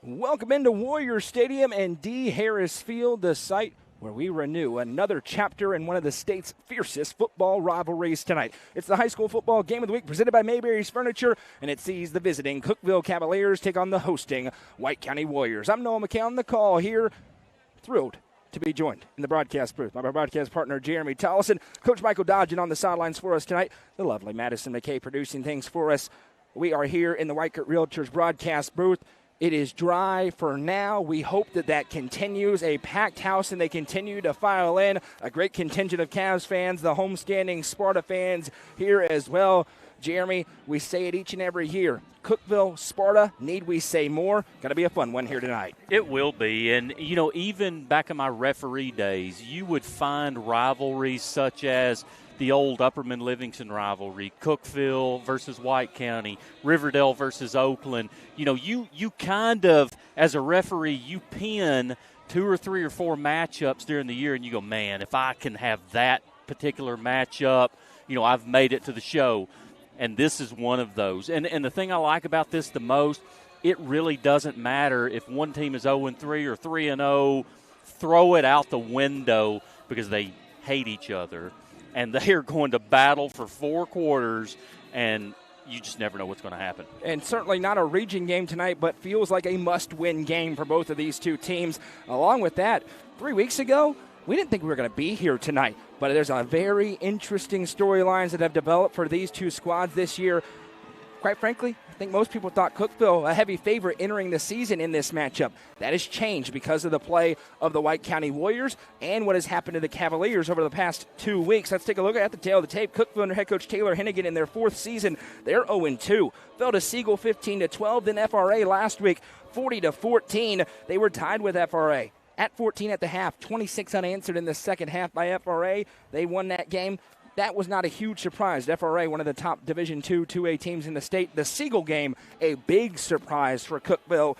Welcome into Warrior Stadium and D. Harris Field, the site where we renew another chapter in one of the state's fiercest football rivalries tonight. It's the high school football game of the week presented by Mayberry's Furniture, and it sees the visiting Cookville Cavaliers take on the hosting White County Warriors. I'm Noah McKay on the call here. Thrilled to be joined in the broadcast booth by my broadcast partner, Jeremy Tollison. Coach Michael Dodgen on the sidelines for us tonight. The lovely Madison McKay producing things for us. We are here in the White Realtors broadcast booth. It is dry for now. We hope that continues. A packed house, and they continue to file in. A great contingent of Cavs fans, the homestanding Sparta fans here as well. Jeremy, we say it each and every year. Cookville, Sparta, need we say more? Going to be a fun one here tonight. It will be. And, you know, even back in my referee days, you would find rivalries such as the old Upperman Livingston rivalry, Cookville versus White County, Riverdale versus Oakland. You know, you kind of, as a referee, you pin 2 or 3 or 4 matchups during the year, and you go, man, if I can have that particular matchup, you know, I've made it to the show. And this is one of those. And the thing I like about this the most, it really doesn't matter if one team is 0-3 or 3-0. Throw it out the window because they hate each other. And they are going to battle for 4 quarters, and you just never know what's going to happen. And certainly not a region game tonight, but feels like a must-win game for both of these two teams. Along with that, 3 weeks ago, we didn't think we were going to be here tonight, but there's a very interesting storylines that have developed for these two squads this year. Quite frankly, I think most people thought Cookville a heavy favorite entering the season in this matchup. That has changed because of the play of the White County Warriors and what has happened to the Cavaliers over the past 2 weeks. Let's take a look at the tail of the tape. Cookville under head coach Taylor Hennigan in their 4th season, they're 0-2. Fell to Siegel 15-12, then FRA last week 40-14. They were tied with FRA at 14 at the half, 26 unanswered in the second half by FRA. They won that game. That was not a huge surprise. FRA, one of the top Division II 2A teams in the state. The Siegel game, a big surprise for Cookville.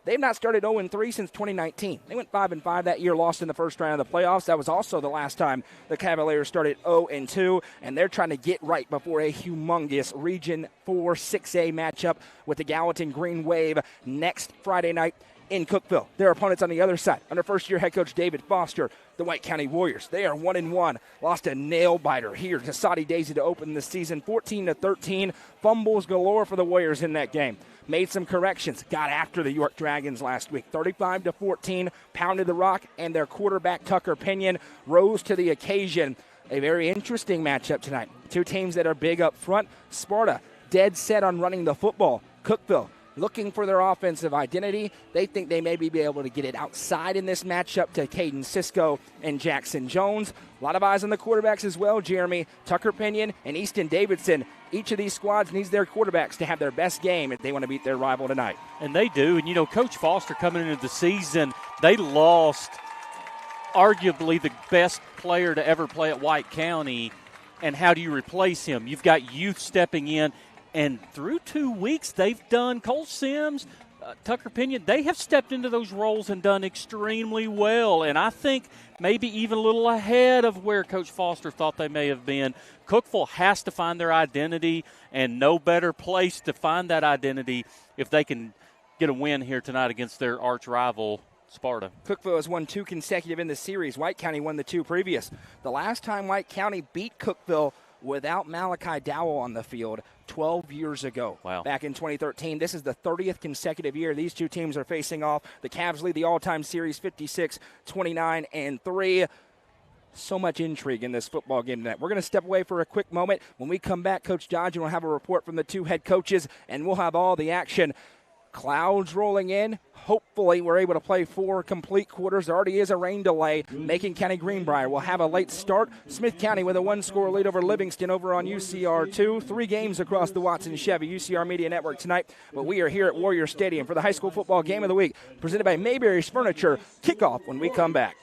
They've not started 0-3 since 2019. They went 5-5 that year, lost in the first round of the playoffs. That was also the last time the Cavaliers started 0-2, and they're trying to get right before a humongous Region 4 6A matchup with the Gallatin Green Wave next Friday night in Cookville. Their opponents on the other side, under first-year head coach David Foster, the White County Warriors. They are 1-1. Lost a nail-biter here to Sadi Daisy to open the season, 14-13. Fumbles galore for the Warriors in that game. Made some corrections. Got after the York Dragons last week. 35-14. Pounded the rock, and their quarterback, Tucker Pinion, rose to the occasion. A very interesting matchup tonight. Two teams that are big up front. Sparta, dead set on running the football. Cookville, looking for their offensive identity. They think they may be able to get it outside in this matchup to Caden Cisco and Jackson Jones. A lot of eyes on the quarterbacks as well, Jeremy. Tucker Pinion and Easton Davidson. Each of these squads needs their quarterbacks to have their best game if they want to beat their rival tonight. And they do. And, you know, Coach Foster coming into the season, they lost arguably the best player to ever play at White County. And how do you replace him? You've got youth stepping in. And through 2 weeks, they've done Cole Sims, Tucker Pinion, they have stepped into those roles and done extremely well. And I think maybe even a little ahead of where Coach Foster thought they may have been. Cookville has to find their identity, and no better place to find that identity if they can get a win here tonight against their arch rival, Sparta. Cookville has won 2 consecutive in the series. White County won the 2 previous. The last time White County beat Cookville without Malachi Dowell on the field 12 years ago. Wow. Back in 2013. This is the 30th consecutive year these two teams are facing off. The Cavs lead the all-time series 56-29-3. So much intrigue in this football game tonight. We're going to step away for a quick moment. When we come back, Coach Dodgen will have a report from the 2 head coaches, and we'll have all the action. Clouds rolling in. Hopefully we're able to play 4 complete quarters. There already is a rain delay. Macon County Greenbrier will have a late start. Smith County with a 1-score lead over Livingston over on UCR2. 3 games across the Watson Chevy UCR Media Network tonight. But we are here at Warrior Stadium for the high school football game of the week, presented by Mayberry's Furniture. Kickoff when we come back.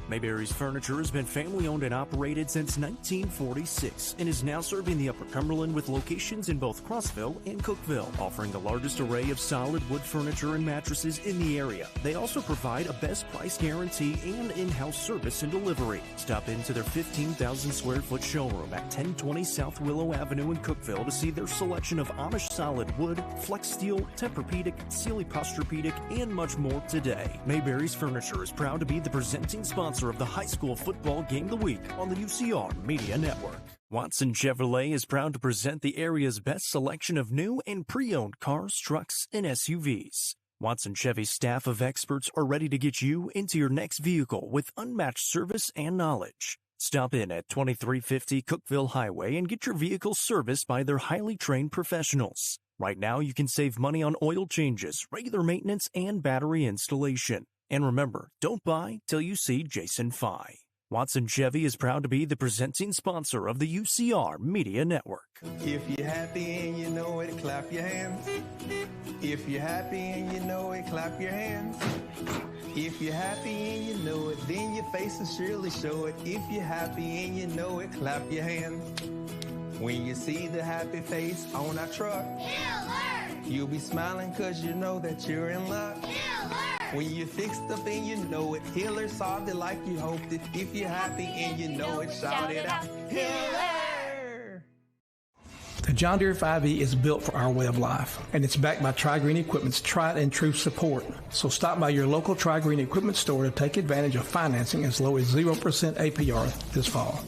Mayberry's Furniture has been family-owned and operated since 1946 and is now serving the Upper Cumberland with locations in both Crossville and Cookville, offering the largest array of solid wood furniture and mattresses in the area. They also provide a best price guarantee and in-house service and delivery. Stop into their 15,000 square foot showroom at 1020 South Willow Avenue in Cookville to see their selection of Amish solid wood, flex steel, Tempur-Pedic, Sealy Posturepedic, and much more today. Mayberry's Furniture is proud to be the presenting sponsor of the high school football game of the week on the UCR Media Network. Watson Chevrolet is proud to present the area's best selection of new and pre-owned cars, trucks, and SUVs. Watson Chevy's staff of experts are ready to get you into your next vehicle with unmatched service and knowledge. Stop in at 2350 Cookeville Highway and get your vehicle serviced by their highly trained professionals. Right now, you can save money on oil changes, regular maintenance, and battery installation. And remember, don't buy till you see Jason Fye. Watson Chevy is proud to be the presenting sponsor of the UCR Media Network. If you're happy and you know it, clap your hands. If you're happy and you know it, clap your hands. If you're happy and you know it, then your face will surely show it. If you're happy and you know it, clap your hands. When you see the happy face on our truck, you'll be smiling cause you know that you're in luck. When you're fixed up and you know it, Hiller solved it like you hoped it. If you're happy and you know it, shout it out, Hiller! The John Deere 5E is built for our way of life, and it's backed by Tri-Green Equipment's tried and true support. So stop by your local Tri-Green Equipment store to take advantage of financing as low as 0% APR this fall.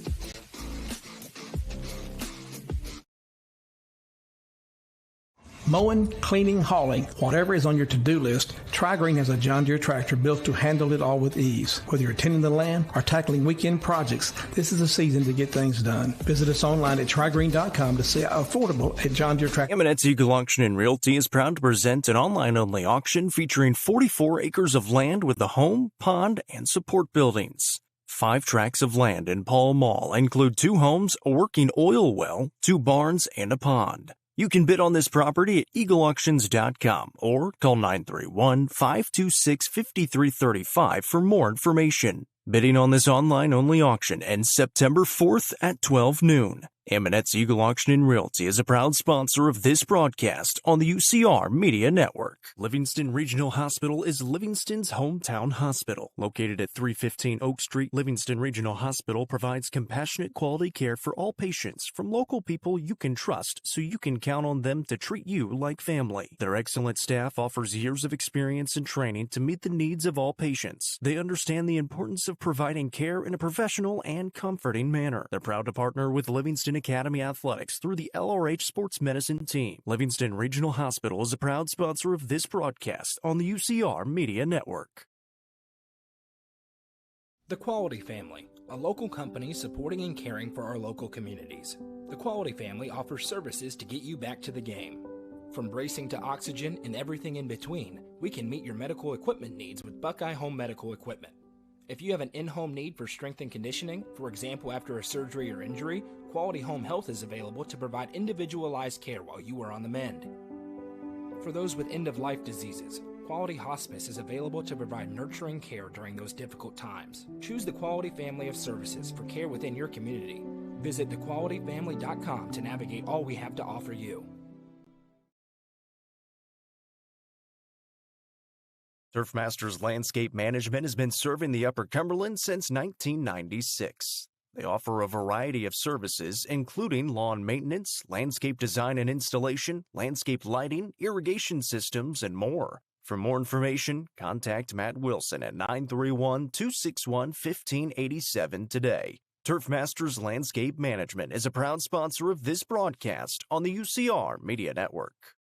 Mowing, cleaning, hauling, whatever is on your to-do list, Tri-Green has a John Deere tractor built to handle it all with ease. Whether you're tending the land or tackling weekend projects, this is the season to get things done. Visit us online at trigreen.com to see how affordable a John Deere tractor. Eminence Eagle Auction and Realty is proud to present an online-only auction featuring 44 acres of land with a home, pond, and support buildings. 5 tracts of land in Pall Mall include 2 homes, a working oil well, 2 barns, and a pond. You can bid on this property at eagleauctions.com or call 931-526-5335 for more information. Bidding on this online-only auction ends September 4th at 12 noon. Eminence Eagle Auction and Realty is a proud sponsor of this broadcast on the UCR Media Network. Livingston Regional Hospital is Livingston's hometown hospital. Located at 315 Oak Street, Livingston Regional Hospital provides compassionate quality care for all patients from local people you can trust so you can count on them to treat you like family. Their excellent staff offers years of experience and training to meet the needs of all patients. They understand the importance of providing care in a professional and comforting manner. They're proud to partner with Livingston Academy Athletics through the LRH Sports Medicine team. Livingston Regional Hospital is a proud sponsor of this broadcast on the UCR Media Network. The Quality Family, a local company supporting and caring for our local communities. The Quality Family offers services to get you back to the game. From bracing to oxygen and everything in between, we can meet your medical equipment needs with Buckeye Home Medical Equipment. If you have an in-home need for strength and conditioning, for example after a surgery or injury, Quality Home Health is available to provide individualized care while you are on the mend. For those with end-of-life diseases, Quality Hospice is available to provide nurturing care during those difficult times. Choose the Quality family of services for care within your community. Visit thequalityfamily.com to navigate all we have to offer you. Turf Masters Landscape Management has been serving the Upper Cumberland since 1996. They offer a variety of services, including lawn maintenance, landscape design and installation, landscape lighting, irrigation systems, and more. For more information, contact Matt Wilson at 931-261-1587 today. Turf Masters Landscape Management is a proud sponsor of this broadcast on the UCR Media Network.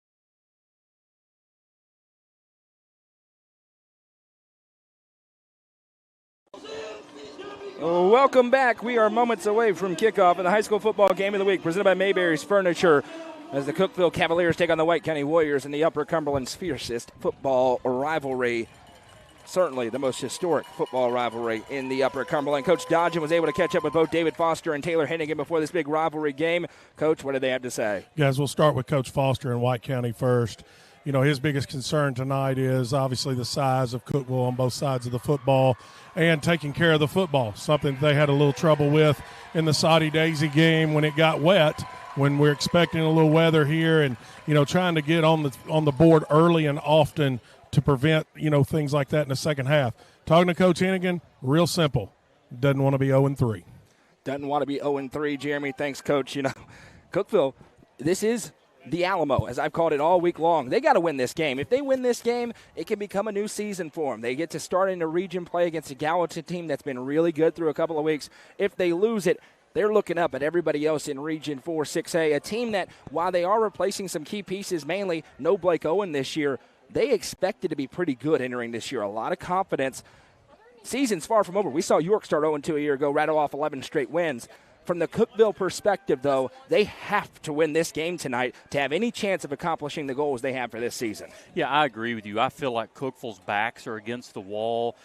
Welcome back. We are moments away from kickoff in the high school football game of the week presented by Mayberry's Furniture as the Cookeville Cavaliers take on the White County Warriors in the Upper Cumberland's fiercest football rivalry. Certainly the most historic football rivalry in the Upper Cumberland. Coach Dodgen was able to catch up with both David Foster and Taylor Hennigan before this big rivalry game. Coach, what did they have to say? Guys, we'll start with Coach Foster in White County first. his biggest concern tonight is obviously the size of Cookeville on both sides of the football and taking care of the football, something they had a little trouble with in the Saudi Daisy game when it got wet, when we're expecting a little weather here, and, trying to get on the board early and often to prevent, things like that in the second half. Talking to Coach Hennigan, real simple. Doesn't want to be 0-3. Doesn't want to be 0-3, Jeremy. Thanks, Coach. Cookeville, this is the Alamo, as I've called it all week long. They got to win this game. If they win this game, it can become a new season for them. They get to start in a region play against a Gallatin team that's been really good through a couple of weeks. If they lose it, they're looking up at everybody else in Region 4 6A, a team that, while they are replacing some key pieces, mainly no Blake Owen this year, they expected to be pretty good entering this year. A lot of confidence. Season's far from over. We saw York start 0-2 a year ago, rattle off 11 straight wins. From the Cookeville perspective, though, they have to win this game tonight to have any chance of accomplishing the goals they have for this season. Yeah, I agree with you. I feel like Cookeville's backs are against the wall.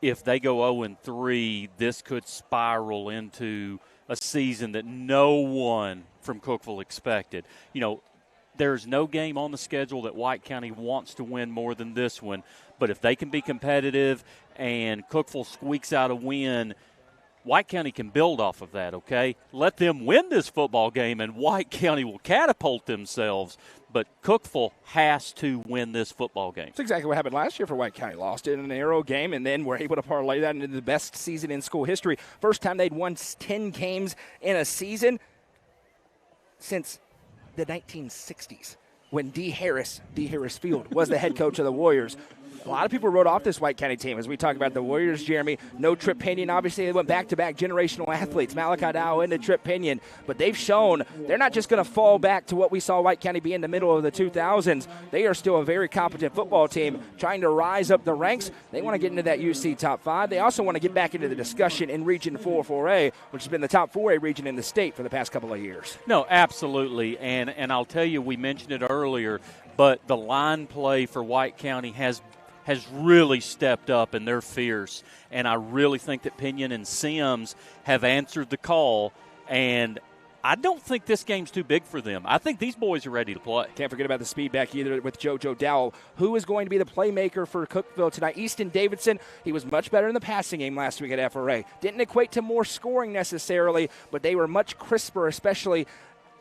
If they go 0-3, this could spiral into a season that no one from Cookeville expected. There's no game on the schedule that White County wants to win more than this one. But if they can be competitive and Cookeville squeaks out a win, White County can build off of that, okay? Let them win this football game, and White County will catapult themselves. But Cookeville has to win this football game. That's exactly what happened last year for White County. Lost it in an Arrow game, and then were able to parlay that into the best season in school history. First time they'd won 10 games in a season since the 1960s when D. Harris Field, was the head coach of the Warriors. A lot of people wrote off this White County team as we talk about the Warriors, Jeremy. No Trip Pinion. Obviously, they went back-to-back generational athletes. Malachi Dow into Trip Pinion. But they've shown they're not just going to fall back to what we saw White County be in the middle of the 2000s. They are still a very competent football team trying to rise up the ranks. They want to get into that UC top 5. They also want to get back into the discussion in Region 4 4A, which has been the top 4A region in the state for the past couple of years. No, absolutely. And I'll tell you, we mentioned it earlier, but the line play for White County has really stepped up, and they're fierce. And I really think that Pinion and Sims have answered the call, and I don't think this game's too big for them. I think these boys are ready to play. Can't forget about the speed back either with JoJo Dowell, who is going to be the playmaker for Cookeville tonight. Easton Davidson, he was much better in the passing game last week at FRA. Didn't equate to more scoring necessarily, but they were much crisper, especially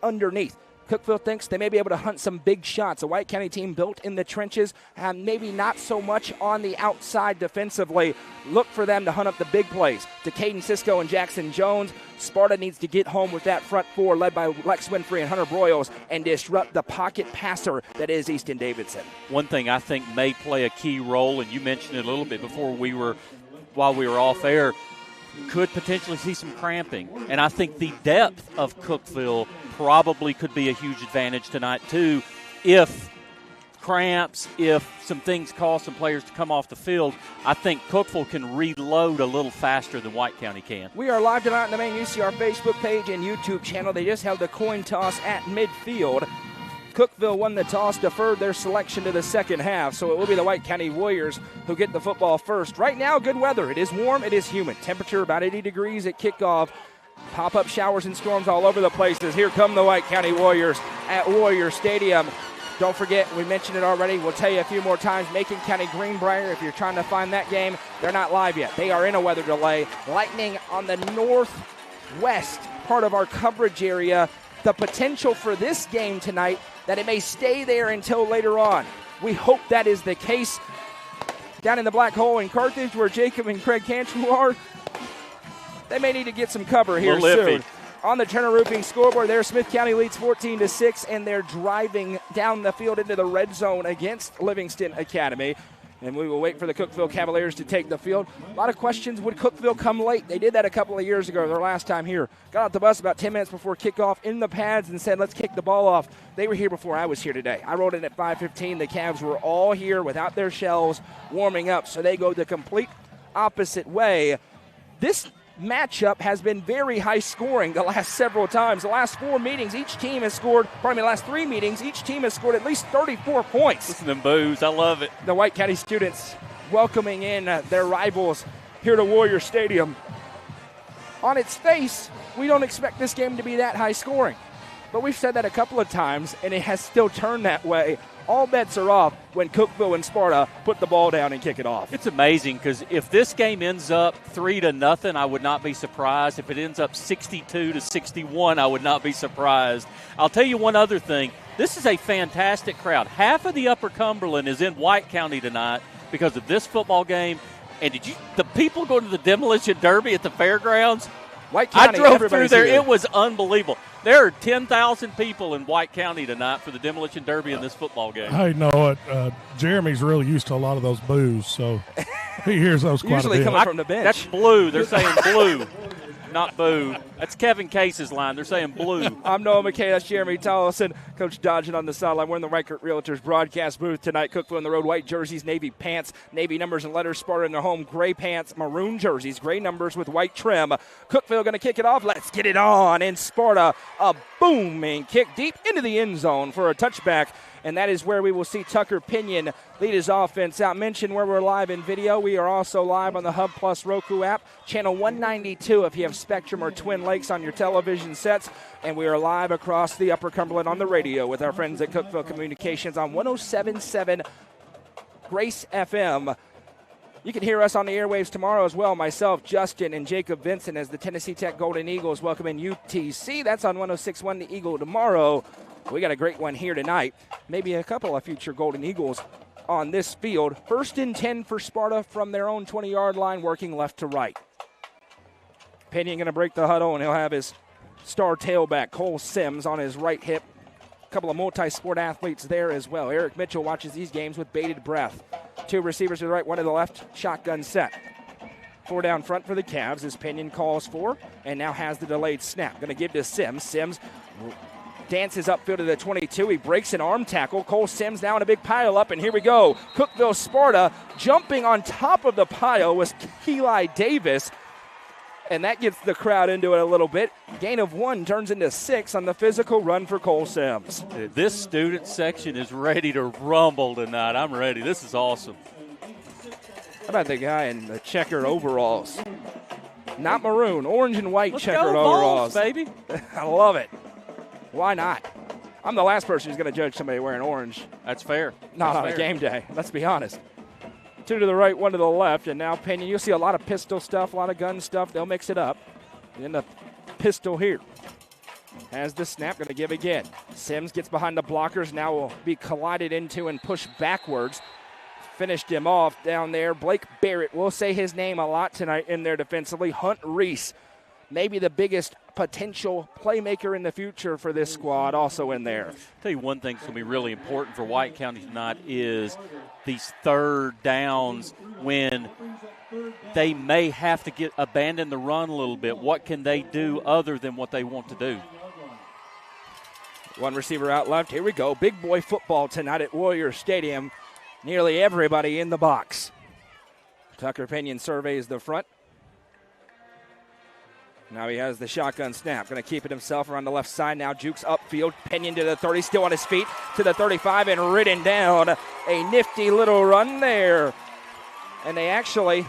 underneath. Cookeville thinks they may be able to hunt some big shots. A White County team built in the trenches, maybe not so much on the outside defensively. Look for them to hunt up the big plays. To Caden Cisco and Jackson Jones, Sparta needs to get home with that front four led by Lex Winfrey and Hunter Broyles and disrupt the pocket passer that is Easton Davidson. One thing I think may play a key role, and you mentioned it a little bit before while we were off air, could potentially see some cramping. And I think the depth of Cookeville probably could be a huge advantage tonight, too. If cramps, if some things cause some players to come off the field, I think Cookeville can reload a little faster than White County can. We are live tonight on the main UCR Facebook page and YouTube channel. They just held the coin toss at midfield. Cookeville won the toss, deferred their selection to the second half, so it will be the White County Warriors who get the football first. Right now, good weather. It is warm. It is humid. Temperature about 80 degrees at kickoff. Pop-up showers and storms all over the place as here come the White County Warriors at Warrior Stadium. Don't forget, we mentioned it already. We'll tell you a few more times. Macon County Greenbrier, if you're trying to find that game, they're not live yet. They are in a weather delay. Lightning on the northwest part of our coverage area. The potential for this game tonight that it may stay there until later on. We hope that is the case. Down in the black hole in Carthage where Jacob and Craig Cantrell are, they may need to get some cover here soon. On the Turner Roofing scoreboard there, Smith County leads 14-6, and they're driving down the field into the red zone against Livingston Academy. And we will wait for the Cookeville Cavaliers to take the field. A lot of questions, would Cookeville come late? They did that a couple of years ago, their last time here. Got off the bus about 10 minutes before kickoff in the pads and said, let's kick the ball off. They were here before I was here today. I rolled in at 5:15. The Cavs were all here without their shells warming up, so they go the complete opposite way. This matchup has been very high scoring the last several times. The last 4 meetings, each team has scored, the last 3 meetings, each team has scored at least 34 points. Listen to them boos. I love it. The White County students welcoming in their rivals here to Warrior Stadium. On its face, we don't expect this game to be that high scoring. but we've said that a couple of times, and it has still turned that way. All bets are off when Cookeville and Sparta put the ball down and kick it off. It's amazing because if this game ends up 3-0, I would not be surprised. If it ends up 62-61, I would not be surprised. I'll tell you one other thing. This is a fantastic crowd. Half of the Upper Cumberland is in White County tonight because of this football game. And the people going to the Demolition Derby at the fairgrounds? White County, I drove through there. Here. It was unbelievable. There are 10,000 people in White County tonight for the Demolition Derby in this football game. I know it. Jeremy's really used to a lot of those boos, so he hears those quite Usually a bit. coming from the bench. That's blue. They're saying blue, not boo. That's Kevin Case's line. They're saying blue. I'm Noah McKay. That's Jeremy Tollison. Coach Dodgen on the sideline. We're in the Reichert Realtors broadcast booth tonight. Cookville on the road. White jerseys, navy pants, navy numbers and letters. Sparta in their home. Gray pants, maroon jerseys, gray numbers with white trim. Cookville going to kick it off. Let's get it on. And Sparta, a booming kick deep into the end zone for a touchback. And that is where we will see Tucker Pinion lead his offense out. Mention where we're live in video. We are also live on the Hub Plus Roku app, channel 192 if you have Spectrum or Twin Lakes on your television sets. And we are live across the Upper Cumberland on the radio with our friends at Cookeville Communications on 107.7 Grace FM. You can hear us on the airwaves tomorrow as well. Myself, Justin, and Jacob Vincent as the Tennessee Tech Golden Eagles welcome in UTC. That's on 106.1 The Eagle tomorrow. We got a great one here tonight. Maybe a couple of future Golden Eagles on this field. 1st and 10 for Sparta from their own 20-yard line, working left to right. Pinion going to break the huddle, and he'll have his star tailback, Cole Sims, on his right hip. A couple of multi-sport athletes there as well. Eric Mitchell watches these games with bated breath. 2 receivers to the right, 1 to the left, shotgun set. 4 down front for the Cavs as Pinion calls for, and now has the delayed snap. Going to give to Sims. Sims dances upfield to the 22. He breaks an arm tackle. Cole Sims now in a big pile up, and here we go. Cookeville Sparta jumping on top of the pile was Eli Davis, and that gets the crowd into it a little bit. Gain of 1 turns into 6 on the physical run for Cole Sims. This student section is ready to rumble tonight. I'm ready. This is awesome. How about the guy in the checkered overalls? Not maroon, orange and white. Let's checkered go, overalls. Vols, baby. I love it. Why not? I'm the last person who's going to judge somebody wearing orange. That's fair. Not on a game day. Let's be honest. 2 to the right, 1 to the left, and now Pinion. You'll see a lot of pistol stuff, a lot of gun stuff. They'll mix it up. And the pistol here. Has the snap, going to give again. Sims gets behind the blockers, now will be collided into and pushed backwards. Finished him off down there. Blake Barrett, we'll say his name a lot tonight in there defensively. Hunt Reese, maybe the biggest potential playmaker in the future for this squad, also in there. I'll tell you one thing that's going to be really important for White County tonight is these 3rd downs when they may have to abandon the run a little bit. What can they do other than what they want to do? 1 receiver out left. Here we go. Big boy football tonight at Warrior Stadium. Nearly everybody in the box. Tucker Pinion surveys the front. Now he has the shotgun snap. Going to keep it himself around the left side. Now jukes upfield. Pinion to the 30, still on his feet. To the 35 and ridden down. A nifty little run there. And they actually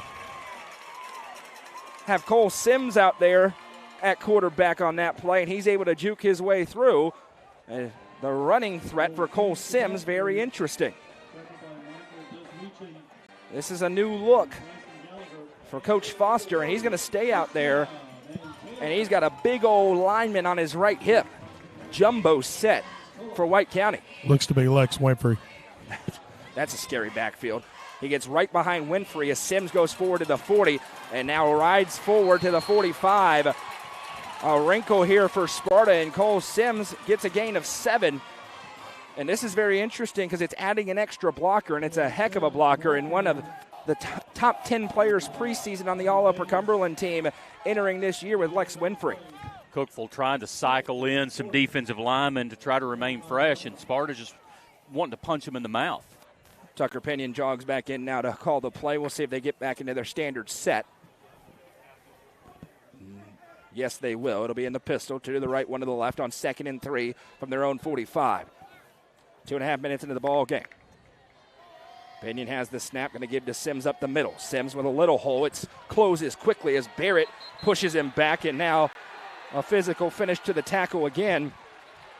have Cole Sims out there at quarterback on that play, and he's able to juke his way through. The running threat for Cole Sims, very interesting. This is a new look for Coach Foster, and he's going to stay out there. And he's got a big old lineman on his right hip. Jumbo set for White County. Looks to be Lex Winfrey. That's a scary backfield. He gets right behind Winfrey as Sims goes forward to the 40 and now rides forward to the 45. A wrinkle here for Sparta, and Cole Sims gets a gain of 7. And this is very interesting because it's adding an extra blocker, and it's a heck of a blocker, and one of the top 10 players preseason on the All-Upper Cumberland team entering this year with Lex Winfrey. Cookeville trying to cycle in some defensive linemen to try to remain fresh, and Sparta just wanting to punch him in the mouth. Tucker Pinion jogs back in now to call the play. We'll see if they get back into their standard set. Yes, they will. It'll be in the pistol. 2 to the right, 1 to the left on 2nd and 3 from their own 45. 2.5 minutes into the ball game. Pinion has the snap, going to give to Sims up the middle. Sims with a little hole. It closes quickly as Barrett pushes him back, and now a physical finish to the tackle again.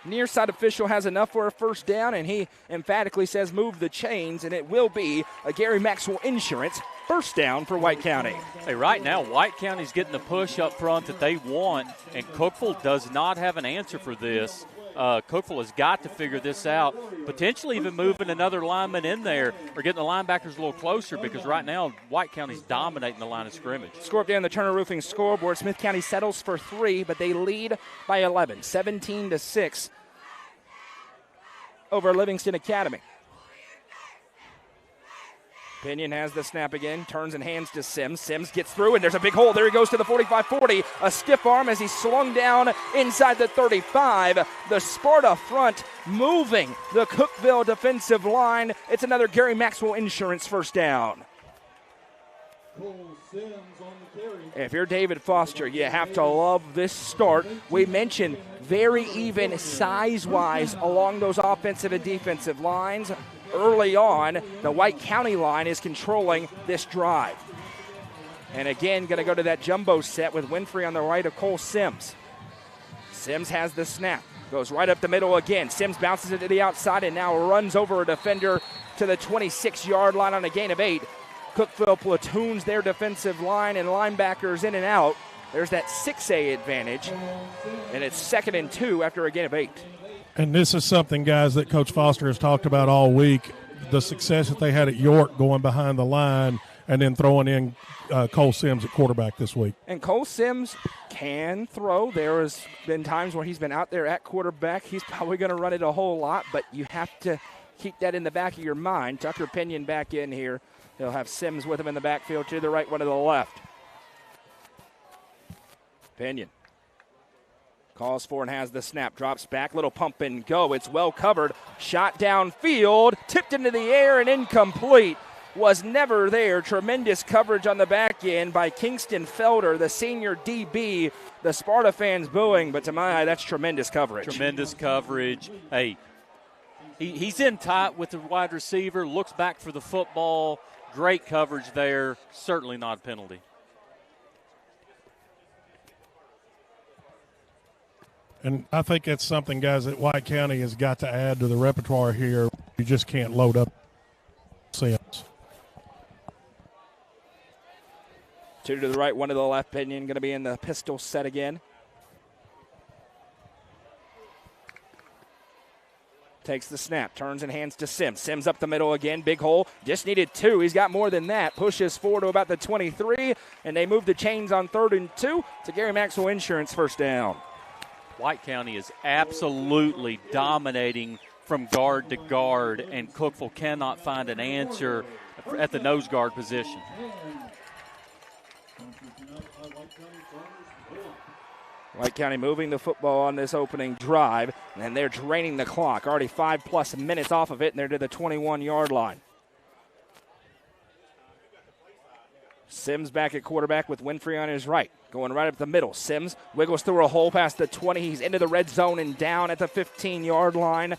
Near side official has enough for a first down, and he emphatically says move the chains, and it will be a Gary Maxwell Insurance first down for White County. Hey, right now, White County's getting the push up front that they want, and Cookeville does not have an answer for this. Cookeville has got to figure this out, potentially even moving another lineman in there or getting the linebackers a little closer, because right now White County's dominating the line of scrimmage. Score update on the Turner Roofing scoreboard. Smith County settles for 3, but they lead by 11, 17-6 over Livingston Academy. Pinion has the snap again, turns and hands to Sims. Sims gets through, and there's a big hole. There he goes to the 45-40. A stiff arm as he swung down inside the 35. The Sparta front moving the Cookeville defensive line. It's another Gary Maxwell Insurance first down. If you're David Foster, you have to love this start. We mentioned very even size-wise along those offensive and defensive lines. Early on, the White County line is controlling this drive. And again, going to go to that jumbo set with Winfrey on the right of Cole Sims. Sims has the snap. Goes right up the middle again. Sims bounces it to the outside and now runs over a defender to the 26-yard line on a gain of 8. Cookeville platoons their defensive line and linebackers in and out. There's that 6A advantage. And it's 2nd and 2 after a gain of 8. And this is something, guys, that Coach Foster has talked about all week, the success that they had at York going behind the line and then throwing in Cole Sims at quarterback this week. And Cole Sims can throw. There has been times where he's been out there at quarterback. He's probably going to run it a whole lot, but you have to keep that in the back of your mind. Tucker Pinion back in here. He'll have Sims with him in the backfield, to the right, one to the left. Pinion calls for and has the snap, drops back, little pump and go. It's well covered, shot downfield, tipped into the air and incomplete. Was never there. Tremendous coverage on the back end by Kingston Felder, the senior DB. The Sparta fans booing, but to my eye, that's tremendous coverage. Tremendous coverage. Hey, he's in tight with the wide receiver, looks back for the football. Great coverage there. Certainly not a penalty. And I think that's something, guys, that White County has got to add to the repertoire here. You just can't load up Sims. 2 to the right, 1 to the left. Pinion going to be in the pistol set again. Takes the snap, turns and hands to Sims. Sims up the middle again, big hole. Just needed 2. He's got more than that. Pushes forward to about the 23, and they move the chains on 3rd and 2 to Gary Maxwell Insurance first down. White County is absolutely dominating from guard to guard, and Cookeville cannot find an answer at the nose guard position. White County moving the football on this opening drive, and they're draining the clock. Already 5+ minutes off of it, and they're to the 21-yard line. Sims back at quarterback with Winfrey on his right. Going right up the middle. Sims wiggles through a hole past the 20. He's into the red zone and down at the 15-yard line.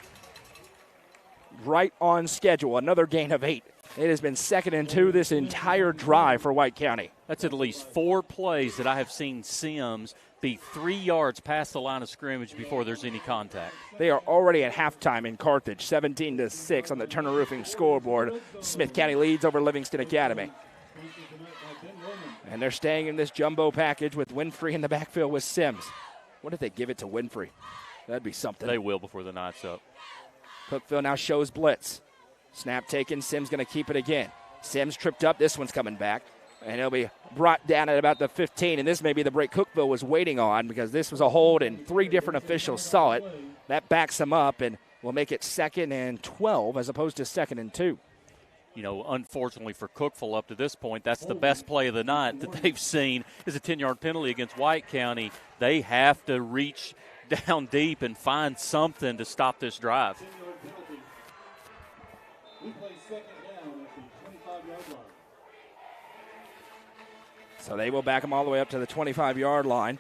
Right on schedule. Another gain of 8. It has been 2nd and 2 this entire drive for White County. That's at least 4 plays that I have seen Sims be 3 yards past the line of scrimmage before there's any contact. They are already at halftime in Carthage, 17-6 on the Turner Roofing scoreboard. Smith County leads over Livingston Academy. And they're staying in this jumbo package with Winfrey in the backfield with Sims. What if they give it to Winfrey? That'd be something. They will before the night's up. Cookeville now shows blitz. Snap taken. Sims going to keep it again. Sims tripped up. This one's coming back. And he'll be brought down at about the 15. And this may be the break Cookeville was waiting on, because this was a hold and 3 different officials saw it. That backs them up and will make it 2nd and 12 as opposed to 2nd and 2. You know, unfortunately for Cookeville up to this point, that's the best play of the night that they've seen is a 10-yard penalty against White County. They have to reach down deep and find something to stop this drive. So they will back them all the way up to the 25-yard line.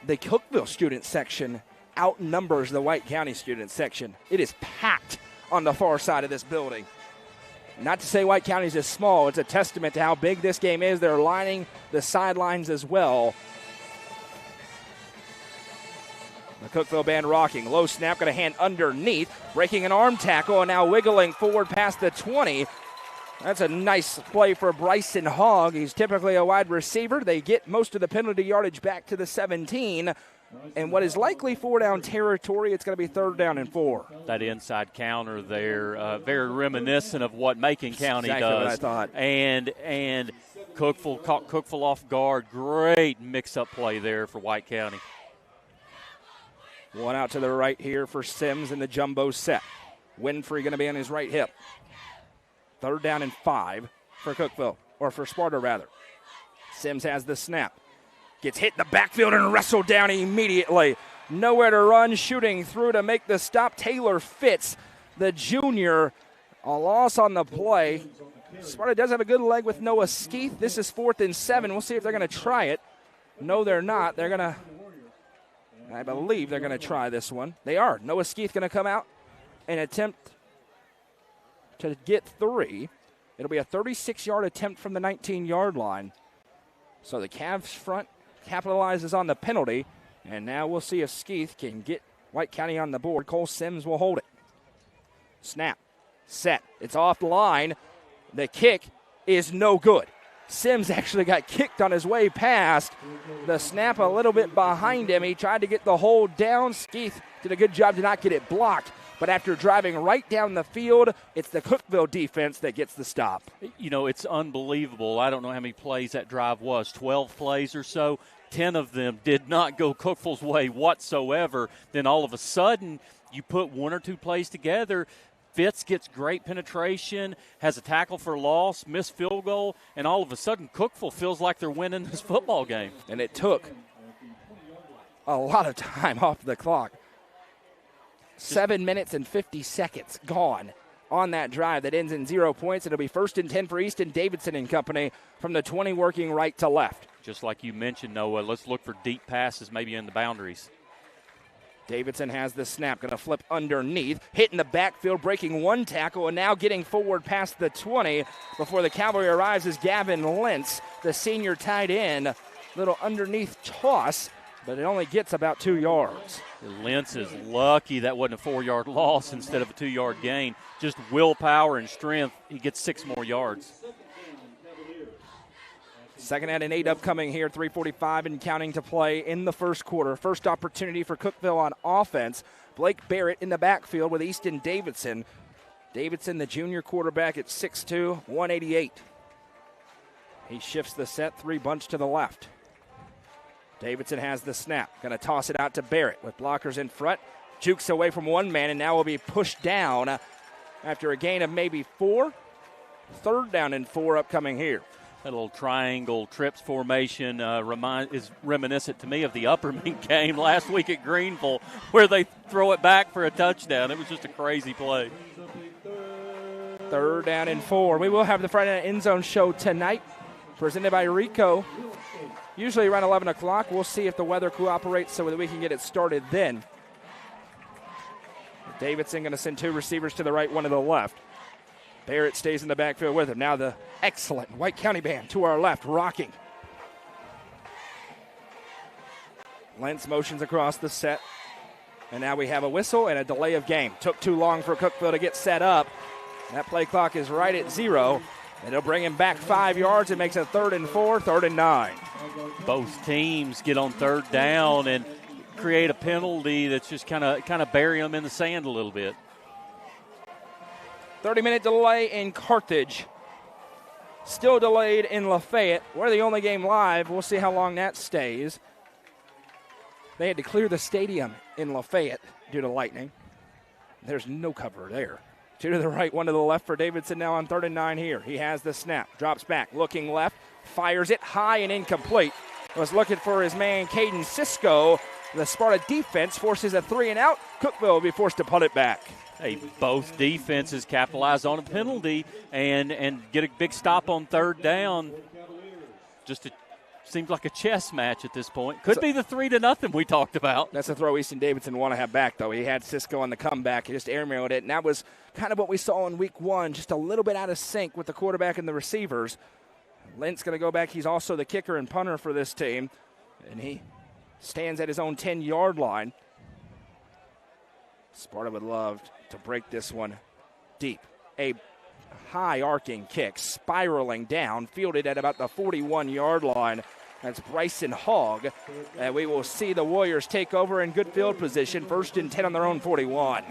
The Cookeville student section outnumbers the White County student section. It is packed on the far side of this building. Not to say White County is small. It's a testament to how big this game is. They're lining the sidelines as well. The Cookeville band rocking. Low snap, going to hand underneath. Breaking an arm tackle and now wiggling forward past the 20. That's a nice play for Bryson Hogg. He's typically a wide receiver. They get most of the penalty yardage back to the 17. And what is likely 4-down territory, it's going to be 3rd down and 4. That inside counter there, very reminiscent of what Macon County exactly does. What I thought. And Cookeville caught Cookeville off guard. Great mix-up play there for White County. One out to the right here for Sims in the jumbo set. Winfrey going to be on his right hip. 3rd down and 5 for Cookeville, or for Sparta rather. Sims has the snap. Gets hit in the backfield and wrestled down immediately. Nowhere to run, shooting through to make the stop. Taylor Fitz, the junior, a loss on the play. Sparta does have a good leg with Noah Skeeth. This is 4th and 7. We'll see if they're going to try it. No, they're not. I believe they're going to try this one. They are. Noah Skeeth going to come out and attempt to get 3. It'll be a 36-yard attempt from the 19-yard line. So the Cavs front capitalizes on the penalty, and now we'll see if Skeeth can get White County on the board. Cole Sims will hold it. Snap. Set. It's off the line. The kick is no good. Sims actually got kicked on his way past. The snap a little bit behind him. He tried to get the hold down. Skeeth did a good job to not get it blocked. But after driving right down the field, it's the Cookeville defense that gets the stop. You know, it's unbelievable. I don't know how many plays that drive was, 12 plays or so. 10 of them did not go Cookeville's way whatsoever. Then all of a sudden, you put 1 or 2 plays together. Fitz gets great penetration, has a tackle for loss, missed field goal, and all of a sudden Cookeville feels like they're winning this football game. And it took a lot of time off the clock. 7 minutes and 50 seconds gone on that drive that ends in 0 points. It'll be 1st and 10 for Easton Davidson and company from the 20 working right to left. Just like you mentioned, Noah, let's look for deep passes maybe in the boundaries. Davidson has the snap, going to flip underneath, hit in the backfield, breaking 1 tackle, and now getting forward past the 20 before the cavalry arrives is Gavin Lentz, the senior tight end. Little underneath toss, but it only gets about 2 yards. Lentz is lucky that wasn't a 4-yard loss instead of a 2-yard gain. Just willpower and strength, he gets 6 more yards. 2nd and 8 upcoming here, 3:45 and counting to play in the first quarter. First opportunity for Cookeville on offense. Blake Barrett in the backfield with Easton Davidson. Davidson, the junior quarterback at 6'2", 188. He shifts the set, 3 bunch to the left. Davidson has the snap. Going to toss it out to Barrett with blockers in front. Jukes away from 1 man and now will be pushed down after a gain of maybe 4. 3rd down and 4 upcoming here. That little triangle trips formation is reminiscent to me of the Upperman game last week at Greenville where they throw it back for a touchdown. It was just a crazy play. 3rd down and 4. We will have the Friday Night End Zone show tonight, presented by Rico. Usually around 11 o'clock. We'll see if the weather cooperates so that we can get it started then. Davidson going to send 2 receivers to the right, 1 to the left. Barrett stays in the backfield with him. Now the excellent White County band to our left, rocking. Lentz motions across the set. And now we have a whistle and a delay of game. Took too long for Cookeville to get set up. That play clock is right at 0. And it'll bring him back 5 yards. It makes it 3rd and 4, 3rd and 9. Both teams get on 3rd down and create a penalty that's just kind of bury them in the sand a little bit. 30-minute delay in Carthage. Still delayed in Lafayette. We're the only game live. We'll see how long that stays. They had to clear the stadium in Lafayette due to lightning. There's no cover there. 2 to the right, 1 to the left for Davidson now on 3rd and 9 here. He has the snap, drops back, looking left, fires it high and incomplete. Was looking for his man, Caden Cisco. The Sparta defense forces a 3 and out. Cookeville will be forced to punt it back. Hey, both defenses capitalize on a penalty and get a big stop on 3rd down. Seems like a chess match at this point. Could be the 3-0 we talked about. That's a throw Easton Davidson want to have back, though. He had Cisco on the comeback. He just airmailed it, and that was kind of what we saw in week 1, just a little bit out of sync with the quarterback and the receivers. Lentz going to go back. He's also the kicker and punter for this team, and he stands at his own 10-yard line. Sparta would love to break this one deep. A high arcing kick, spiraling down, fielded at about the 41-yard line. That's Bryson Hogg. And we will see the Warriors take over in good field position, 1st and 10 on their own 41.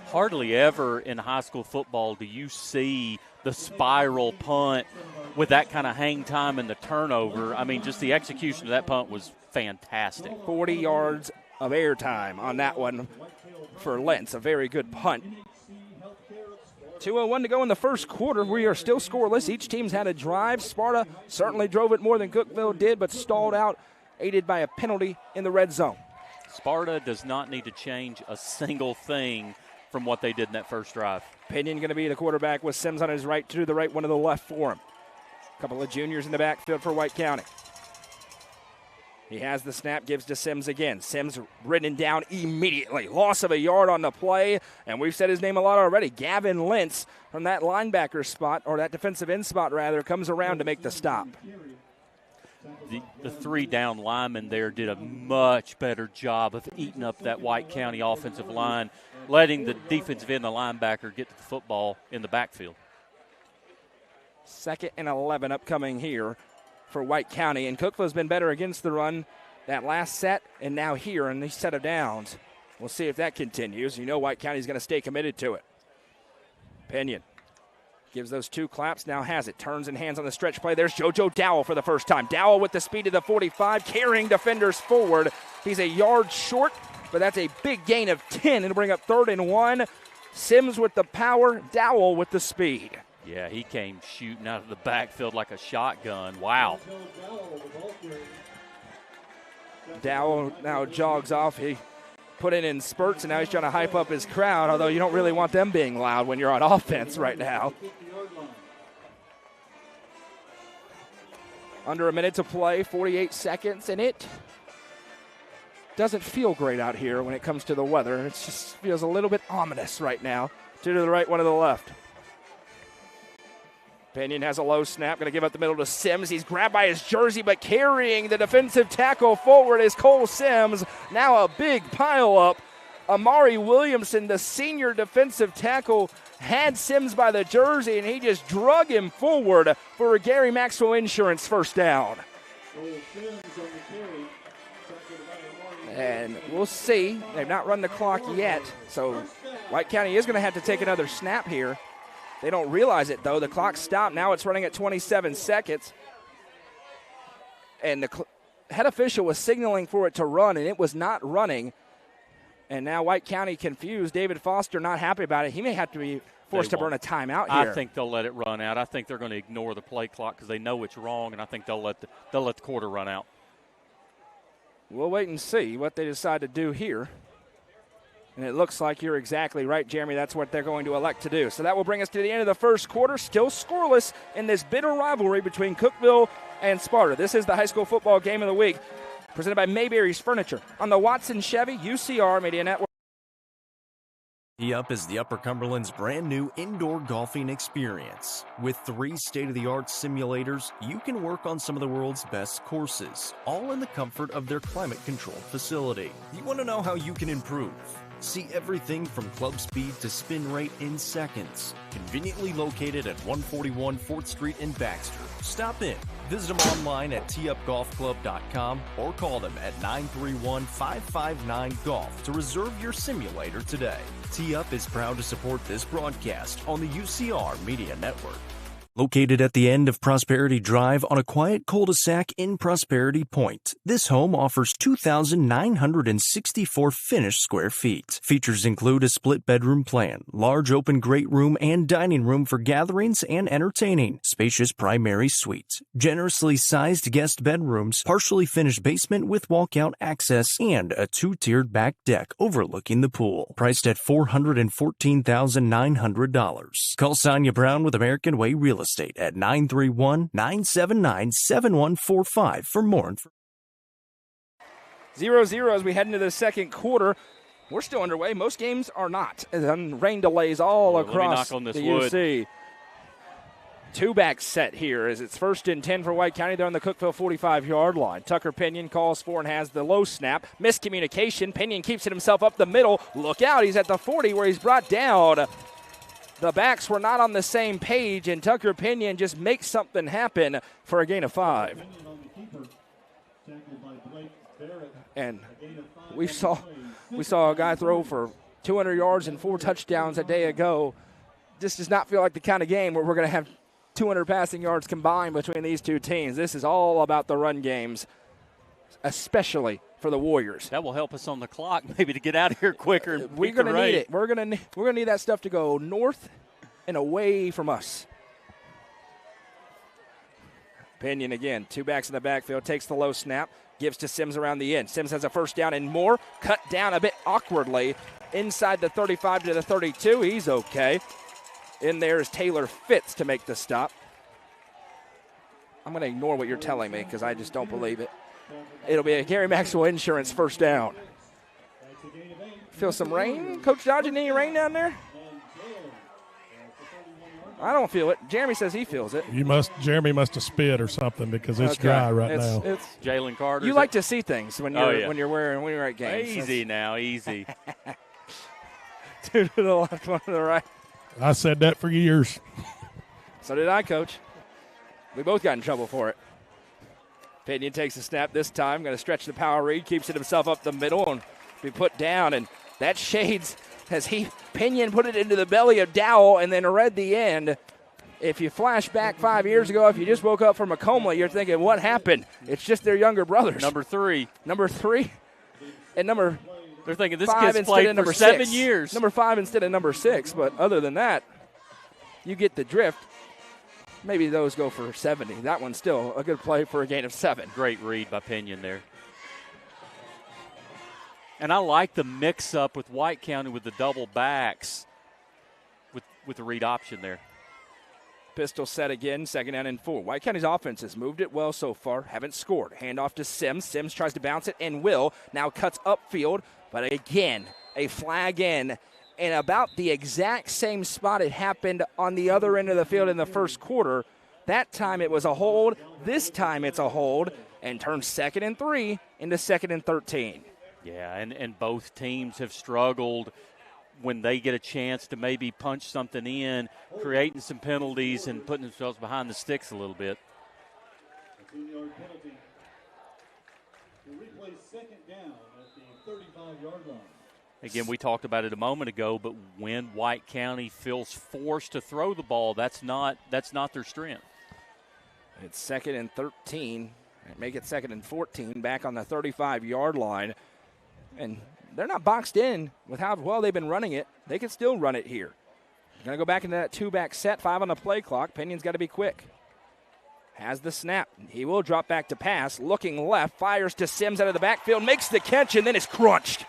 Hardly ever in high school football do you see the spiral punt with that kind of hang time and the turnover. I mean, just the execution of that punt was fantastic. 40 yards of air time on that one for Lentz. A very good punt. 2:01 to go in the first quarter. We are still scoreless. Each team's had a drive. Sparta certainly drove it more than Cookeville did, but stalled out, aided by a penalty in the red zone. Sparta does not need to change a single thing from what they did in that first drive. Pinion going to be the quarterback with Sims on his right, to the right, one to the left for him. A couple of juniors in the backfield for White County. He has the snap, gives to Sims again. Sims ridden down immediately. Loss of a yard on the play, and we've said his name a lot already. Gavin Lentz from that linebacker spot, or that defensive end spot rather, comes around to make the stop. The 3 down linemen there did a much better job of eating up that White County offensive line, letting the defensive end, the linebacker, get to the football in the backfield. 2nd and 11 upcoming here for White County, and Cookville's been better against the run that last set and now here in these set of downs. We'll see if that continues. You know White County's going to stay committed to it. Pinion gives those 2 claps, now has it. Turns and hands on the stretch play. There's JoJo Dowell for the first time. Dowell with the speed of the 45, carrying defenders forward. He's a yard short, but that's a big gain of 10. It'll bring up 3rd and 1. Sims with the power, Dowell with the speed. Yeah, he came shooting out of the backfield like a shotgun. Wow. Dowell now jogs off. He put it in spurts, and now he's trying to hype up his crowd, although you don't really want them being loud when you're on offense right now. Under a minute to play, 48 seconds, and it doesn't feel great out here when it comes to the weather. It just feels a little bit ominous right now. 2 to the right, 1 to the left. Pinion has a low snap, going to give up the middle to Sims. He's grabbed by his jersey, but carrying the defensive tackle forward is Cole Sims. Now a big pile up. Amari Williamson, the senior defensive tackle, had Sims by the jersey, and he just drug him forward for a Gary Maxwell Insurance first down. And we'll see. They've not run the clock yet, so White County is going to have to take another snap here. They don't realize it, though. The clock stopped. Now it's running at 27 seconds. And the head official was signaling for it to run, and it was not running. And now White County confused. David Foster not happy about it. He may have to be forced to burn a timeout here. I think they'll let it run out. I think they're going to ignore the play clock because they know it's wrong, and I think they'll let the quarter run out. We'll wait and see what they decide to do here. And it looks like you're exactly right, Jeremy. That's what they're going to elect to do. So that will bring us to the end of the first quarter. Still scoreless in this bitter rivalry between Cookeville and Sparta. This is the high school football game of the week, presented by Mayberry's Furniture on the Watson Chevy UCR Media Network. Tee-Up is the Upper Cumberland's brand new indoor golfing experience. With 3 state-of-the-art simulators, you can work on some of the world's best courses, all in the comfort of their climate-controlled facility. You want to know how you can improve? See everything from club speed to spin rate in seconds. Conveniently located at 141 4th Street in Baxter. Stop in. Visit them online at teeupgolfclub.com or call them at 931-559-GOLF to reserve your simulator today. Tee Up is proud to support this broadcast on the UCR Media Network. Located at the end of Prosperity Drive on a quiet cul-de-sac in Prosperity Point, this home offers 2,964 finished square feet. Features include a split-bedroom plan, large open great room and dining room for gatherings and entertaining, spacious primary suite, generously sized guest bedrooms, partially finished basement with walkout access, and a 2-tiered back deck overlooking the pool. Priced at $414,900. Call Sonia Brown with American Way Real Estate at 931-979-7145 for more information. 0-0 as we head into the second quarter. We're still underway. Most games are not. And rain delays all across the UC. Two-back set here as it's 1st and 10 for White County. They're on the Cookville 45-yard line. Tucker Pinion calls for and has the low snap. Miscommunication. Pinion keeps it himself up the middle. Look out. He's at the 40 where he's brought down. The backs were not on the same page, and Tucker Pinion just makes something happen for a gain of 5. And we saw a guy throw for 200 yards and 4 touchdowns a day ago. This does not feel like the kind of game where we're going to have 200 passing yards combined between these two teams. This is all about the run games, especially for the Warriors. That will help us on the clock maybe to get out of here quicker. And we're going to need it. We're going to need that stuff to go north and away from us. Pinion again, 2 backs in the backfield, takes the low snap, gives to Sims around the end. Sims has a first down and more, cut down a bit awkwardly inside the 35 to the 32. He's okay. In there is Taylor Fitz to make the stop. I'm going to ignore what you're telling me because I just don't believe it. It'll be a Gary Maxwell Insurance first down. Feel some rain? Coach Dodgen, any rain down there? I don't feel it. Jeremy says he feels it. Jeremy must have spit or something because it's dry right now. It's Jalen Carter. You like to see things when you're at games. Easy now, easy. 2 to the left, 1 to the right. I said that for years. So did I, Coach. We both got in trouble for it. Pinion takes the snap this time. Going to stretch the power read. Keeps it himself up the middle and be put down. And that shades as Pinion put it into the belly of Dowell and then read the end. If you flash back 5 years ago, if you just woke up from a coma, you're thinking, what happened? It's just their younger brothers. Number 3. And they're thinking this kid's played for 7 years. Number 5 instead of number 6. But other than that, you get the drift. Maybe those go for 70. That one's still a good play for a gain of 7. Great read by Pinion there. And I like the mix-up with White County with the double backs with the read option there. Pistol set again, 2nd down and 4. White County's offense has moved it well so far, haven't scored. Handoff to Sims. Sims tries to bounce it and will. Now cuts upfield, but again, a flag in about the exact same spot it happened on the other end of the field in the first quarter. That time it was a hold. This time it's a hold and turns 2nd and 3 into 2nd and 13. Yeah, and both teams have struggled when they get a chance to maybe punch something in, creating some penalties and putting themselves behind the sticks a little bit. A 2-yard penalty. The replay 2nd down at the 35-yard line. Again, we talked about it a moment ago, but when White County feels forced to throw the ball, that's not their strength. It's 2nd and 13. Make it 2nd and 14 back on the 35-yard line. And they're not boxed in with how well they've been running it. They can still run it here. Going to go back into that 2-back set, 5 on the play clock. Pinion's got to be quick. Has the snap. He will drop back to pass. Looking left, fires to Sims out of the backfield, makes the catch, and then is crunched.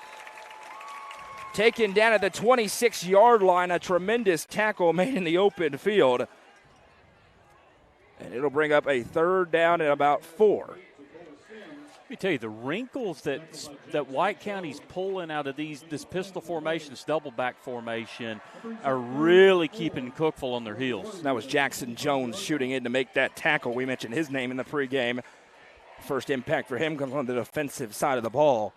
Taken down at the 26-yard line, a tremendous tackle made in the open field. And it'll bring up a 3rd down and about 4. Let me tell you, the wrinkles that White County's pulling out of this pistol formation, this double-back formation, are really keeping Cookeville on their heels. That was Jackson Jones shooting in to make that tackle. We mentioned his name in the pregame. First impact for him comes on the defensive side of the ball.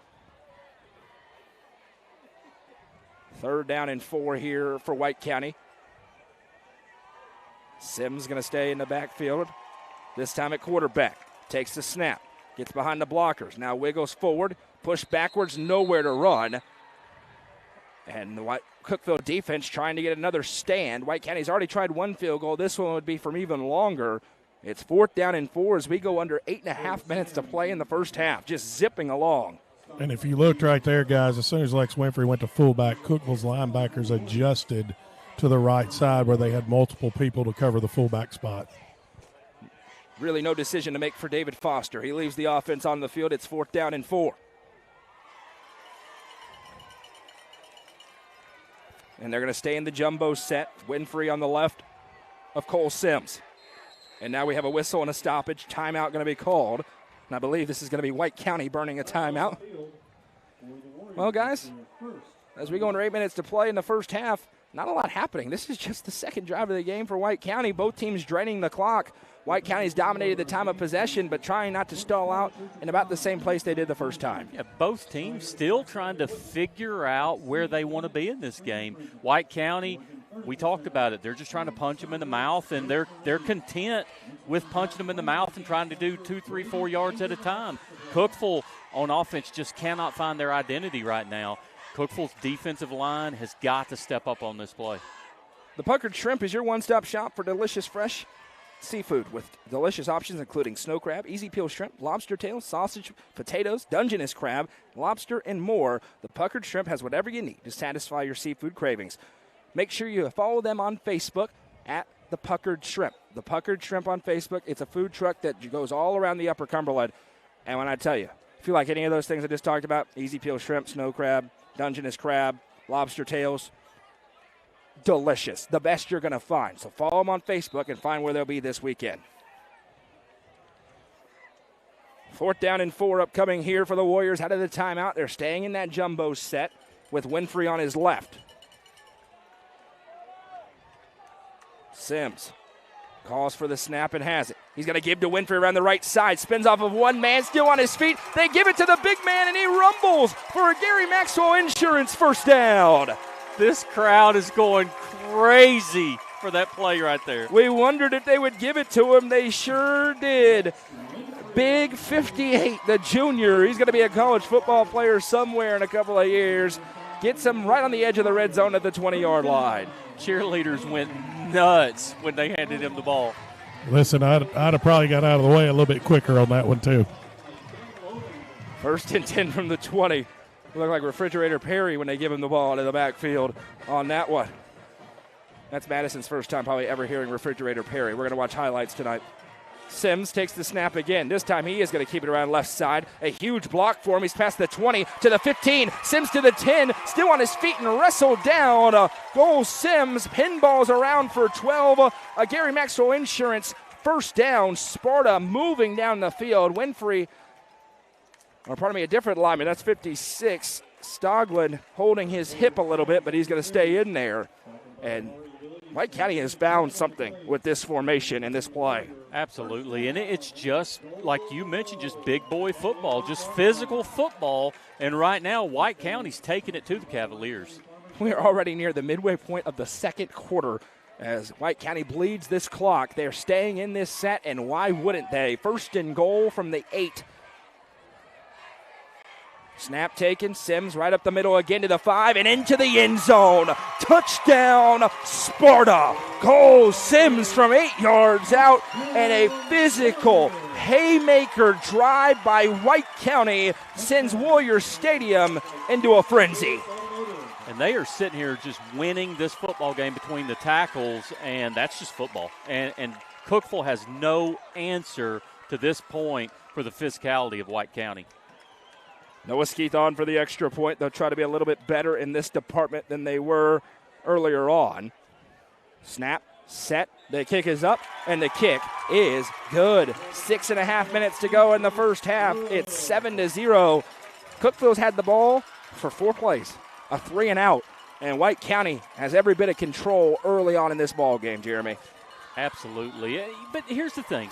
3rd down and 4 here for White County. Sims going to stay in the backfield, this time at quarterback. Takes the snap. Gets behind the blockers. Now wiggles forward. Push backwards. Nowhere to run. And the Cookeville defense trying to get another stand. White County's already tried 1 field goal. This one would be from even longer. It's 4th down and 4 as we go under 8.5 minutes to play in the first half. Just zipping along. And if you looked right there, guys, as soon as Lex Winfrey went to fullback, Cookeville's linebackers adjusted to the right side where they had multiple people to cover the fullback spot. Really no decision to make for David Foster. He leaves the offense on the field. It's 4th down and 4. And they're going to stay in the jumbo set. Winfrey on the left of Cole Sims. And now we have a whistle and a stoppage. Timeout going to be called. And I believe this is going to be White County burning a timeout. Well, guys, as we go into 8 minutes to play in the first half, not a lot happening. This is just the second drive of the game for White County. Both teams draining the clock. White County's dominated the time of possession, but trying not to stall out in about the same place they did the first time. Yeah, both teams still trying to figure out where they want to be in this game. White County, we talked about it. They're just trying to punch them in the mouth, and they're content with punching them in the mouth and trying to do 2, 3, 4 yards at a time. Cookeville on offense just cannot find their identity right now. Cookeville's defensive line has got to step up on this play. The Puckered Shrimp is your one-stop shop for delicious, fresh seafood with delicious options including snow crab, easy peel shrimp, lobster tails, sausage, potatoes, Dungeness crab, lobster, and more. The Puckered Shrimp has whatever you need to satisfy your seafood cravings. Make sure you follow them on Facebook at The Puckered Shrimp. The Puckered Shrimp on Facebook. It's a food truck that goes all around the Upper Cumberland. And when I tell you, if you like any of those things I just talked about, easy peel shrimp, snow crab, Dungeness crab, lobster tails, delicious. The best you're going to find. So follow them on Facebook and find where they'll be this weekend. 4th down and 4 upcoming here for the Warriors out of the timeout. They're staying in that jumbo set with Winfrey on his left. Sims calls for the snap and has it. He's going to give to Winfrey around the right side. Spins off of one man, still on his feet. They give it to the big man, and he rumbles for a Gary Maxwell Insurance first down. This crowd is going crazy for that play right there. We wondered if they would give it to him. They sure did. Big 58, the junior. He's going to be a college football player somewhere in a couple of years. Gets him right on the edge of the red zone at the 20-yard line. Cheerleaders went nuts when they handed him the ball. Listen, I'd have probably got out of the way a little bit quicker on that one, too. 1st and 10 from the 20. Look like Refrigerator Perry when they give him the ball into the backfield on that one. That's Madison's first time probably ever hearing Refrigerator Perry. We're going to watch highlights tonight. Sims takes the snap again. This time he is going to keep it around left side. A huge block for him. He's past the 20 to the 15. Sims to the 10. Still on his feet and wrestled down. Goal Sims. Pinballs around for 12. Gary Maxwell Insurance first down. Sparta moving down the field. Winfrey, a different lineman. That's 56. Stoglin holding his hip a little bit, but he's going to stay in there. And White County has found something with this formation and this play. Absolutely, and it's just, like you mentioned, just big boy football, just physical football, and right now White County's taking it to the Cavaliers. We are already near the midway point of the second quarter as White County bleeds this clock. They're staying in this set, and why wouldn't they? 1st and goal from the 8. Snap taken, Sims right up the middle again to the 5 and into the end zone. Touchdown, Sparta. Goal Sims from 8 yards out, and a physical haymaker drive by White County sends Warrior Stadium into a frenzy. And they are sitting here just winning this football game between the tackles, and that's just football. And Cookeville has no answer to this point for the physicality of White County. Noah Skeeth on for the extra point. They'll try to be a little bit better in this department than they were earlier on. Snap, set, the kick is up, and the kick is good. 6.5 minutes to go in the first half. It's 7-0. Cookeville's had the ball for 4 plays, a 3 and out, and White County has every bit of control early on in this ball game, Jeremy. Absolutely. But here's the thing.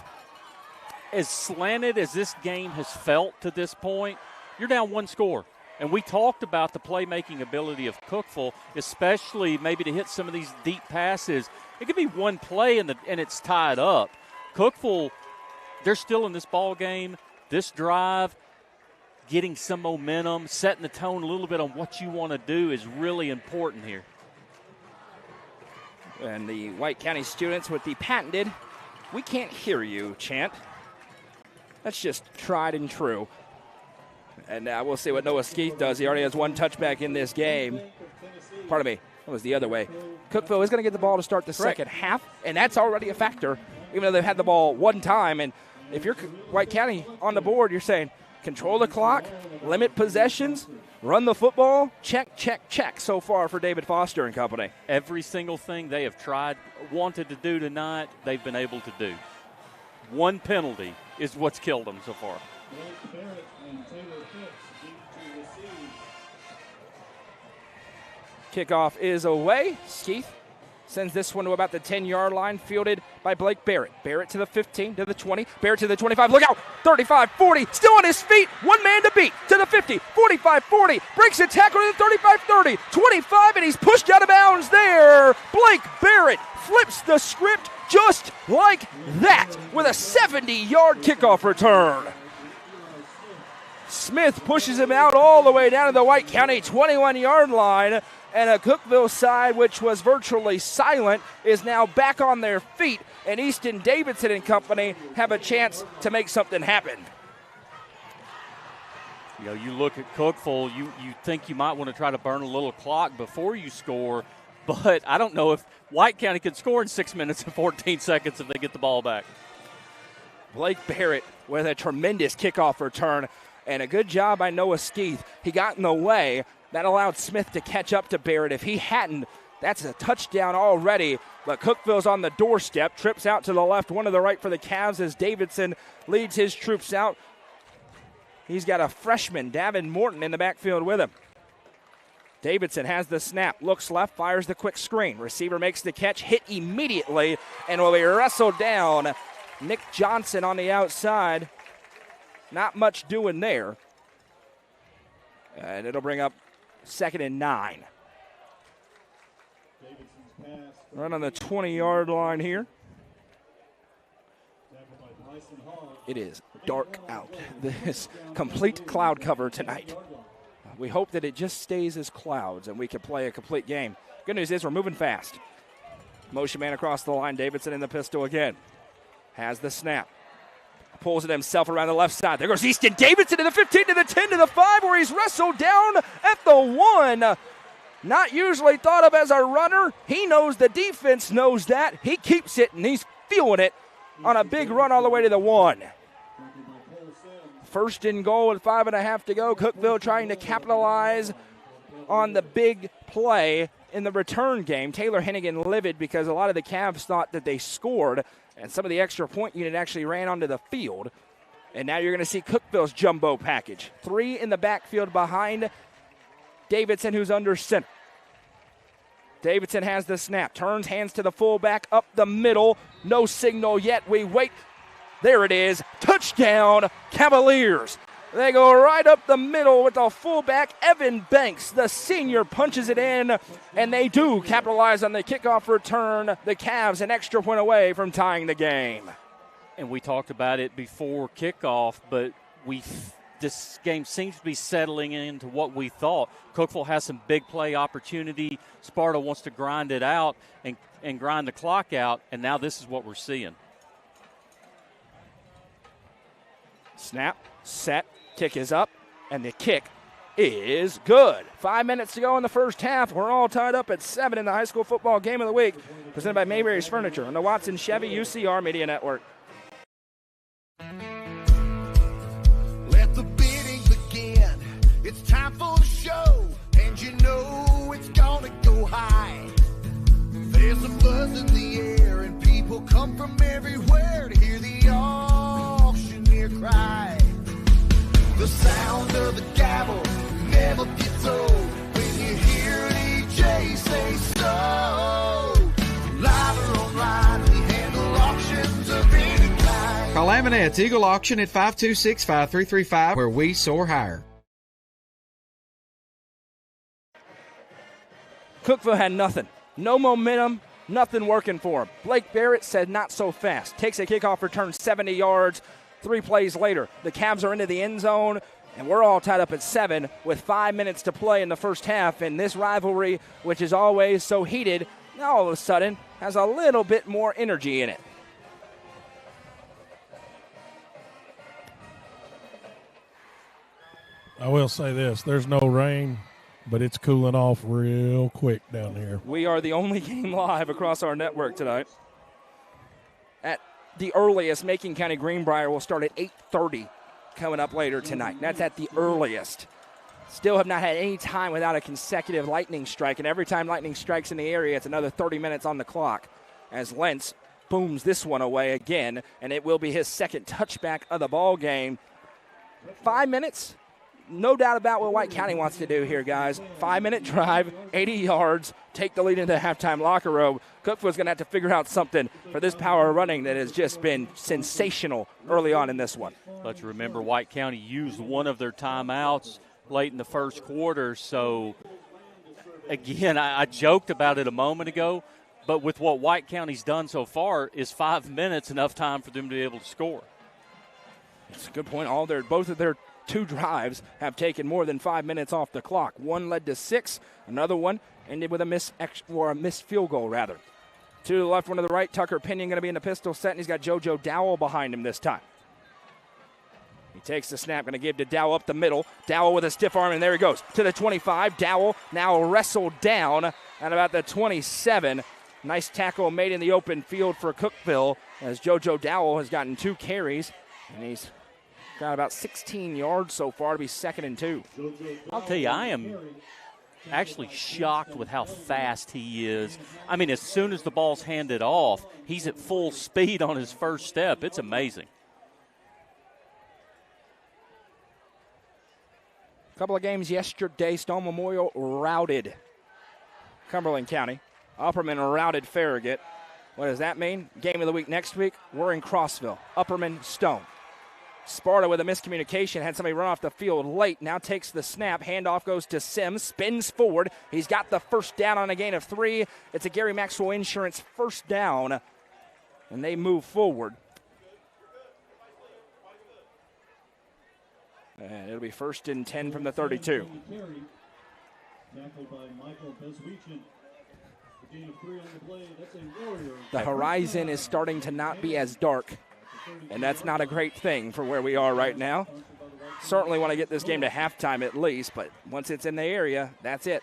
As slanted as this game has felt to this point, you're down 1 score. And we talked about the playmaking ability of Cookeville, especially maybe to hit some of these deep passes. It could be 1 play and it's tied up. Cookeville, they're still in this ball game. This drive, getting some momentum, setting the tone a little bit on what you want to do is really important here. And the White County students with the patented "we can't hear you" chant. That's just tried and true. And we'll see what Noah Skeeth does. He already has 1 touchback in this game. Pardon me, that was the other way. Cookeville is going to get the ball to start the second half, and that's already a factor, even though they've had the ball 1 time. And if you're White County on the board, you're saying control the clock, limit possessions, run the football, check, check, check so far for David Foster and company. Every single thing they have wanted to do tonight, they've been able to do. 1 penalty is what's killed them so far. Kickoff is away. Skeeth sends this one to about the 10-yard line, fielded by Blake Barrett. Barrett to the 15, to the 20, Barrett to the 25. Look out! 35, 40, still on his feet. One man to beat. To the 50, 45, 40. Breaks a tackle to the 35, 30, 25, and he's pushed out of bounds there. Blake Barrett flips the script just like that with a 70-yard kickoff return. Smith pushes him out all the way down to the White County 21-yard line. And a Cookeville side, which was virtually silent, is now back on their feet. And Easton Davidson and company have a chance to make something happen. You know, you look at Cookeville, you think you might want to try to burn a little clock before you score. But I don't know if White County could score in 6 minutes and 14 seconds if they get the ball back. Blake Barrett with a tremendous kickoff return. And a good job by Noah Skeeth. He got in the way. That allowed Smith to catch up to Barrett. If he hadn't, that's a touchdown already. But Cookeville's on the doorstep. Trips out to the left, one to the right for the Cavs as Davidson leads his troops out. He's got a freshman, Davin Morton, in the backfield with him. Davidson has the snap, looks left, fires the quick screen. Receiver makes the catch, hit immediately, and will be wrestled down. Nick Johnson on the outside. Not much doing there. And it'll bring up 2nd and 9. Right on the 20-yard line here. It is dark out. This complete cloud cover tonight. We hope that it just stays as clouds and we can play a complete game. Good news is we're moving fast. Motion man across the line. Davidson in the pistol again. Has the snap. Pulls it himself around the left side. There goes Easton Davidson to the 15, to the 10, to the 5, where he's wrestled down at the 1. Not usually thought of as a runner. He knows the defense knows that. He keeps it, and he's feeling it on a big run all the way to the 1. 1st and goal with 5.5 to go. Cookeville trying to capitalize on the big play in the return game. Taylor Hennigan livid because a lot of the Cavs thought that they scored, and some of the extra point unit actually ran onto the field. And now you're going to see Cookeville's jumbo package. 3 in the backfield behind Davidson, who's under center. Davidson has the snap, turns, hands to the fullback, up the middle. No signal yet. We wait. There it is. Touchdown, Cavaliers. They go right up the middle with the fullback, Evan Banks. The senior punches it in, and they do capitalize on the kickoff return. The Cavs an extra point away from tying the game. And we talked about it before kickoff, but this game seems to be settling into what we thought. Cookeville has some big play opportunity. Sparta wants to grind it out and grind the clock out, and now this is what we're seeing. Snap, set, kick is up, and the kick is good. 5 minutes to go in the first half. We're all tied up at 7 in the high school football game of the week, presented by Mayberry's Furniture on the Watson Chevy UCR Media Network. Let the bidding begin. It's time for the show, and you know it's gonna go high. There's a buzz in the air, and people come from everywhere to hear the auctioneer cry. The sound of the gavel never gets old when you hear DJ say so. Live or online, we handle auctions of any kind. Call Aminette's Eagle Auction at 526-5335, where we soar higher. Cookeville had nothing. No momentum, nothing working for him. Blake Barrett said not so fast. Takes a kickoff return 70 yards. 3 plays later, the Cavs are into the end zone, and we're all tied up at 7 with 5 minutes to play in the first half. And this rivalry, which is always so heated, now all of a sudden has a little bit more energy in it. I will say this, there's no rain, but it's cooling off real quick down here. We are the only game live across our network tonight. At the earliest, Macon County Greenbrier will start at 8:30 coming up later tonight. That's at the earliest. Still have not had any time without a consecutive lightning strike, and every time lightning strikes in the area, it's another 30 minutes on the clock as Lentz booms this one away again, and it will be his second touchback of the ball game. 5 minutes, no doubt about what White County wants to do here, guys. 5-minute drive, 80 yards, take the lead into the halftime locker room. Cookville's going to have to figure out something for this power running that has just been sensational early on in this one. Let's remember White County used one of their timeouts late in the first quarter. So, again, I joked about it a moment ago, but with what White County's done so far, is 5 minutes enough time for them to be able to score? It's a good point. Both of their 2 drives have taken more than 5 minutes off the clock. One led to 6. Another one ended with a missed field goal, rather. 2 to the left, 1 to the right. Tucker Pinion going to be in the pistol set, and he's got JoJo Dowell behind him this time. He takes the snap, going to give to Dowell up the middle. Dowell with a stiff arm, and there he goes to the 25. Dowell now wrestled down at about the 27. Nice tackle made in the open field for Cookeville as JoJo Dowell has gotten 2 carries, and he's got about 16 yards so far to be 2nd and 2. I'll tell you, I am actually shocked with how fast he is. I mean, as soon as the ball's handed off, he's at full speed on his first step. It's amazing. A couple of games yesterday, Stone Memorial routed Cumberland County. Upperman routed Farragut. What does that mean? Game of the week next week, we're in Crossville. Upperman, Stone. Sparta with a miscommunication, had somebody run off the field late, now takes the snap, handoff goes to Sims, spins forward. He's got the first down on a gain of 3. It's a Gary Maxwell Insurance first down, and they move forward. And it'll be 1st and 10 from the 32. The horizon is starting to not be as dark, and that's not a great thing for where we are right now. Certainly want to get this game to halftime at least, but once it's in the area, that's it.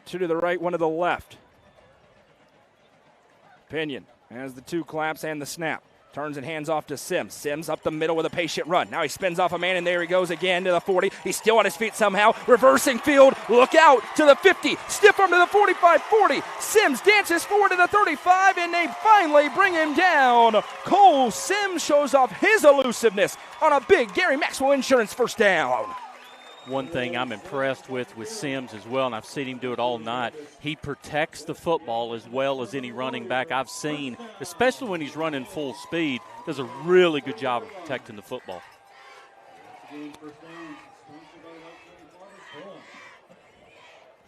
2 to the right, 1 to the left. Pinion has the 2 claps and the snap. Turns and hands off to Sims. Sims up the middle with a patient run. Now he spins off a man, and there he goes again to the 40. He's still on his feet somehow. Reversing field. Look out to the 50. Stiff arm to the 45-40. Sims dances forward to the 35, and they finally bring him down. Cole Sims shows off his elusiveness on a big Gary Maxwell Insurance first down. One thing I'm impressed with Sims as well, and I've seen him do it all night, he protects the football as well as any running back I've seen, especially when he's running full speed. Does a really good job of protecting the football.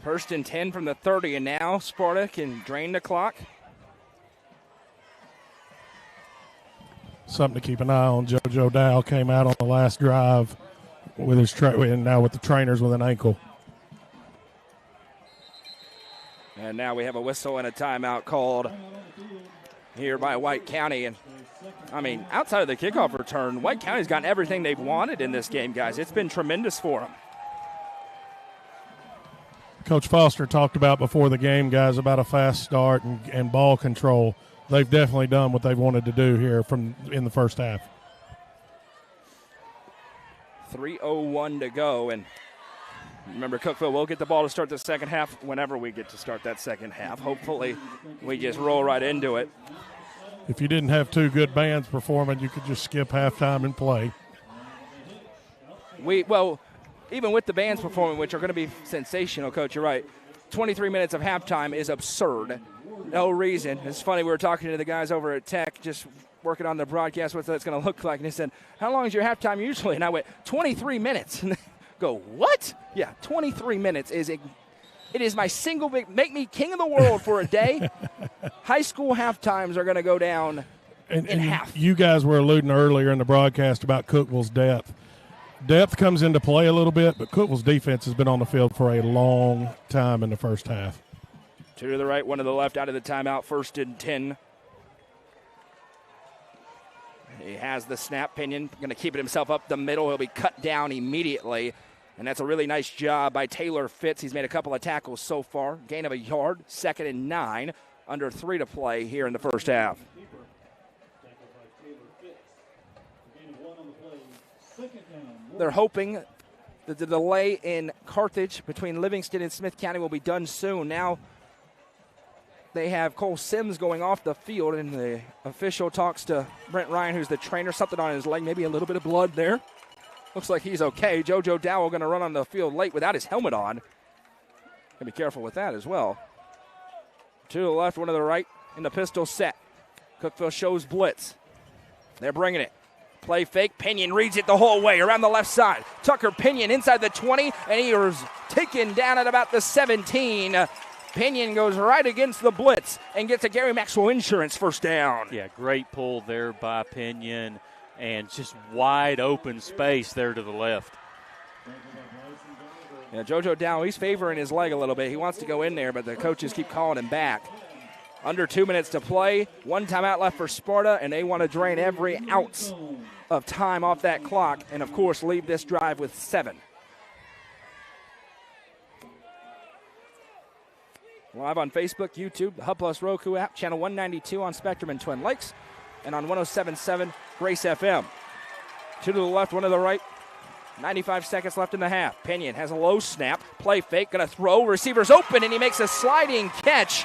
First and 10 from the 30, and now Sparta can drain the clock. Something to keep an eye on. JoJo Dow came out on the last drive with his and now with the trainers with an ankle. And now we have a whistle and a timeout called here by White County. And I mean, outside of the kickoff return, White County's gotten everything they've wanted in this game, guys. It's been tremendous for them. Coach Foster talked about before the game, guys, about a fast start and ball control. They've definitely done what they've wanted to do here in the first half. 3:01 to go, and remember, Cookville will get the ball to start the second half whenever we get to start that second half. Hopefully, we just roll right into it. If you didn't have 2 good bands performing, you could just skip halftime and play. Even with the bands performing, which are going to be sensational, Coach, you're right, 23 minutes of halftime is absurd. No reason. It's funny, we were talking to the guys over at Tech, just working on the broadcast, what that's going to look like. And they said, how long is your halftime usually? And I went, 23 minutes. And they go, what? Yeah, 23 minutes is it is my single big, make me king of the world for a day. High school halftimes are going to go down in half. You guys were alluding earlier in the broadcast about Cookville's depth. Depth comes into play a little bit, but Cookville's defense has been on the field for a long time in the first half. 2 to the right, 1 to the left, out of the timeout, 1st and 10. He has the snap. Pinion going to keep it himself up the middle. He'll be cut down immediately, and that's a really nice job by Taylor Fitz. He's made a couple of tackles so far. Gain of a yard, 2nd and 9, under 3 to play here in the first half. They're hoping that the delay in Carthage between Livingston and Smith County will be done soon. Now they have Cole Sims going off the field, and the official talks to Brent Ryan, who's the trainer, something on his leg, maybe a little bit of blood there. Looks like he's okay. JoJo Dowell going to run on the field late without his helmet on. Got to be careful with that as well. Two to the left, one to the right in the pistol set. Cookeville shows blitz. They're bringing it. Play fake. Pinion reads it the whole way around the left side. Tucker Pinion inside the 20, and he was taken down at about the 17. Pinion goes right against the blitz and gets a Gary Maxwell Insurance first down. Yeah, great pull there by Pinion, and just wide open space there to the left. Yeah, JoJo Dow, he's favoring his leg a little bit. He wants to go in there, but the coaches keep calling him back. Under 2 minutes to play. One timeout left for Sparta, and they want to drain every ounce of time off that clock and, of course, leave this drive with 7. Live on Facebook, YouTube, the Hub Plus Roku app, channel 192 on Spectrum in Twin Lakes, and on 107.7 Grace FM. Two to the left, one to the right. 95 seconds left in the half. Pinion has a low snap. Play fake, going to throw. Receiver's open, and he makes a sliding catch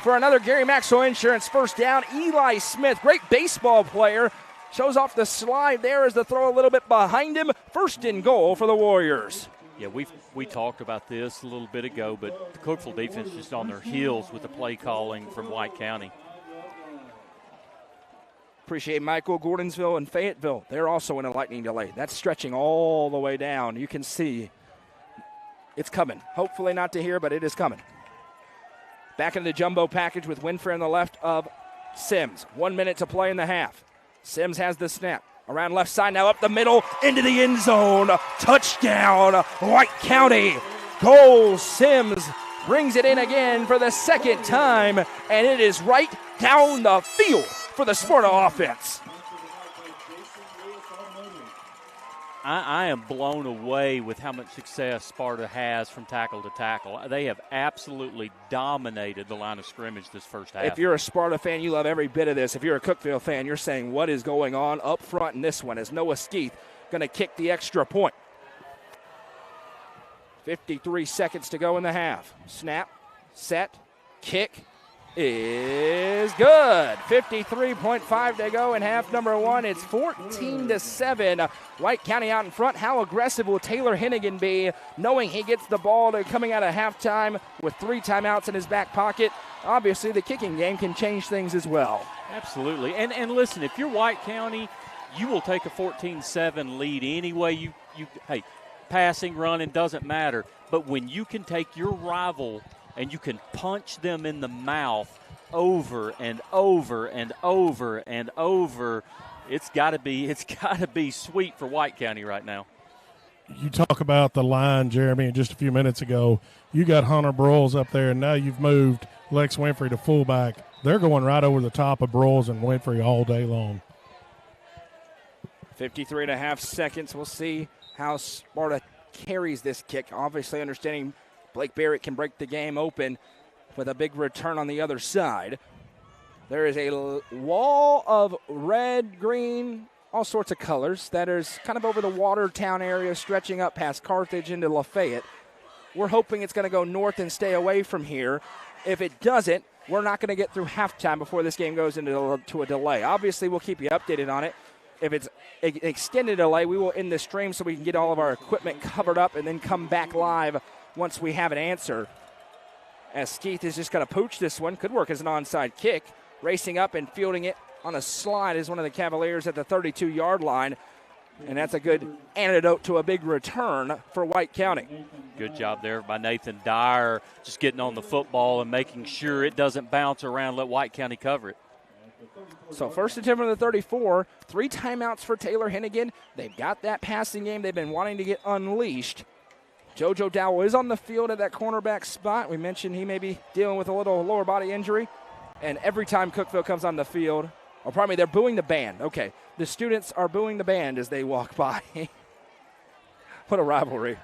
for another Gary Maxwell Insurance first down. Eli Smith, great baseball player, shows off the slide there as the throw a little bit behind him. First and goal for the Warriors. Yeah, we talked about this a little bit ago, but the Cookeville defense just on their heels with the play calling from White County. Appreciate Michael, Gordonsville, and Fayetteville. They're also in a lightning delay. That's stretching all the way down. You can see it's coming. Hopefully not to here, but it is coming. Back in the jumbo package with Winfrey on the left of Sims. 1 minute to play in the half. Sims has the snap. Around left side, now up the middle, into the end zone. Touchdown, White County. Cole Sims brings it in again for the second time, and it is right down the field for the Sparta offense. I am blown away with how much success Sparta has from tackle to tackle. They have absolutely dominated the line of scrimmage this first half. If you're a Sparta fan, you love every bit of this. If you're a Cookeville fan, you're saying, what is going on up front in this one? Is Noah Skeeth going to kick the extra point? 53 seconds to go in the half. Snap, set, kick is good. 53.5 to go in half number one. It's 14-7. White County out in front. How aggressive will Taylor Hennigan be, knowing he gets the ball coming out of halftime with 3 timeouts in his back pocket? Obviously, the kicking game can change things as well. Absolutely. And listen, if you're White County, you will take a 14-7 lead anyway. Hey, passing, running, doesn't matter. But when you can take your rival and you can punch them in the mouth over and over and over and over, it's got to be sweet for White County right now. You talk about the line, Jeremy, just a few minutes ago. You got Hunter Broyles up there, and now you've moved Lex Winfrey to fullback. They're going right over the top of Broyles and Winfrey all day long. 53.5 seconds. We'll see how Sparta carries this kick. Obviously understanding Blake Barrett can break the game open with a big return on the other side. There is a wall of red, green, all sorts of colors that is kind of over the Watertown area, stretching up past Carthage into Lafayette. We're hoping it's going to go north and stay away from here. If it doesn't, we're not going to get through halftime before this game goes into a delay. Obviously, we'll keep you updated on it. If it's an extended delay, we will end the stream so we can get all of our equipment covered up and then come back live once we have an answer. As Skeeth is just going to pooch this one. Could work as an onside kick. Racing up and fielding it on a slide is one of the Cavaliers at the 32-yard line. And that's a good antidote to a big return for White County. Good job there by Nathan Dyer, just getting on the football and making sure it doesn't bounce around, let White County cover it. So first attempt on the 34, 3 timeouts for Taylor Hennigan. They've got that passing game they've been wanting to get unleashed. JoJo Dowell is on the field at that cornerback spot. We mentioned he may be dealing with a little lower body injury. And every time Cookeville comes on the field, or pardon me, they're booing the band. Okay, the students are booing the band as they walk by. What a rivalry.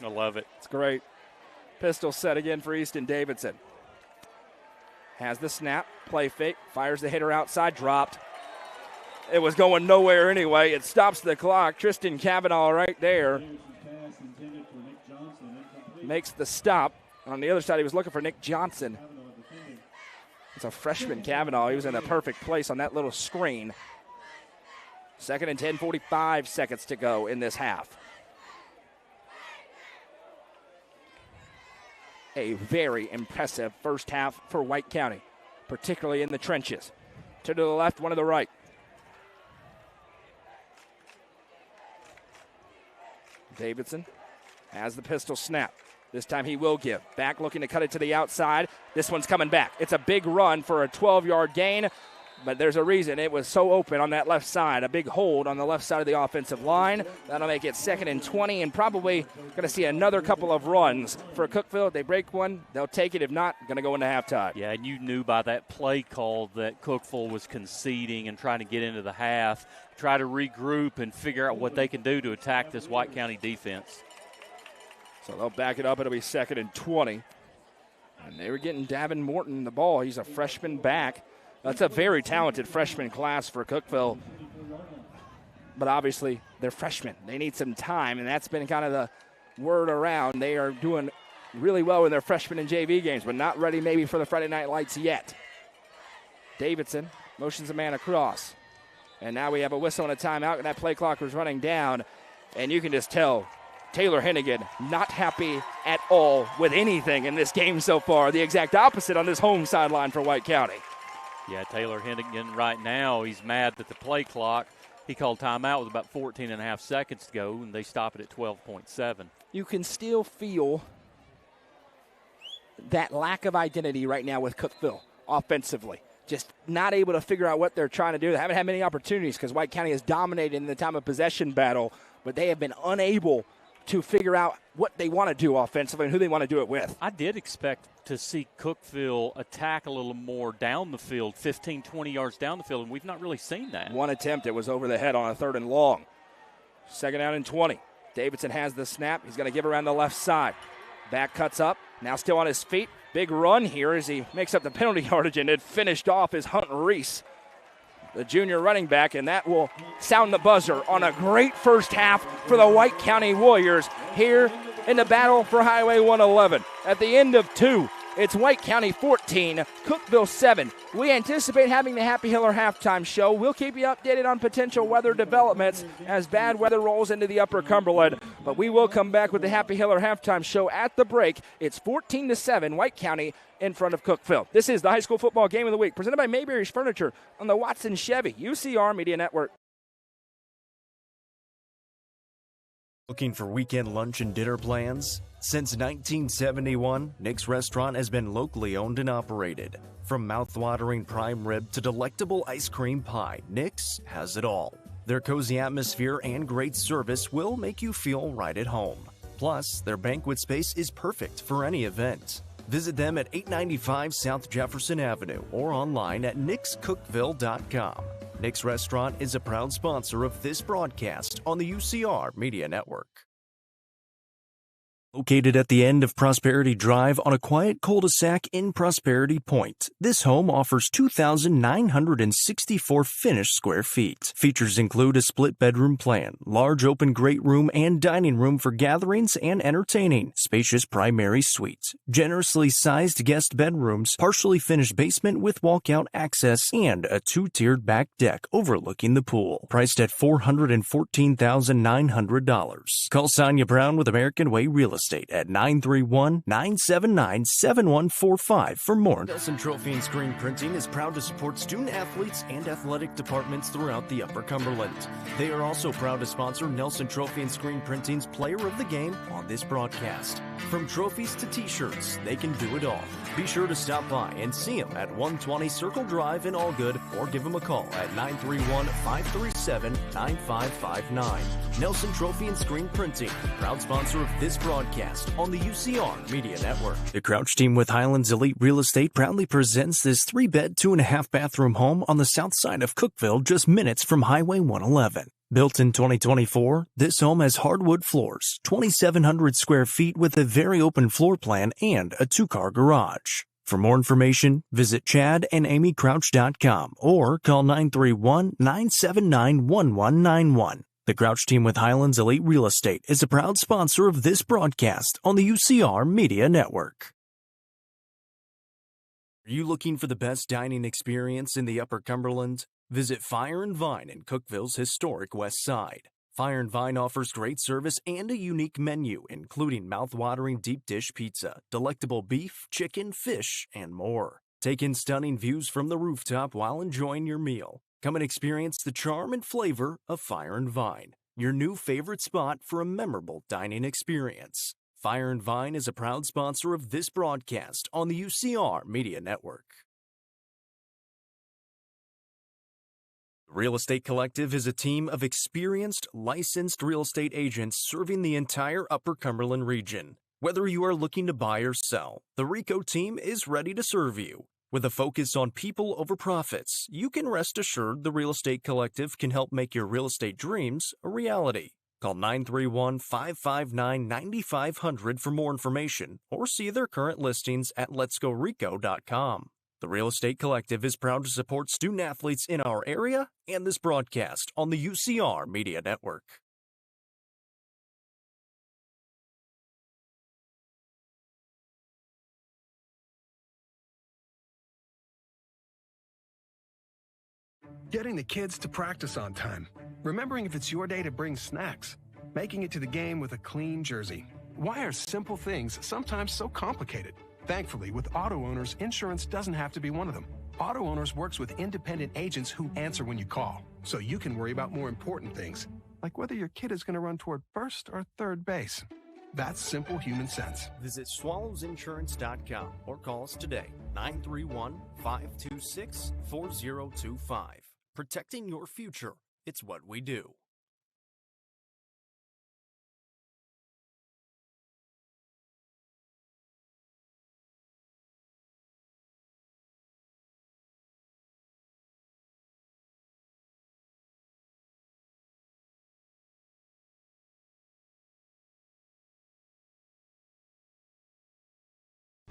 I love it. It's great. Pistol set again for Easton Davidson. Has the snap, play fake, fires the hitter outside, dropped. It was going nowhere anyway. It stops the clock. Tristan Cavanaugh right there makes the stop. On the other side, he was looking for Nick Johnson. It's a freshman Cavanaugh. He was in a perfect place on that little screen. 2nd and 10, 45 seconds to go in this half. A very impressive first half for White County, particularly in the trenches. Two to the left, one to the right. Davidson has the pistol snap. This time he will give. Back looking to cut it to the outside. This one's coming back. It's a big run for a 12-yard gain, but there's a reason it was so open on that left side. A big hold on the left side of the offensive line. That'll make it 2nd and 20, and probably going to see another couple of runs for Cookeville. If they break one, they'll take it. If not, going to go into halftime. Yeah, and you knew by that play call that Cookeville was conceding and trying to get into the half, try to regroup and figure out what they can do to attack this White County defense. So they'll back it up. It'll be 2nd and 20. And they were getting Davin Morton the ball. He's a freshman back. That's a very talented freshman class for Cookeville. But obviously, they're freshmen. They need some time, and that's been kind of the word around. They are doing really well in their freshman and JV games, but not ready maybe for the Friday night lights yet. Davidson motions a man across. And now we have a whistle and a timeout, and that play clock was running down. And you can just tell Taylor Hennigan not happy at all with anything in this game so far. The exact opposite on this home sideline for White County. Yeah, Taylor Hennigan right now, he's mad that the play clock, he called timeout with about 14 and a half seconds to go, and they stop it at 12.7. You can still feel that lack of identity right now with Cookeville offensively. Just not able to figure out what they're trying to do. They haven't had many opportunities because White County has dominated in the time of possession battle, but they have been unable to figure out what they want to do offensively and who they want to do it with. I did expect to see Cookeville attack a little more down the field, 15, 20 yards down the field, and we've not really seen that. One attempt, it was over the head on a 3rd and long. 2nd down and 20. Davidson has the snap. He's going to give around the left side. Back cuts up. Now still on his feet. Big run here as he makes up the penalty yardage, and it finished off is Hunt Reese, the junior running back, and that will sound the buzzer on a great first half for the White County Warriors here in the battle for Highway 111. At the end of 2, it's White County 14, Cookeville 7. We anticipate having the Happy Hiller halftime show. We'll keep you updated on potential weather developments as bad weather rolls into the Upper Cumberland. But we will come back with the Happy Hiller halftime show at the break. It's 14-7, White County in front of Cookeville. This is the high school football game of the week, presented by Mayberry's Furniture on the Watson Chevy UCR Media Network. Looking for weekend lunch and dinner plans? Since 1971, Nick's Restaurant has been locally owned and operated. From mouth-watering prime rib to delectable ice cream pie, Nick's has it all. Their cozy atmosphere and great service will make you feel right at home. Plus, their banquet space is perfect for any event. Visit them at 895 South Jefferson Avenue or online at nickscookville.com. Nick's Restaurant is a proud sponsor of this broadcast on the UCR Media Network. Located at the end of Prosperity Drive on a quiet cul-de-sac in Prosperity Point, this home offers 2,964 finished square feet. Features include a split bedroom plan, large open great room and dining room for gatherings and entertaining, spacious primary suite, generously sized guest bedrooms, partially finished basement with walkout access, and a 2-tiered back deck overlooking the pool. Priced at $414,900. Call Sonia Brown with American Way Real Estate at 931-979-7145 for more. Nelson Trophy and Screen Printing is proud to support student athletes and athletic departments throughout the Upper Cumberland. They are also proud to sponsor Nelson Trophy and Screen Printing's Player of the Game on this broadcast. From trophies to t-shirts, they can do it all. Be sure to stop by and see them at 120 Circle Drive in Allgood or give them a call at 931-537-9559. Nelson Trophy and Screen Printing, proud sponsor of this broadcast on the UCR Media Network. The Crouch team with Highlands Elite Real Estate proudly presents this 3-bed, 2.5-bathroom home on the south side of Cookville, just minutes from Highway 111. Built in 2024, this home has hardwood floors, 2,700 square feet with a very open floor plan and a 2-car garage. For more information, visit chadandamycrouch.com or call 931-979-1191. The Crouch team with Highlands Elite Real Estate is a proud sponsor of this broadcast on the UCR Media Network. Are you looking for the best dining experience in the Upper Cumberland? Visit Fire and Vine in Cookville's historic West Side. Fire and Vine offers great service and a unique menu, including mouth-watering deep dish pizza, delectable beef, chicken, fish, and more. Take in stunning views from the rooftop while enjoying your meal. Come and experience the charm and flavor of Fire and Vine, your new favorite spot for a memorable dining experience. Fire and Vine is a proud sponsor of this broadcast on the UCR Media Network. Real Estate Collective is a team of experienced, licensed real estate agents serving the entire Upper Cumberland region. Whether you are looking to buy or sell, the RICO team is ready to serve you. With a focus on people over profits, you can rest assured the Real Estate Collective can help make your real estate dreams a reality. Call 931-559-9500 for more information or see their current listings at letsgorico.com. The Real Estate Collective is proud to support student athletes in our area and this broadcast on the UCR Media Network. Getting the kids to practice on time. Remembering if it's your day to bring snacks. Making it to the game with a clean jersey. Why are simple things sometimes so complicated? Thankfully, with auto owners, insurance doesn't have to be one of them. Auto Owners works with independent agents who answer when you call, so you can worry about more important things, like whether your kid is going to run toward first or third base. That's simple human sense. Visit swallowsinsurance.com or call us today, 931-526-4025. Protecting your future, it's what we do.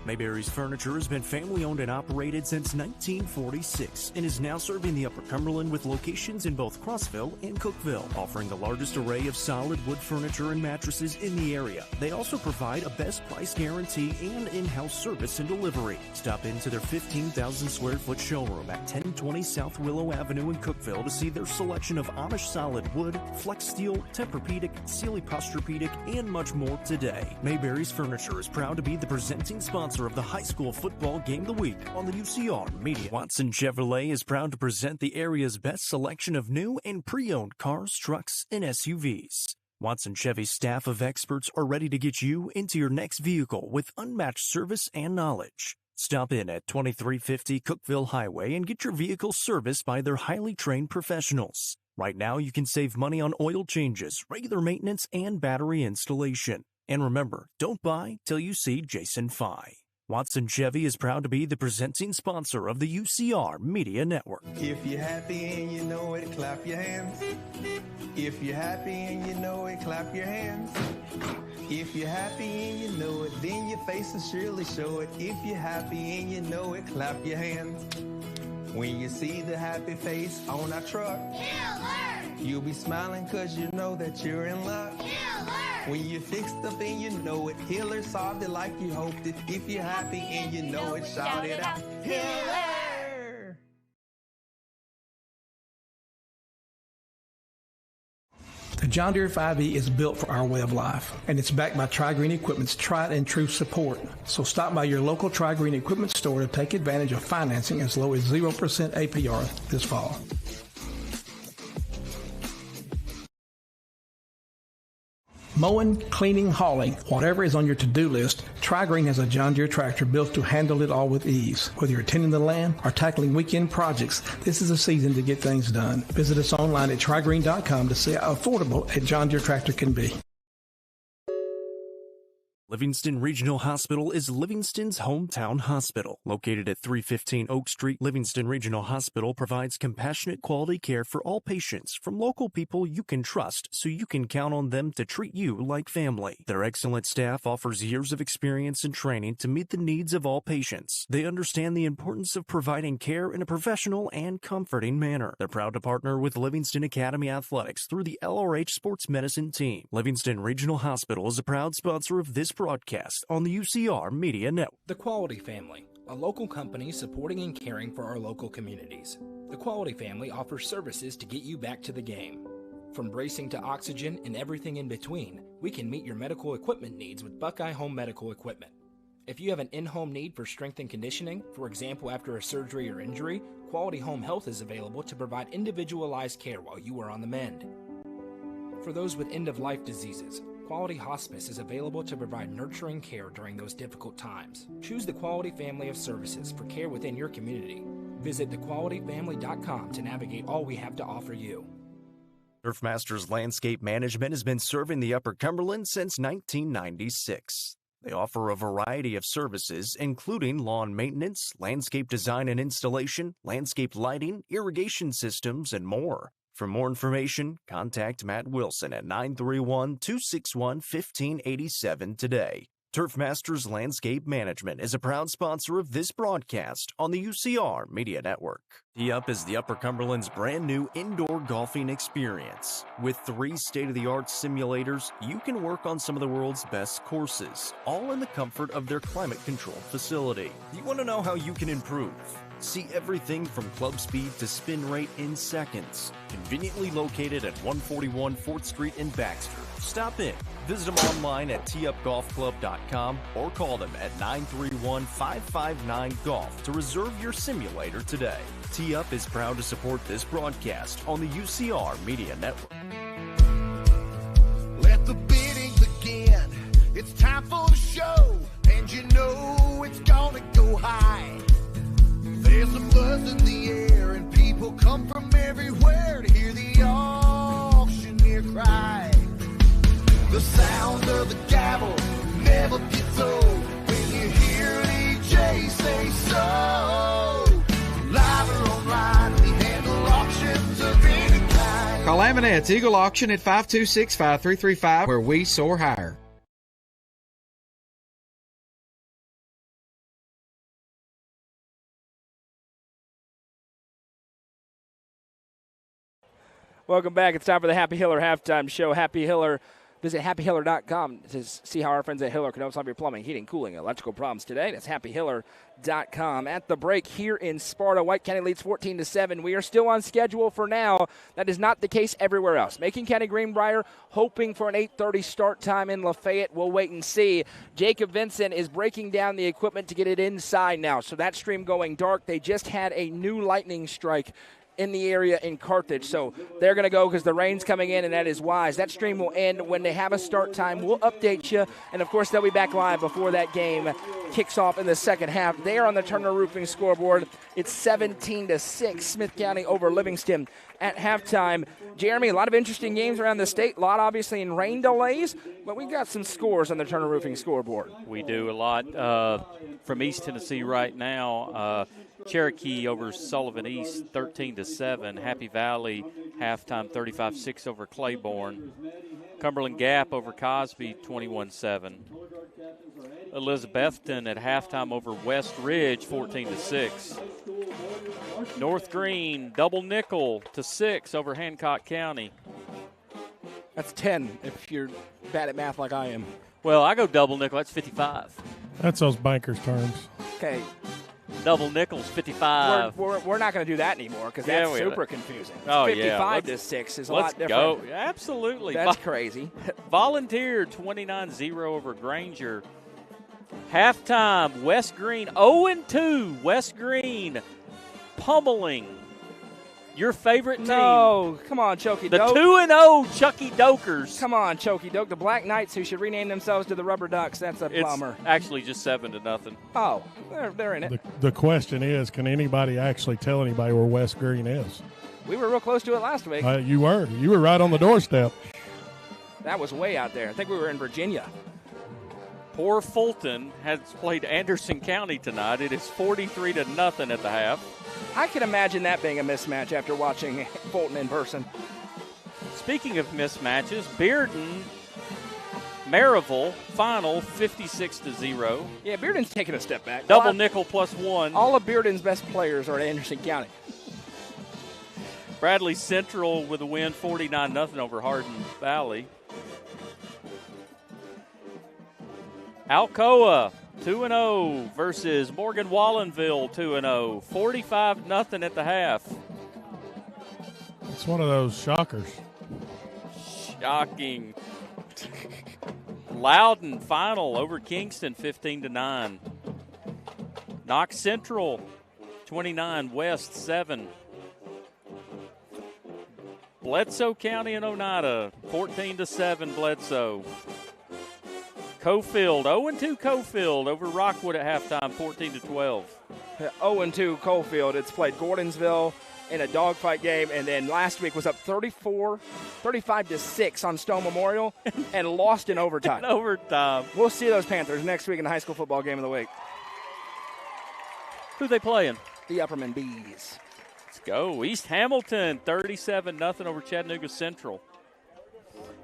Mayberry's Furniture has been family-owned and operated since 1946 and is now serving the Upper Cumberland with locations in both Crossville and Cookville, offering the largest array of solid wood furniture and mattresses in the area. They also provide a best price guarantee and in-house service and delivery. Stop into their 15,000 square foot showroom at 1020 South Willow Avenue in Cookville to see their selection of Amish solid wood, flex steel, Tempur-Pedic, Sealy Posturepedic, and much more today. Mayberry's Furniture is proud to be the presenting sponsor of the high school football game of the week on the UCR Media. Watson Chevrolet is proud to present the area's best selection of new and pre-owned cars, trucks, and SUVs. Watson Chevy's staff of experts are ready to get you into your next vehicle with unmatched service and knowledge. Stop in at 2350 Cookeville Highway and get your vehicle serviced by their highly trained professionals. Right now, you can save money on oil changes, regular maintenance, and battery installation. And remember, don't buy till you see Jason Fye. Watson Chevy is proud to be the presenting sponsor of the UCR Media Network. If you're happy and you know it, clap your hands. If you're happy and you know it, clap your hands. If you're happy and you know it, then your face will surely show it. If you're happy and you know it, clap your hands. When you see the happy face on our truck, you'll be smiling cause you know that you're in luck. When you're fixed up and you know it, Hiller solved it like you hoped it. If you're happy and you know it, shout it out. Hiller! The John Deere 5E is built for our way of life, and it's backed by Tri-Green Equipment's tried and true support. So stop by your local Tri-Green Equipment store to take advantage of financing as low as 0% APR this fall. Mowing, cleaning, hauling, whatever is on your to-do list, Tri-Green has a John Deere tractor built to handle it all with ease. Whether you're tending the land or tackling weekend projects, this is a season to get things done. Visit us online at trigreen.com to see how affordable a John Deere tractor can be. Livingston Regional Hospital is Livingston's hometown hospital. Located at 315 Oak Street, Livingston Regional Hospital provides compassionate quality care for all patients from local people you can trust so you can count on them to treat you like family. Their excellent staff offers years of experience and training to meet the needs of all patients. They understand the importance of providing care in a professional and comforting manner. They're proud to partner with Livingston Academy Athletics through the LRH Sports Medicine team. Livingston Regional Hospital is a proud sponsor of this broadcast on the UCR Media Network. The Quality family, a local company supporting and caring for our local communities. The Quality family offers services to get you back to the game. From bracing to oxygen and everything in between, we can meet your medical equipment needs with Buckeye Home Medical Equipment. If you have an in-home need for strength and conditioning, for example after a surgery or injury, Quality Home Health is available to provide individualized care while you are on the mend. For those with end-of-life diseases, Quality Hospice is available to provide nurturing care during those difficult times. Choose the Quality family of services for care within your community. Visit thequalityfamily.com to navigate all we have to offer you. Turfmasters Landscape Management has been serving the Upper Cumberland since 1996. They offer a variety of services, including lawn maintenance, landscape design and installation, landscape lighting, irrigation systems, and more. For more information, contact Matt Wilson at 931-261-1587 today. Turfmasters Landscape Management is a proud sponsor of this broadcast on the UCR Media Network. Tee Up is the Upper Cumberland's brand new indoor golfing experience. With 3 state-of-the-art simulators, you can work on some of the world's best courses, all in the comfort of their climate-controlled facility. You want to know how you can improve? See everything from club speed to spin rate in seconds. Conveniently located at 141 4th Street in Baxter. Stop in. Visit them online at teupgolfclub.com or call them at 931-559-GOLF to reserve your simulator today. Tee Up is proud to support this broadcast on the UCR Media Network. Let the bidding begin. It's time for the show, and you know it's gonna go high. There's a buzz in the air, and people come from everywhere to hear the auctioneer cry. The sound of the gavel never gets old when you hear DJ say so. Live or online, we handle auctions of any kind. Call Aminette's Eagle Auction at 526-5335, where we soar higher. Welcome back. It's time for the Happy Hiller halftime show. Happy Hiller. Visit happyhiller.com to see how our friends at Hiller can help solve your plumbing, heating, cooling, electrical problems today. That's happyhiller.com. At the break here in Sparta, White County leads 14-7. We are still on schedule for now. That is not the case everywhere else. Macon County Greenbrier hoping for an 8:30 start time in Lafayette. We'll wait and see. Jacob Vincent is breaking down the equipment to get it inside now. So that stream going dark. They just had a new lightning strike in the area in Carthage. So they're going to go because the rain's coming in, and that is wise. That stream will end when they have a start time. We'll update you, and, of course, they'll be back live before that game kicks off in the second half. They are on the Turner Roofing scoreboard. It's 17-6, Smith County over Livingston at halftime. Jeremy, a lot of interesting games around the state, a lot obviously in rain delays, but we've got some scores on the Turner Roofing scoreboard. We do a lot from East Tennessee right now. Cherokee over Sullivan East, 13-7. Happy Valley halftime, 35-6 over Claiborne. Cumberland Gap over Cosby, 21-7. Elizabethton at halftime over West Ridge, 14-6. North Green double nickel to 6 over Hancock County. That's 10 if you're bad at math like I am. Well, I go double nickel. That's 55. That's those bankers' terms. Okay. Double nickels, 55. We're not going to do that anymore because that's super confusing. Oh, 55-6 is a lot different. Let's go. Absolutely. That's crazy. Volunteer 29-0 over Granger. Halftime, West Green 0-2. West Green pummeling your favorite team. No, come on, Chokey The Doke. 2-0 Chucky Dokers. Come on, Chokey Doke. The Black Knights, who should rename themselves to the Rubber Ducks. That's a bummer. It's actually just 7-0. Oh, they're in it. The question is, can anybody actually tell anybody where West Green is? We were real close to it last week. You were right on the doorstep. That was way out there. I think we were in Virginia. Poor Fulton has played Anderson County tonight. It is 43-0 at the half. I can imagine that being a mismatch after watching Fulton in person. Speaking of mismatches, Bearden, Maryville, final 56-0. Yeah, Bearden's taking a step back. Double nickel +1. All of Bearden's best players are at Anderson County. Bradley Central with a win, 49-0 over Hardin Valley. Alcoa 2-0 versus Morgan Wallenville 2-0. 45-0 at the half. It's one of those shockers. Shocking. Loudon final over Kingston 15-9. Knox Central 29, West 7. Bledsoe County and Oneida 14-7 Bledsoe. Cofield 0-2 Cofield over Rockwood at halftime 14-12. 0-2 Cofield. It's played Gordonsville in a dogfight game, and then last week was up 35-6 on Stone Memorial and lost in overtime. We'll see those Panthers next week in the high school football game of the week. Who they playing? The Upperman Bees. Let's go. East Hamilton 37-0 over Chattanooga Central.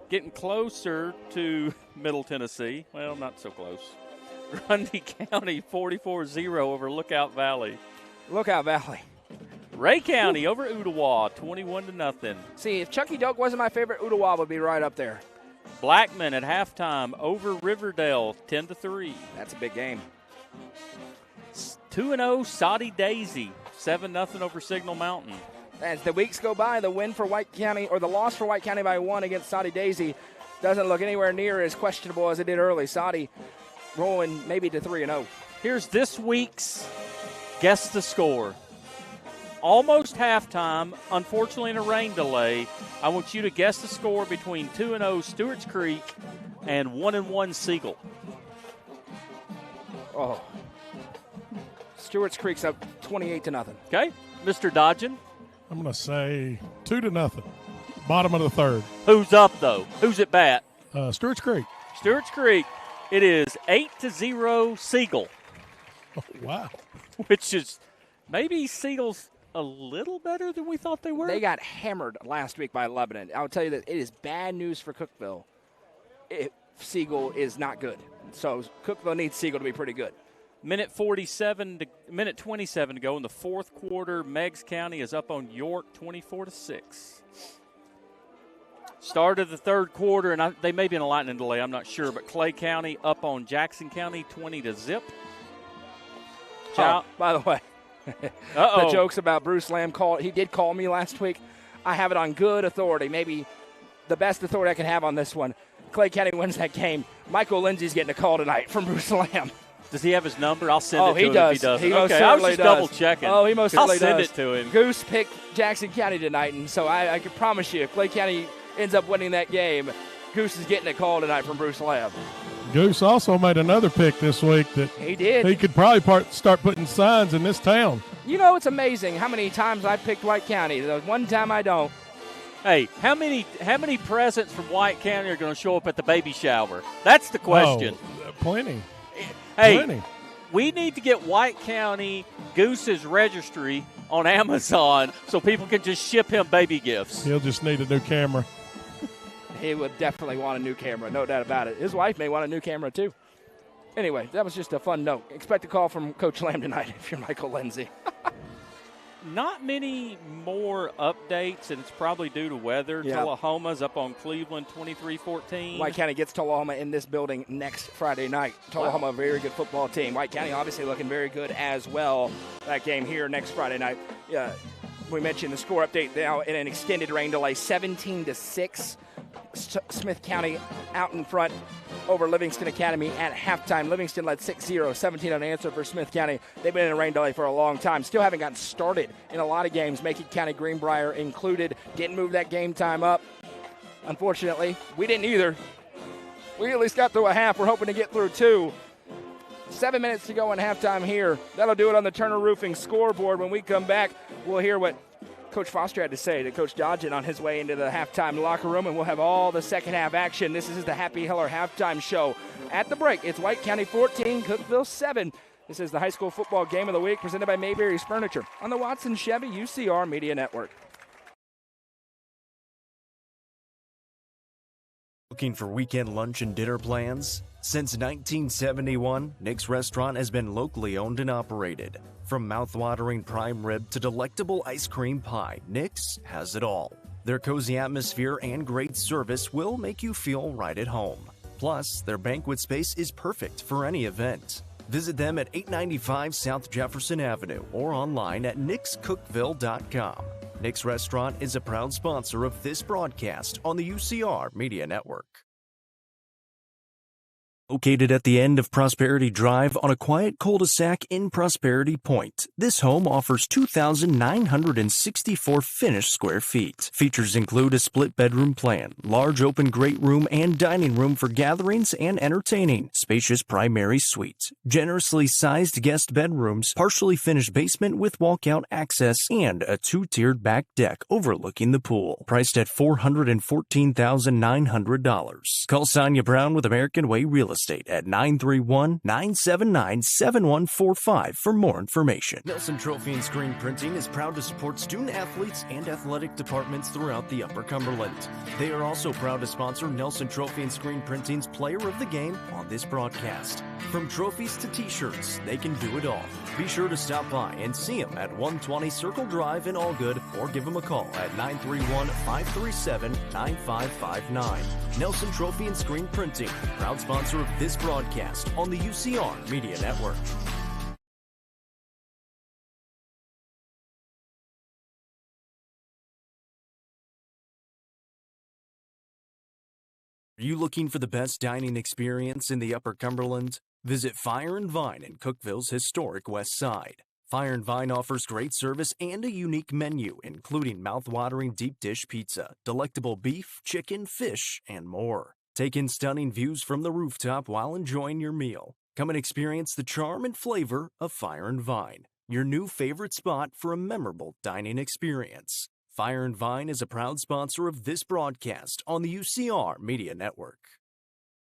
Getting closer to Middle Tennessee. Well, not so close. Grundy County 44-0 over Lookout Valley. Lookout Valley. Ray County over Ottawa 21-0. See, if Chucky Doak wasn't my favorite, Ottawa would be right up there. Blackman at halftime over Riverdale 10-3. That's a big game. 2-0 Soddy Daisy 7-0 over Signal Mountain. As the weeks go by, the win for White County, or the loss for White County by 1 against Soddy Daisy, doesn't look anywhere near as questionable as it did early. Soddy rolling maybe to 3-0. Here's this week's Guess the Score. Almost halftime, unfortunately in a rain delay. I want you to guess the score between 2-0 Stewart's Creek and 1-1 Siegel. Oh. Stewart's Creek's up 28-0. Okay. Mr. Dodgen? I'm going to say 2-0. Bottom of the third. Who's up, though? Who's at bat? Stewart's Creek. Stewart's Creek. It is 8-0 Siegel. Oh, wow. Which is maybe Siegel's a little better than we thought they were. They got hammered last week by Lebanon. I'll tell you that it is bad news for Cookeville. Siegel is not good. So Cookeville needs Siegel to be pretty good. Minute 27 to go in the fourth quarter. Meigs County is up on York 24-6. Start of the third quarter, and they may be in a lightning delay, I'm not sure, but Clay County up on Jackson County 20-0. By the way, the jokes about Bruce Lamb he did call me last week. I have it on good authority, maybe the best authority I can have on this one. Clay County wins that game. Michael Lindsay's getting a call tonight from Bruce Lamb. Does he have his number? I'll send it to him does. if he does. He most okay, I was certainly just does. double checking. Oh, he most certainly does. I'll send it to him. Goose picked Jackson County tonight, and so I can promise you, if Clay County ends up winning that game, Goose is getting a call tonight from Bruce Lamb. Goose also made another pick this week that he did. He could probably start putting signs in this town. You know, it's amazing how many times I picked White County. The one time I don't. Hey, how many presents from White County are going to show up at the baby shower? That's the question. Oh, plenty. Hey, plenty. We need to get White County Goose's registry on Amazon so people can just ship him baby gifts. He'll just need a new camera. He would definitely want a new camera, no doubt about it. His wife may want a new camera, too. Anyway, that was just a fun note. Expect a call from Coach Lamb tonight if you're Michael Lindsay. Not many more updates, and it's probably due to weather. Yeah. Tullahoma's up on Cleveland 23-14. White County gets Tullahoma in this building next Friday night. Tullahoma, a very good football team. White County obviously looking very good as well. That game here next Friday night. We mentioned the score update now in an extended rain delay, 17-6. Smith County out in front over Livingston Academy at halftime. Livingston led 6-0, 17 unanswered for Smith County. They've been in a rain delay for a long time. Still haven't gotten started in a lot of games, Macon County Greenbrier included. Didn't move that game time up. Unfortunately, we didn't either. We at least got through a half. We're hoping to get through two. 7 minutes to go in halftime here. That'll do it on the Turner Roofing scoreboard. When we come back, we'll hear what Coach Foster had to say to Coach Dodgen on his way into the halftime locker room, and we'll have all the second half action. This is the Happy Heller halftime show. At the break, it's White County 14, Cookeville 7. This is the high school football game of the week presented by Mayberry's Furniture on the Watson Chevy UCR Media Network. Looking for weekend lunch and dinner plans? Since 1971, Nick's Restaurant has been locally owned and operated. From mouth-watering prime rib to delectable ice cream pie, Nick's has it all. Their cozy atmosphere and great service will make you feel right at home. Plus, their banquet space is perfect for any event. Visit them at 895 South Jefferson Avenue or online at nickscookville.com. Nick's Restaurant is a proud sponsor of this broadcast on the UCR Media Network. Located at the end of Prosperity Drive on a quiet cul-de-sac in Prosperity Point, this home offers 2,964 finished square feet. Features include a split-bedroom plan, large open great room and dining room for gatherings and entertaining, spacious primary suite, generously sized guest bedrooms, partially finished basement with walkout access, and a two-tiered back deck overlooking the pool. Priced at $414,900. Call Sonia Brown with American Way Real Estate at 931-979-7145 for more information. Nelson Trophy and Screen Printing is proud to support student athletes and athletic departments throughout the Upper Cumberland. They are also proud to sponsor Nelson Trophy and Screen Printing's Player of the Game on this broadcast. From trophies to t-shirts, they can do it all. Be sure to stop by and see them at 120 Circle Drive in Allgood or give them a call at 931-537-9559. Nelson Trophy and Screen Printing, proud sponsor of this broadcast on the UCR Media Network. Are you looking for the best dining experience in the Upper Cumberland? Visit Fire and Vine in Cookville's historic west side. Fire and Vine offers great service and a unique menu, including mouth-watering deep dish pizza, delectable beef, chicken, fish, and more. Take in stunning views from the rooftop while enjoying your meal. Come and experience the charm and flavor of Fire and Vine, your new favorite spot for a memorable dining experience. Fire and Vine is a proud sponsor of this broadcast on the UCR Media Network.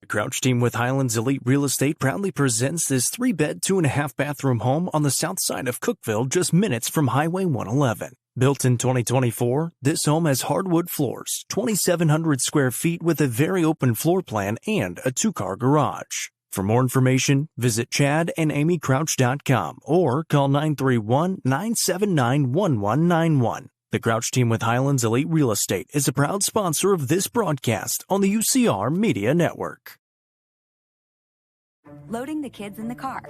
The Crouch team with Highlands Elite Real Estate proudly presents this 3-bed, 2.5-bathroom home on the south side of Cookville, just minutes from Highway 111. Built in 2024, this home has hardwood floors, 2,700 square feet with a very open floor plan and a 2-car garage. For more information, visit chadandamycrouch.com or call 931-979-1191. The Crouch team with Highlands Elite Real Estate is a proud sponsor of this broadcast on the UCR Media Network. Loading the kids in the car,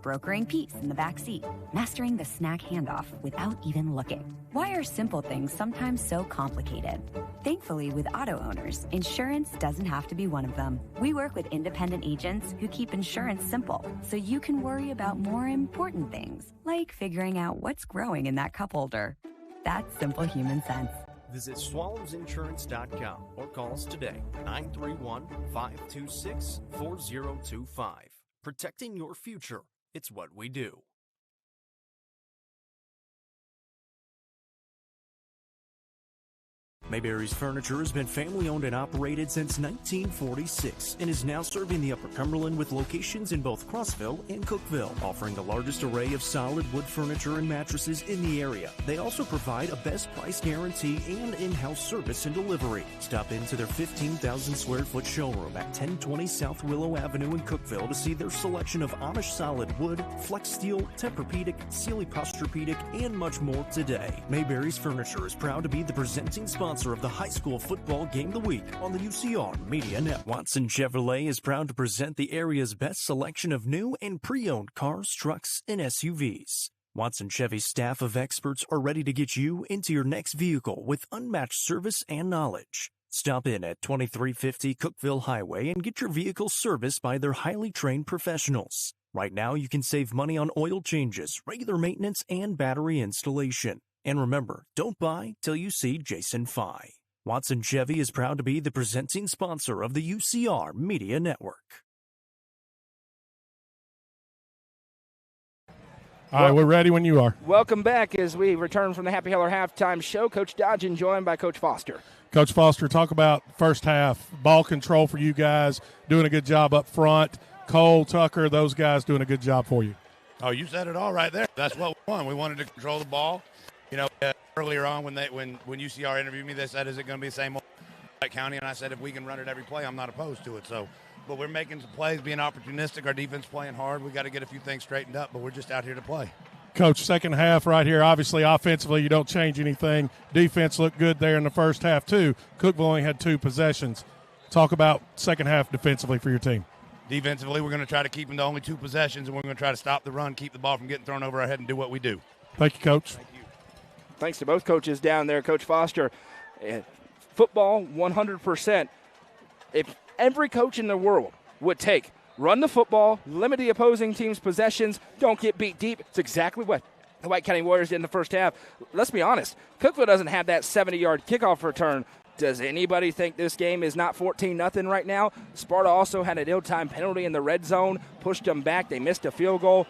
brokering peace in the back seat, mastering the snack handoff without even looking. Why are simple things sometimes so complicated? Thankfully, with auto owners, insurance doesn't have to be one of them. We work with independent agents who keep insurance simple, so you can worry about more important things, like figuring out what's growing in that cup holder. That's simple human sense. Visit swallowsinsurance.com or call us today, 931-526-4025. Protecting your future, it's what we do. Mayberry's Furniture has been family-owned and operated since 1946 and is now serving the Upper Cumberland with locations in both Crossville and Cookville, offering the largest array of solid wood furniture and mattresses in the area. They also provide a best price guarantee and in-house service and delivery. Stop into their 15,000 square foot showroom at 1020 South Willow Avenue in Cookville to see their selection of Amish solid wood, flex steel, Tempur-Pedic, Sealy Posturepedic, and much more today. Mayberry's Furniture is proud to be the presenting sponsor of the high school football game of the week on the UCR Media Net. Watson Chevrolet is proud to present the area's best selection of new and pre-owned cars, trucks, and SUVs. Watson Chevy's staff of experts are ready to get you into your next vehicle with unmatched service and knowledge. Stop in at 2350 Cookville Highway and get your vehicle serviced by their highly trained professionals. Right now, you can save money on oil changes, regular maintenance, and battery installation. And remember, don't buy till you see Jason Fye. Watson Chevy is proud to be the presenting sponsor of the UCR Media Network. All right, we're ready when you are. Welcome back as we return from the Happy Heller halftime show. Coach Dodgen joined by Coach Foster. Coach Foster, talk about first half, ball control for you guys, doing a good job up front. Cole, Tucker, those guys doing a good job for you. Oh, you said it all right there. That's what we wanted. We wanted to control the ball. You know, earlier on when UCR interviewed me, they said, is it going to be the same White County? And I said, if we can run it every play, I'm not opposed to it. So, but we're making some plays, being opportunistic. Our defense playing hard. We got to get a few things straightened up, but we're just out here to play. Coach, second half right here, obviously offensively you don't change anything. Defense looked good there in the first half too. Cookeville only had 2 possessions. Talk about second half defensively for your team. Defensively, we're going to try to keep them to only 2 possessions, and we're going to try to stop the run, keep the ball from getting thrown over our head, and do what we do. Thank you, Coach. Thank you. Thanks to both coaches down there, Coach Foster. Football, 100%. If every coach in the world would take run the football, limit the opposing team's possessions, don't get beat deep, it's exactly what the White County Warriors did in the first half. Let's be honest, Cookville doesn't have that 70-yard kickoff return. Does anybody think this game is not 14-0 right now? Sparta also had an ill-timed penalty in the red zone, pushed them back. They missed a field goal.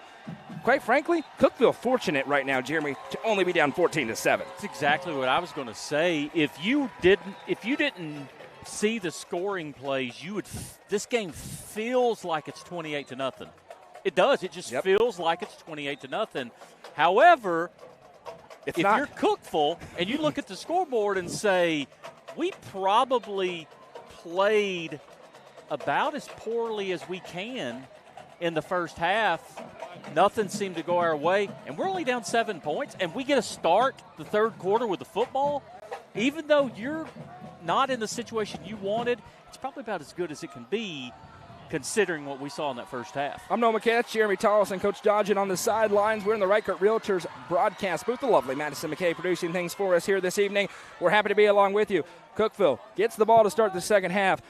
Quite frankly, Cookville fortunate right now, Jeremy, to only be down 14-7. That's exactly what I was going to say. If you didn't see the scoring plays, this game feels like it's 28-0. It does. It just feels like it's 28-0. However, if you're Cookville and you look at the scoreboard and say, we probably played about as poorly as we can in the first half. Nothing seemed to go our way, and we're only down 7 points, and we get a start the third quarter with the football. Even though you're not in the situation you wanted, it's probably about as good as it can be considering what we saw in that first half. I'm Noah McKay. That's Jeremy Tollis and Coach Dodgen on the sidelines. We're in the Reichert Realtors broadcast booth. The lovely Madison McKay producing things for us here this evening. We're happy to be along with you. Cookville gets the ball to start the second half.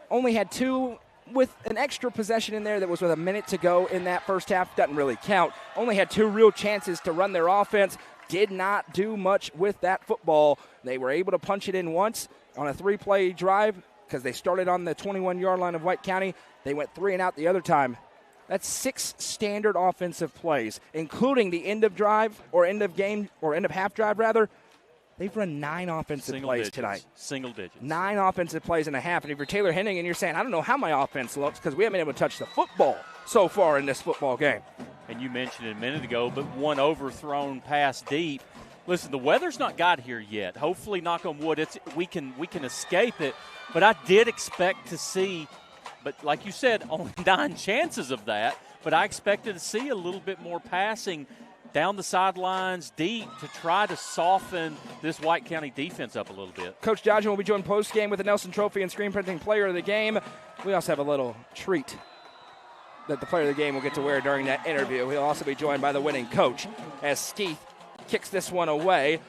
Only had 2 with an extra possession in there that was with a minute to go in that first half. Doesn't really count. Only had 2 real chances to run their offense. Did not do much with that football. They were able to punch it in once on a 3-play drive because they started on the 21-yard line of White County. They went 3 and out the other time. That's 6 standard offensive plays, including the end of drive or end of game or end of half drive, rather. They've run 9 offensive plays tonight. Single digits. 9 offensive plays and a half. And if you're Taylor Henning and you're saying, I don't know how my offense looks because we haven't been able to touch the football so far in this football game. And you mentioned it a minute ago, but 1 overthrown pass deep. Listen, the weather's not got here yet. Hopefully, knock on wood, we can escape it. But I did expect to see, but like you said, only 9 chances of that. But I expected to see a little bit more passing down the sidelines, deep, to try to soften this White County defense up a little bit. Coach Dodgen will be joined post-game with the Nelson Trophy and Screen Printing Player of the Game. We also have a little treat that the Player of the Game will get to wear during that interview. He'll also be joined by the winning coach as Steve kicks this one away.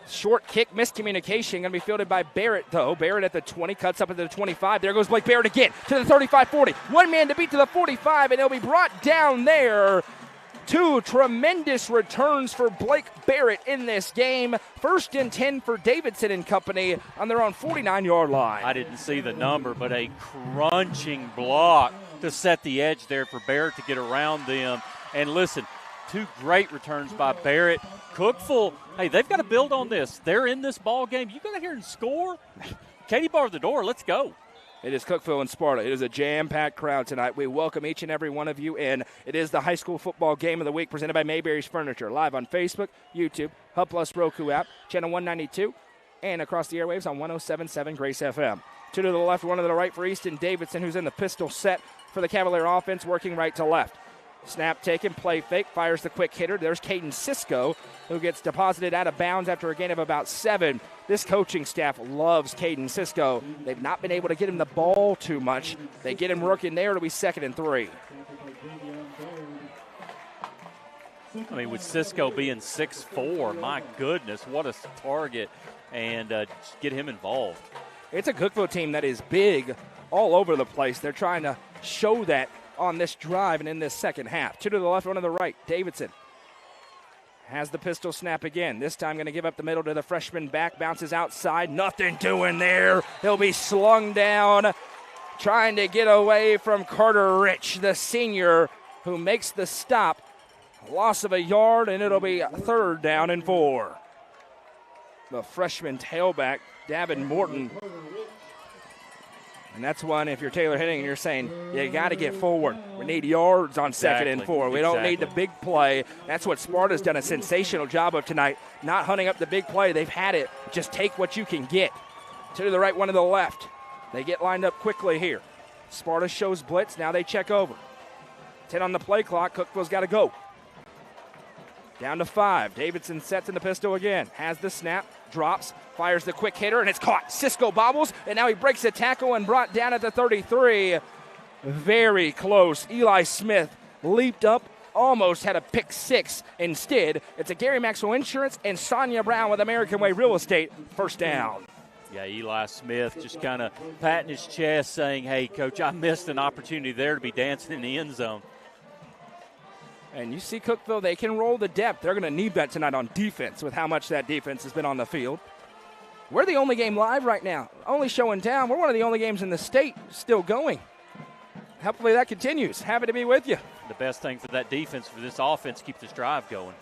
Short kick, miscommunication, going to be fielded by Barrett, though. Barrett at the 20, cuts up at the 25. There goes Blake Barrett again to the 35-40. One man to beat to the 45, and he'll be brought down there. 2 tremendous returns for Blake Barrett in this game. 1st and 10 for Davidson and company on their own 49-yard line. I didn't see the number, but a crunching block to set the edge there for Barrett to get around them. And listen, 2 great returns by Barrett. Cookville, hey, they've got to build on this. They're in this ball game. You go out here and score. Katie bar the door. Let's go. It is Cookville and Sparta. It is a jam-packed crowd tonight. We welcome each and every one of you in. It is the high school football game of the week presented by Mayberry's Furniture. Live on Facebook, YouTube, Hub Plus Roku app, channel 192, and across the airwaves on 107.7 Grace FM. 2 to the left, 1 to the right for Easton Davidson, who's in the pistol set for the Cavalier offense, working right to left. Snap taken, play fake, fires the quick hitter. There's Caden Cisco, who gets deposited out of bounds after a gain of about 7. This coaching staff loves Caden Cisco. They've not been able to get him the ball too much. They get him working there. It'll be 2nd and 3. I mean, with Cisco being 6'4", my goodness, what a target, and just get him involved. It's a Cookville team that is big all over the place. They're trying to show that on this drive and in this second half. 2 to the left, 1 to the right. Davidson has the pistol snap again. This time going to give up the middle to the freshman back. Bounces outside. Nothing doing there. He'll be slung down. Trying to get away from Carter Rich, the senior, who makes the stop. Loss of a yard, and it'll be 3rd down and 4. The freshman tailback, Davin Morton. And that's one, if you're Taylor Henning and you're saying, you got to get forward. We need yards on 2nd and 4. We don't need the big play. That's what Sparta's done a sensational job of tonight, not hunting up the big play. They've had it. Just take what you can get. 2 to the right, 1 to the left. They get lined up quickly here. Sparta shows blitz. Now they check over. 10 on the play clock. Cookville's got to go. Down to 5. Davidson sets in the pistol again. Has the snap, drops, fires the quick hitter, and it's caught. Cisco bobbles, and now he breaks a tackle and brought down at the 33. Very close. Eli Smith leaped up, almost had a pick 6. Instead, it's a Gary Maxwell Insurance and Sonia Brown with American Way Real Estate. First down. Yeah, Eli Smith just kind of patting his chest saying, hey, Coach, I missed an opportunity there to be dancing in the end zone. And you see Cookeville, they can roll the depth. They're going to need that tonight on defense with how much that defense has been on the field. We're the only game live right now, only show in town. We're one of the only games in the state still going. Hopefully that continues. Happy to be with you. The best thing for that defense, for this offense, keep this drive going.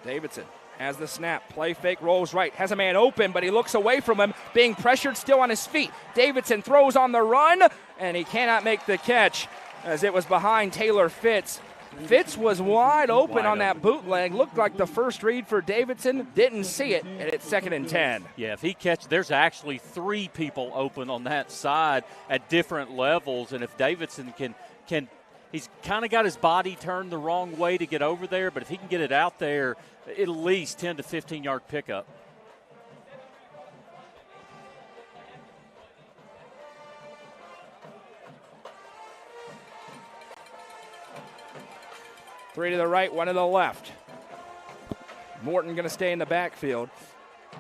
Davidson has the snap. Play fake, rolls right. Has a man open, but he looks away from him, being pressured, still on his feet. Davidson throws on the run, and he cannot make the catch as it was behind Taylor Fitz. Fitz was wide open on that bootleg. Looked like the first read for Davidson. Didn't see it, and it's 2nd and 10. Yeah, if he catches, there's actually 3 people open on that side at different levels, and if Davidson can he's kind of got his body turned the wrong way to get over there, but if he can get it out there, at least 10 to 15-yard pickup. Three to the right, 1 to the left. Morton going to stay in the backfield.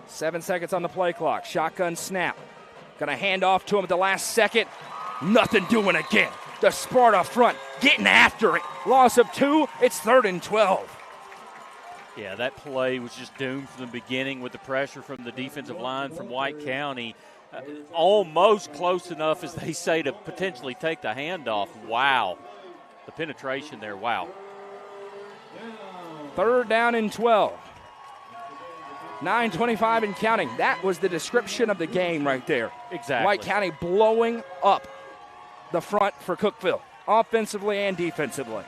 7 seconds on the play clock. Shotgun snap. Going to hand off to him at the last second. Nothing doing again. The Sparta front getting after it. Loss of 2. It's 3rd and 12. Yeah, that play was just doomed from the beginning with the pressure from the defensive line from White County. Almost close enough, as they say, to potentially take the handoff. Wow. The penetration there, wow. 3rd down and 12. 9:25 and counting. That was the description of the game right there. Exactly. White County blowing up the front for Cookeville, offensively and defensively.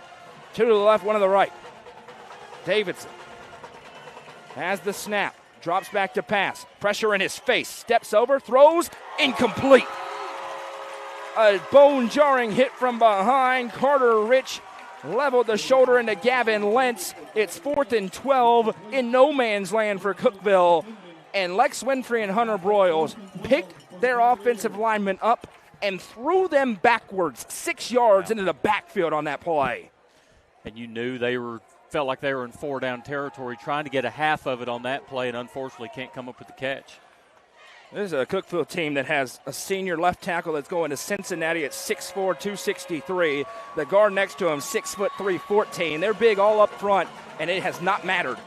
2 to the left, 1 to the right. Davidson has the snap, drops back to pass. Pressure in his face, steps over, throws, incomplete. A bone-jarring hit from behind. Carter Rich leveled the shoulder into Gavin Lentz. It's 4th and 12 in no man's land for Cookeville. And Lex Winfrey and Hunter Broyles picked their offensive linemen up and threw them backwards 6 yards into the backfield on that play. And you knew felt like they were in 4-down territory, trying to get a half of it on that play, and unfortunately can't come up with the catch. This is a Cookeville team that has a senior left tackle that's going to Cincinnati at 6'4", 263. The guard next to him, 6'3", 14. They're big all up front, and it has not mattered.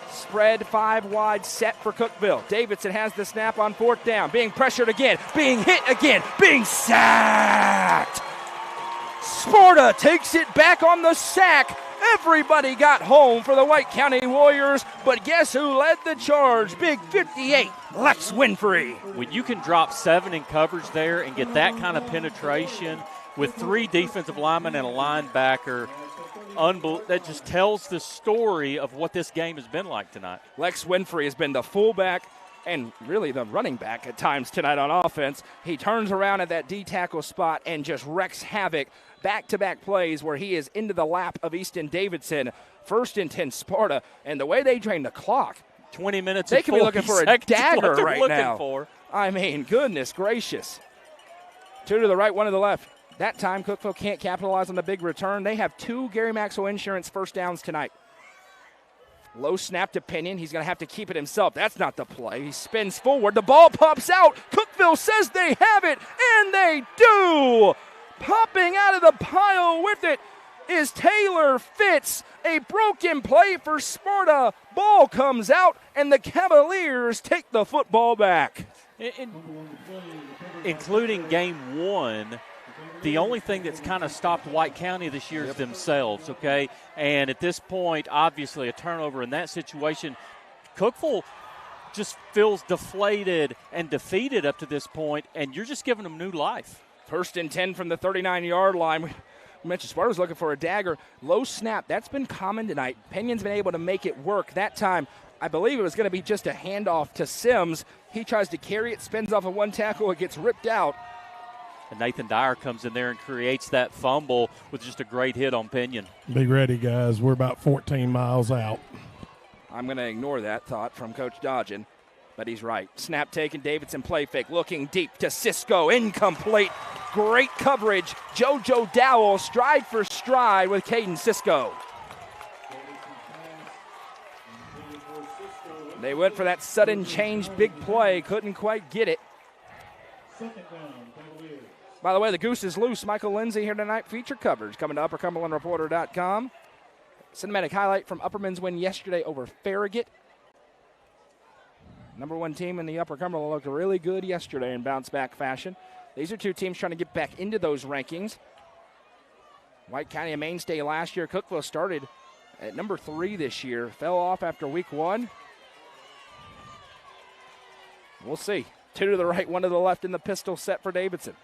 Spread 5 wide set for Cookeville. Davidson has the snap on 4th down. Being pressured again, being hit again, being sacked. Sparta takes it back on the sack. Everybody got home for the White County Warriors, but guess who led the charge? Big 58, Lex Winfrey. When you can drop 7 in coverage there and get that kind of penetration with 3 defensive linemen and a linebacker, that just tells the story of what this game has been like tonight. Lex Winfrey has been the fullback and really the running back at times tonight on offense. He turns around at that D-tackle spot and just wrecks havoc. Back-to-back plays where he is into the lap of Easton Davidson. 1st and 10 Sparta, and the way they drain the clock. 20 minutes They could be looking for a dagger right now. For. I mean, goodness gracious. 2 to the right, 1 to the left. That time, Cookeville can't capitalize on the big return. They have 2 Gary Maxwell Insurance first downs tonight. Low snap to Pinion. He's going to have to keep it himself. That's not the play. He spins forward. The ball pops out. Cookeville says they have it, and they do. Popping out of the pile with it is Taylor Fitz. A broken play for Sparta. Ball comes out, and the Cavaliers take the football back. Including game 1, the only thing that's kind of stopped White County this year is themselves, okay? And at this point, obviously, a turnover in that situation, Cookeville just feels deflated and defeated up to this point, and you're just giving them new life. 1st and 10 from the 39-yard line. We mentioned Sparta's looking for a dagger. Low snap. That's been common tonight. Pinion's been able to make it work. That time, I believe it was going to be just a handoff to Sims. He tries to carry it, spins off of one tackle. It gets ripped out. And Nathan Dyer comes in there and creates that fumble with just a great hit on Pinion. Be ready, guys. We're about 14 miles out. I'm going to ignore that thought from Coach Dodgen, but he's right. Snap taken, Davidson play fake, looking deep to Cisco, incomplete. Great coverage. JoJo Dowell stride for stride with Caden Cisco. They went for that sudden change big play, couldn't quite get it. By the way, the Goose is loose. Michael Lindsay here tonight. Feature coverage coming to UpperCumberlandReporter.com. Cinematic highlight from Upperman's win yesterday over Farragut. Number one team in the Upper Cumberland looked really good yesterday in bounce-back fashion. These are two teams trying to get back into those rankings. White County, a mainstay last year. Cookeville started at number 3 this year. Fell off after week 1. We'll see. 2 to the right, 1 to the left in the pistol set for Davidson.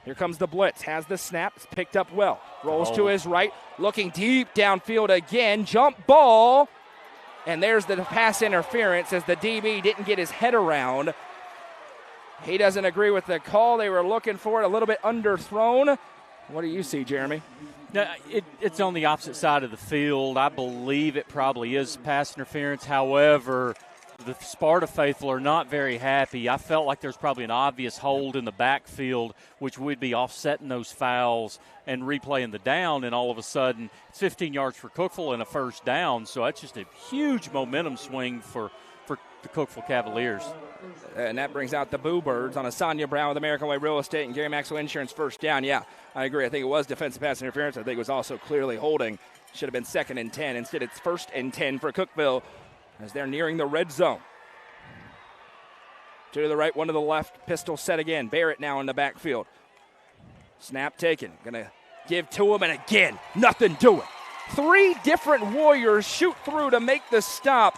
Here comes the blitz. Has the snap. It's picked up well. Rolls to his right. Looking deep downfield again. Jump ball. And there's the pass interference as the DB didn't get his head around. He doesn't agree with the call. They were looking for it, a little bit underthrown. What do you see, Jeremy? No, it's on the opposite side of the field. I believe it probably is pass interference. However, the Sparta faithful are not very happy. I felt like there's probably an obvious hold in the backfield, which would be offsetting those fouls and replaying the down, and all of a sudden it's 15 yards for Cookeville and a first down. So that's just a huge momentum swing for the Cookeville Cavaliers. And that brings out the Boo Birds on a Sonia Brown with American Way Real Estate and Gary Maxwell Insurance first down. Yeah, I agree. I think it was defensive pass interference. I think it was also clearly holding. Should have been 2nd and 10. Instead, it's 1st and 10 for Cookeville as they're nearing the red zone. 2 to the right, 1 to the left. Pistol set again. Barrett now in the backfield. Snap taken. Going to give to him, and again, nothing doing. 3 different Warriors shoot through to make the stop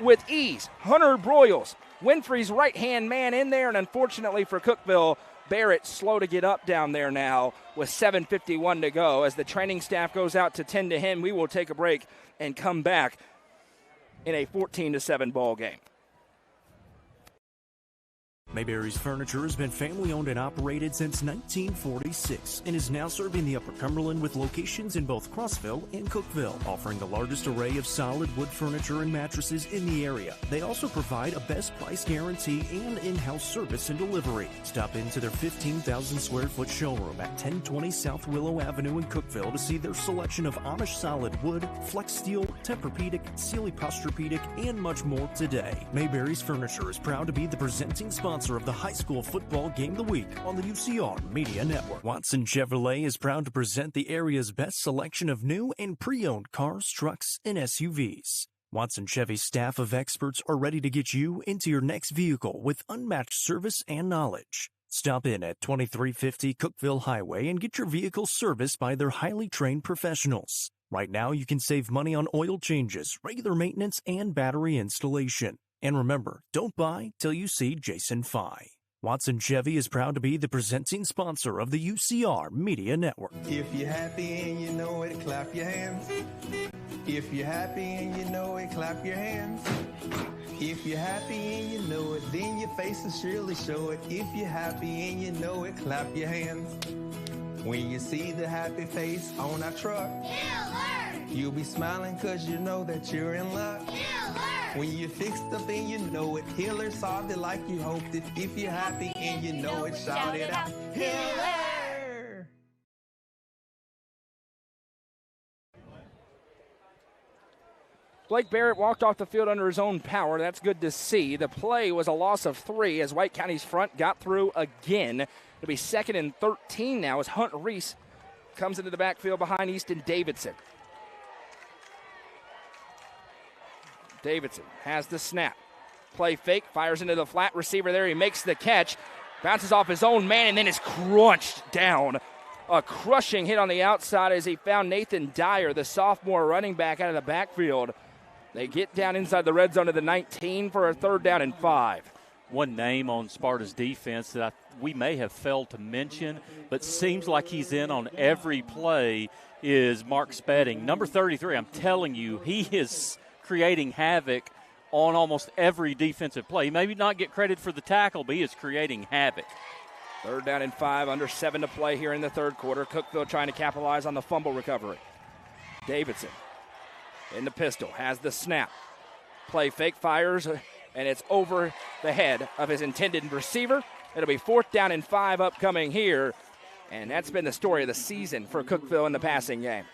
with ease. Hunter Broyles, Winfrey's right-hand man in there, and unfortunately for Cookeville, Barrett slow to get up down there now with 7:51 to go. As the training staff goes out to tend to him, we will take a break and come back in a 14-7 ball game. Mayberry's Furniture has been family-owned and operated since 1946 and is now serving the Upper Cumberland with locations in both Crossville and Cookville, offering the largest array of solid wood furniture and mattresses in the area. They also provide a best price guarantee and in-house service and delivery. Stop into their 15,000 square foot showroom at 1020 South Willow Avenue in Cookville to see their selection of Amish solid wood, flex steel, Tempur-Pedic, Sealy Posturepedic, and much more today. Mayberry's Furniture is proud to be the presenting sponsor of the high school football game of the week on the UCR Media Network. Watson Chevrolet is proud to present the area's best selection of new and pre-owned cars, trucks, and SUVs. Watson Chevy's staff of experts are ready to get you into your next vehicle with unmatched service and knowledge. Stop in at 2350 Cookeville Highway and get your vehicle serviced by their highly trained professionals. Right now, you can save money on oil changes, regular maintenance, and battery installation. And remember, don't buy till you see Jason Fye. Watson Chevy is proud to be the presenting sponsor of the UCR Media Network. If you're happy and you know it, clap your hands. If you're happy and you know it, clap your hands. If you're happy and you know it, then your face will surely show it. If you're happy and you know it, clap your hands. When you see the happy face on our truck, you'll be smiling cause you know that you're in luck. When you're fixed up and you know it, Hiller solved it like you hoped it. If you're happy and you know it, shout it out, Hiller! Blake Barrett walked off the field under his own power. That's good to see. The play was a loss of 3 as White County's front got through again. It'll be 2nd and 13 now as Hunt Reese comes into the backfield behind Easton Davidson. Davidson has the snap. Play fake, fires into the flat receiver there. He makes the catch, bounces off his own man, and then is crunched down. A crushing hit on the outside as he found Nathan Dyer, the sophomore running back, out of the backfield. They get down inside the red zone to the 19 for a 3rd down and 5. One name on Sparta's defense that we may have failed to mention, but seems like he's in on every play, is Mark Spedding. Number 33, I'm telling you, he is creating havoc on almost every defensive play. He maybe not get credit for the tackle, but he is creating havoc. 3rd down and 5, under 7 to play here in the third quarter. Cookeville trying to capitalize on the fumble recovery. Davidson in the pistol, has the snap. Play fake, fires, and it's over the head of his intended receiver. It'll be 4th down and 5 upcoming here, and that's been the story of the season for Cookeville in the passing game.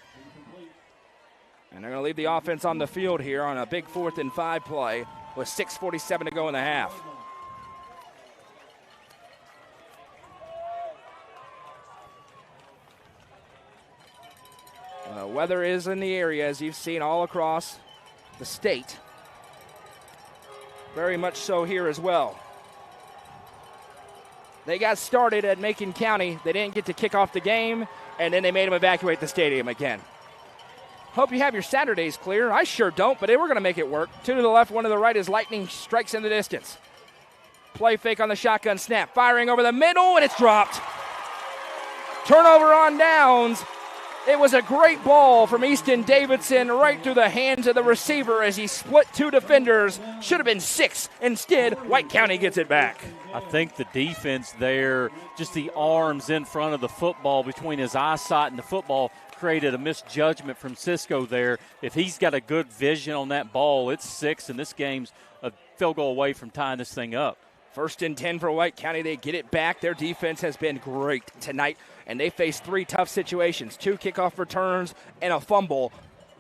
And they're going to leave the offense on the field here on a big 4th and 5 play with 6:47 to go in the half. Weather is in the area, as you've seen all across the state. Very much so here as well. They got started at Macon County. They didn't get to kick off the game, and then they made them evacuate the stadium again. Hope you have your Saturdays clear. I sure don't, but we're going to make it work. 2 to the left, 1 to the right as Lightning strikes in the distance. Play fake on the shotgun snap. Firing over the middle, and it's dropped. Turnover on downs. It was a great ball from Easton Davidson right through the hands of the receiver as he split 2 defenders. Should have been 6. Instead, White County gets it back. I think the defense there, just the arms in front of the football between his eyesight and the football, created a misjudgment from Cisco there. If he's got a good vision on that ball, it's 6, and this game's a field goal away from tying this thing up. 1st and 10 for White County. They get it back. Their defense has been great tonight, and they face 3 tough situations, 2 kickoff returns and a fumble.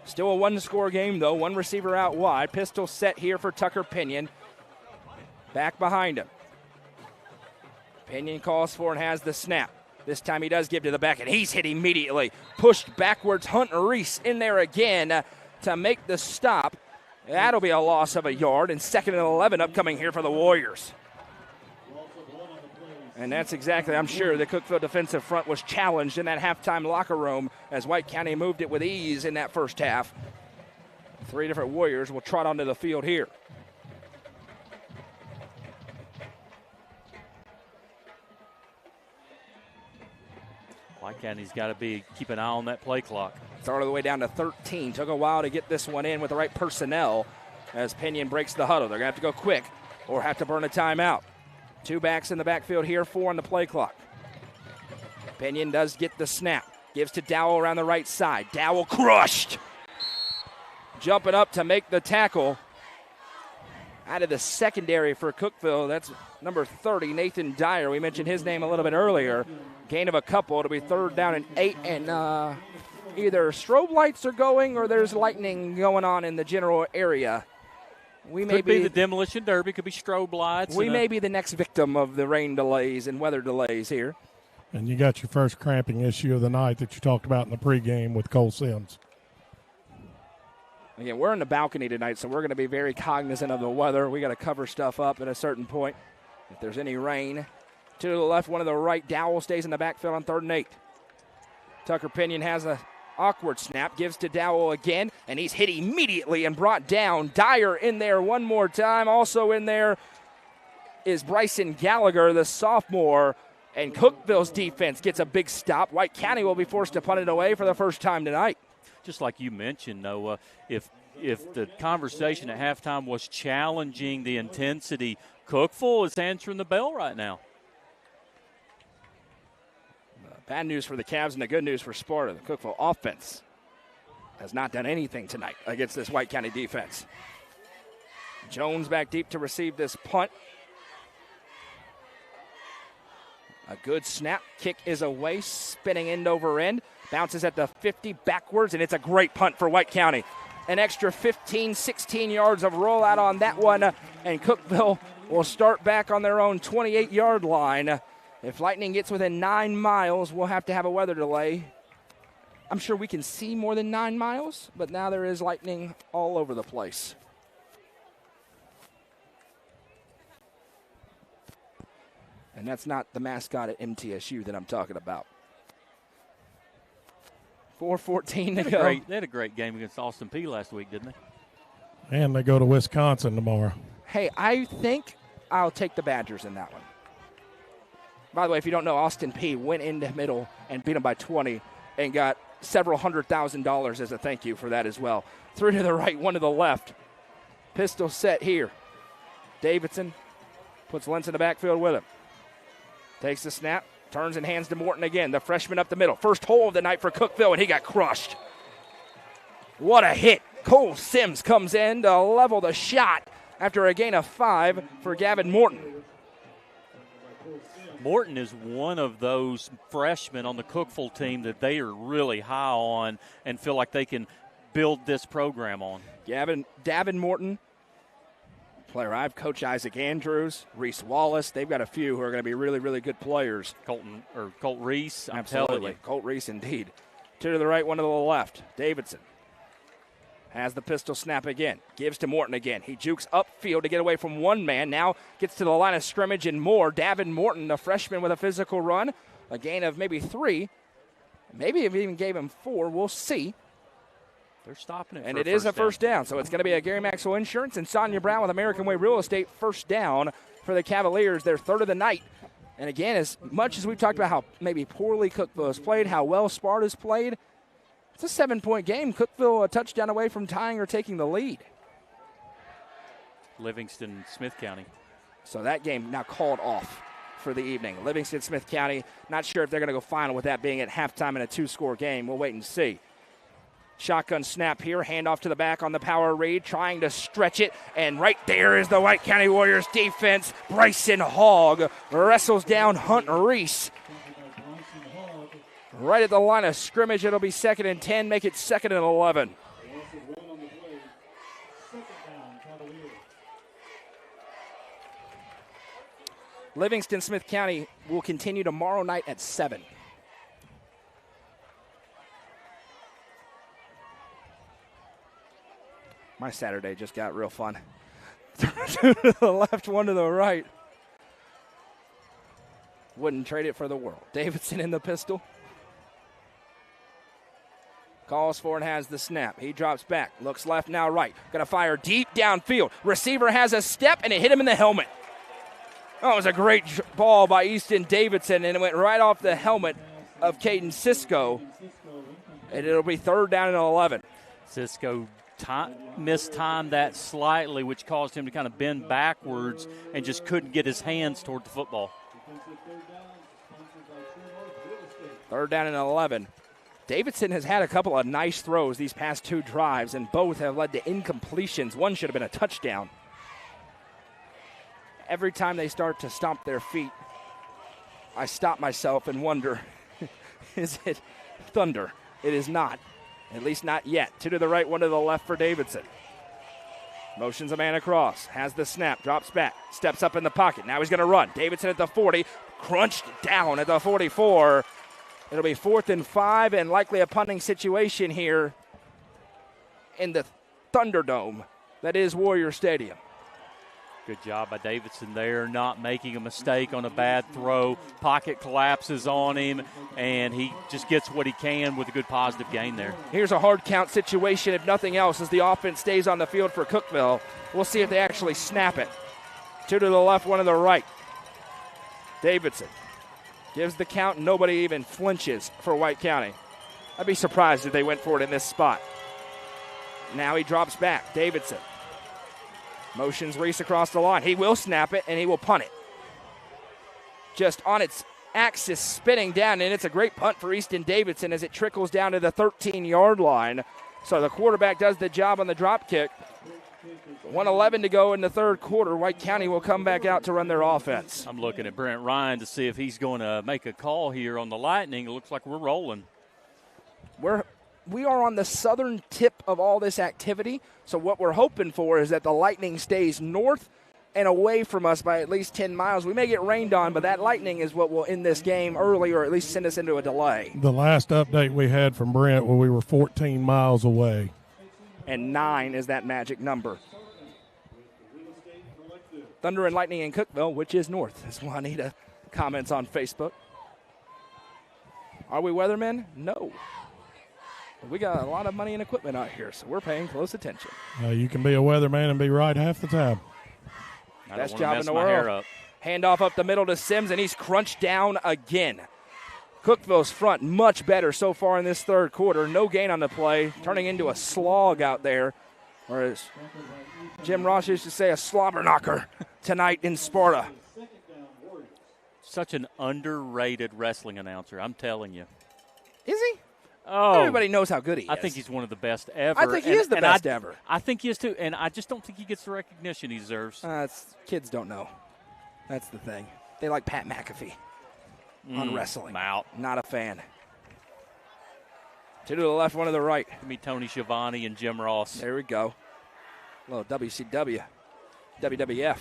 Still a 1-score game, though. 1 receiver out wide. Pistol set here for Tucker Pinion. Back behind him. Pinion calls for and has the snap. This time he does give to the back, and he's hit immediately. Pushed backwards. Hunter Reese in there again to make the stop. That'll be a loss of a yard, and 2nd and 11 upcoming here for the Warriors. And that's exactly, I'm sure, the Cookeville defensive front was challenged in that halftime locker room as White County moved it with ease in that first half. 3 different Warriors will trot onto the field here. White County's got to keep an eye on that play clock. Started the way down to 13. Took a while to get this one in with the right personnel as Pinion breaks the huddle. They're going to have to go quick or have to burn a timeout. 2 backs in the backfield here, 4 on the play clock. Pinion does get the snap. Gives to Dowell around the right side. Dowell crushed. Jumping up to make the tackle. Out of the secondary for Cookeville, that's number 30, Nathan Dyer. We mentioned his name a little bit earlier. Gain of a couple. It'll be 3rd down and 8. And either strobe lights are going or there's lightning going on in the general area. Could be the demolition derby. Could be strobe lights. We may be the next victim of the rain delays and weather delays here. And you got your first cramping issue of the night that you talked about in the pregame with Cole Sims. Again, we're in the balcony tonight, so we're going to be very cognizant of the weather. We got to cover stuff up at a certain point if there's any rain. 2 to the left, 1 to the right. Dowell stays in the backfield on 3rd and 8. Tucker Pinion has a awkward snap, gives to Dowell again, and he's hit immediately and brought down. Dyer in there one more time. Also in there is Bryson Gallagher, the sophomore, and Cookeville's defense gets a big stop. White County will be forced to punt it away for the first time tonight. Just like you mentioned, Noah, if the conversation at halftime was challenging the intensity, Cookeville is answering the bell right now. Bad news for the Cavs and the good news for Sparta. The Cookeville offense has not done anything tonight against this White County defense. Jones back deep to receive this punt. A good snap. Kick is away, spinning end over end. Bounces at the 50 backwards, and it's a great punt for White County. An extra 15, 16 yards of rollout on that one, and Cookeville will start back on their own 28-yard line. If Lightning gets within 9 miles, we'll have to have a weather delay. I'm sure we can see more than 9 miles, but now there is lightning all over the place. And that's not the mascot at MTSU that I'm talking about. 4:14 to go. They had a great game against Austin Peay last week, didn't they? And they go to Wisconsin tomorrow. Hey, I think I'll take the Badgers in that one. By the way, if you don't know, Austin Peay went in the middle and beat them by 20 and got several $100,000 as a thank you for that as well. 3 to the right, 1 to the left. Pistol set here. Davidson puts Lentz in the backfield with him. Takes the snap, turns and hands to Morton again. The freshman up the middle. First hole of the night for Cookeville, and he got crushed. What a hit. Cole Sims comes in to level the shot after a gain of 5 for Gavin Morton. Morton is one of those freshmen on the Cookeville team that they are really high on and feel like they can build this program on. Davin Morton, player I've coached Isaac Andrews, Reese Wallace. They've got a few who are going to be really, really good players. Colt Reese, I'm Absolutely. telling you. Colt Reese, indeed. 2 to the right, 1 to the left. Davidson has the pistol snap again. Gives to Morton again. He jukes upfield to get away from one man. Now gets to the line of scrimmage and more. Davin Morton, a freshman with a physical run. A gain of maybe 3. Maybe it even gave him 4. We'll see. They're stopping it. And it is a first down. So it's going to be a Gary Maxwell Insurance and Sonia Brown with American Way Real Estate first down for the Cavaliers, their 3rd of the night. And again, as much as we've talked about how maybe poorly Cookeville has played, how well Sparta's played, it's a 7-point game. Cookeville a touchdown away from tying or taking the lead. Livingston, Smith County. So that game now called off for the evening. Livingston, Smith County, not sure if they're going to go final with that being at halftime in a 2-score game. We'll wait and see. Shotgun snap here, handoff to the back on the power read, trying to stretch it, and right there is the White County Warriors defense. Bryson Hogg wrestles down Hunt Reese. Right at the line of scrimmage, it'll be 2nd and 10, make it 2nd and 11. Livingston, Smith County will continue tomorrow night at 7. My Saturday just got real fun. 2 to the left, 1 to the right. Wouldn't trade it for the world. Davidson in the pistol. Calls for and has the snap. He drops back. Looks left, now right. Going to fire deep downfield. Receiver has a step, and it hit him in the helmet. Oh, it was a great ball by Easton Davidson, and it went right off the helmet of Caden Cisco. And it'll be 3rd down and 11. Cisco mistimed that slightly, which caused him to kind of bend backwards and just couldn't get his hands toward the football. 3rd down and 11. Davidson has had a couple of nice throws these past 2 drives, and both have led to incompletions. One should have been a touchdown. Every time they start to stomp their feet, I stop myself and wonder, is it thunder? It is not. At least not yet. 2 to the right, 1 to the left for Davidson. Motions a man across. Has the snap. Drops back. Steps up in the pocket. Now he's going to run. Davidson at the 40. Crunched down at the 44. It'll be 4th and 5 and likely a punting situation here in the Thunderdome that is Warrior Stadium. Good job by Davidson there, not making a mistake on a bad throw. Pocket collapses on him, and he just gets what he can with a good positive gain there. Here's a hard count situation, if nothing else, as the offense stays on the field for Cookeville. We'll see if they actually snap it. 2 to the left, 1 to the right. Davidson gives the count, and nobody even flinches for White County. I'd be surprised if they went for it in this spot. Now he drops back. Davidson motions Reese across the line. He will snap it, and he will punt it. Just on its axis, spinning down, and it's a great punt for Easton Davidson as it trickles down to the 13-yard line. So the quarterback does the job on the drop kick. 1:11 to go in the 3rd quarter. White County will come back out to run their offense. I'm looking at Brent Ryan to see if he's going to make a call here on the Lightning. It looks like we're rolling. We are on the southern tip of all this activity, so what we're hoping for is that the Lightning stays north and away from us by at least 10 miles. We may get rained on, but that lightning is what will end this game early or at least send us into a delay. The last update we had from Brent, we were 14 miles away. And 9 is that magic number. Thunder and Lightning in Cookeville, which is north, as Juanita comments on Facebook. Are we weathermen? No. We got a lot of money and equipment out here, so we're paying close attention. You can be a weatherman and be right half the time. Best job in the world. Handoff up the middle to Sims, and he's crunched down again. Cookeville's front much better so far in this 3rd quarter. No gain on the play, turning into a slog out there. Or as Jim Ross used to say, a slobber knocker tonight in Sparta. Such an underrated wrestling announcer, I'm telling you. Is he? Oh, everybody knows how good he is. I think he's one of the best ever. I think he is the best ever. I think he is too, and I just don't think he gets the recognition he deserves. Kids don't know. That's the thing. They like Pat McAfee on wrestling. Out. Not a fan. Two to the left, one to the right. Give me Tony Schiavone and Jim Ross. There we go. A little WCW, WWF.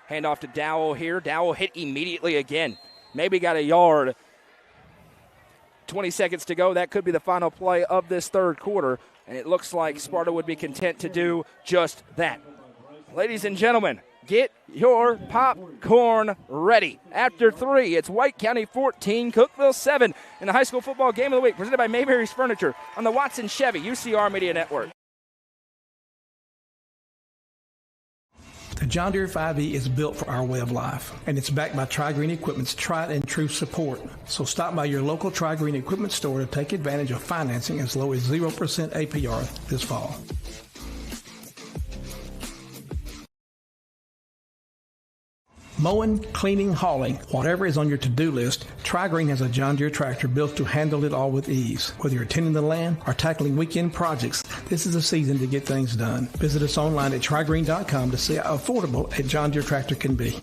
Handoff to Dowell here. Dowell hit immediately again. Maybe got a yard. 20 seconds to go. That could be the final play of this third quarter. And it looks like Sparta would be content to do just that. Ladies and gentlemen, get your popcorn ready. After 3, it's White County 14, Cookville 7 in the high school football game of the week, presented by Mayberry's Furniture on the Watson Chevy UCR Media Network. The John Deere 5E is built for our way of life, and it's backed by Tri-Green Equipment's tried and true support. So stop by your local Tri-Green Equipment store to take advantage of financing as low as 0% APR this fall. Mowing, cleaning, hauling, whatever is on your to-do list, Tri-Green has a John Deere tractor built to handle it all with ease. Whether you're tending the land or tackling weekend projects, this is the season to get things done. Visit us online at trigreen.com to see how affordable a John Deere tractor can be.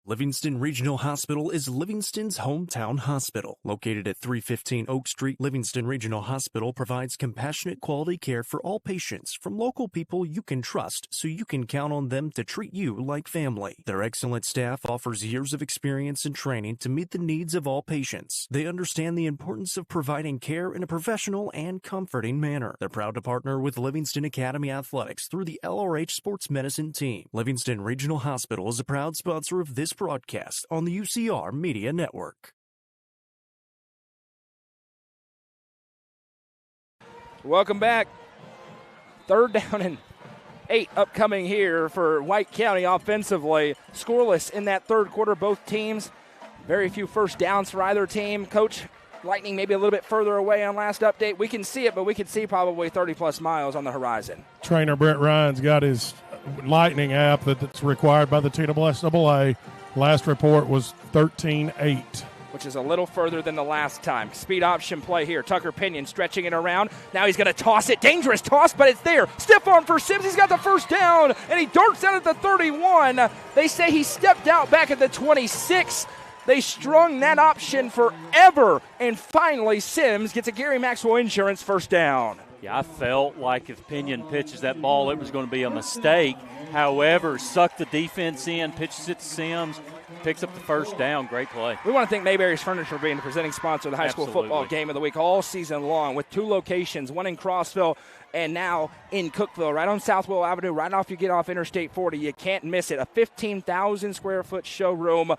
Livingston Regional Hospital is Livingston's hometown hospital. Located at 315 Oak Street, Livingston Regional Hospital provides compassionate quality care for all patients from local people you can trust, so you can count on them to treat you like family. Their excellent staff offers years of experience and training to meet the needs of all patients. They understand the importance of providing care in a professional and comforting manner. They're proud to partner with Livingston Academy Athletics through the LRH Sports Medicine team. Livingston Regional Hospital is a proud sponsor of this broadcast on the UCR Media Network. Welcome back. 3rd down and 8 upcoming here for White County offensively. Scoreless in that third quarter, both teams. Very few first downs for either team. Coach, Lightning maybe a little bit further away on last update. We can see it, but we can see probably 30-plus miles on the horizon. Trainer Brent Ryan's got his Lightning app that's required by the TSSAA. Last report was 13-8. Which is a little further than the last time. Speed option play here. Tucker Pinion stretching it around. Now he's going to toss it. Dangerous toss, but it's there. Stiff arm for Sims. He's got the first down, and he darts out at the 31. They say he stepped out back at the 26. They strung that option forever, and finally Sims gets a Gary Maxwell Insurance first down. Yeah, I felt like if Pinion pitches that ball, it was going to be a mistake. However, sucked the defense in, pitches it to Sims, picks up the first down. Great play. We want to thank Mayberry's Furniture for being the presenting sponsor of the high school football game of the week all season long, with 2 locations, one in Crossville and now in Cookville, right on Southwell Avenue, right off you get off Interstate 40. You can't miss it. A 15,000-square-foot showroom.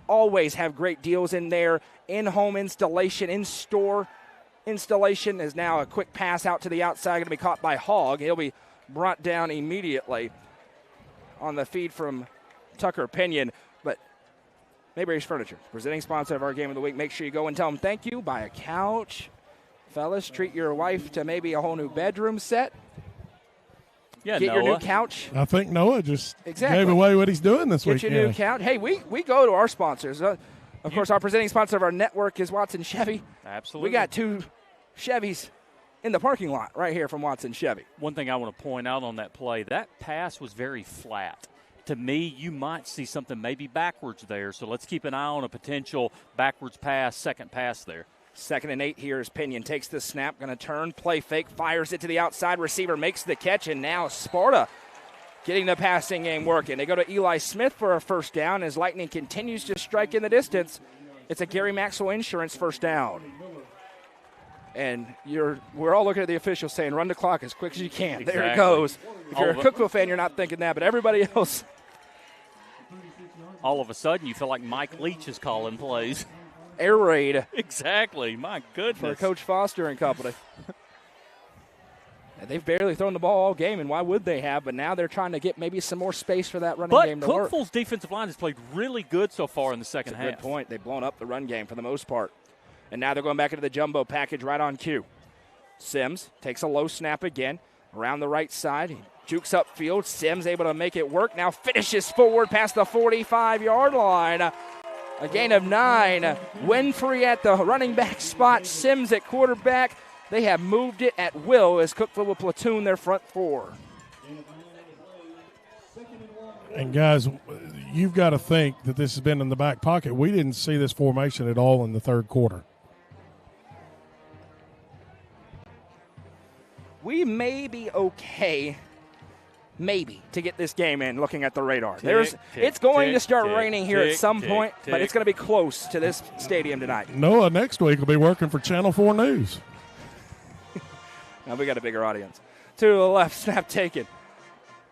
Always have great deals in there. In-home installation, in-store installation is now a quick pass out to the outside, going to be caught by Hogg. He'll be brought down immediately on the feed from Tucker Pinion. But Mayberry's Furniture, presenting sponsor of our game of the week. Make sure you go and tell them thank you. Buy a couch. Fellas, treat your wife to maybe a whole new bedroom set. Yeah, Get Noah. your new couch. I think Noah just gave away what he's doing this week. Get your new couch. Hey, we go to our sponsors. Of course, our presenting sponsor of our network is Watson Chevy. Absolutely. We got 2 Chevys in the parking lot right here from Watson Chevy. One thing I want to point out on that play, that pass was very flat. To me, you might see something maybe backwards there, so let's keep an eye on a potential backwards pass, second pass there. 2nd and 8 here as Pinion takes the snap, going to turn, play fake, fires it to the outside, receiver makes the catch, and now Sparta getting the passing game working. They go to Eli Smith for a first down as Lightning continues to strike in the distance. It's a Gary Maxwell Insurance first down. And we're all looking at the officials saying, run the clock as quick as you can. Exactly. There it goes. If you're a Cookville fan, you're not thinking that, but everybody else. All of a sudden, you feel like Mike Leach is calling plays. Air raid. Exactly. My goodness. For Coach Foster and company. And they've barely thrown the ball all game, and why would they have? But now they're trying to get maybe some more space for that running game to work. But Cookville's defensive line has played really good so far in the second half. That's a good point. They've blown up the run game for the most part. And now they're going back into the jumbo package right on cue. Sims takes a low snap again. Around the right side. He Jukes upfield. Sims able to make it work. Now finishes forward past the 45-yard line. A gain of 9. Winfrey at the running back spot. Sims at quarterback. They have moved it at will as Cookville will platoon their front four. And, guys, you've got to think that this has been in the back pocket. We didn't see this formation at all in the third quarter. We may be okay, maybe, to get this game in looking at the radar. It's going to start raining here at some point, but it's going to be close to this stadium tonight. Noah next week will be working for Channel 4 News. Now we got a bigger audience. To the left, snap taken.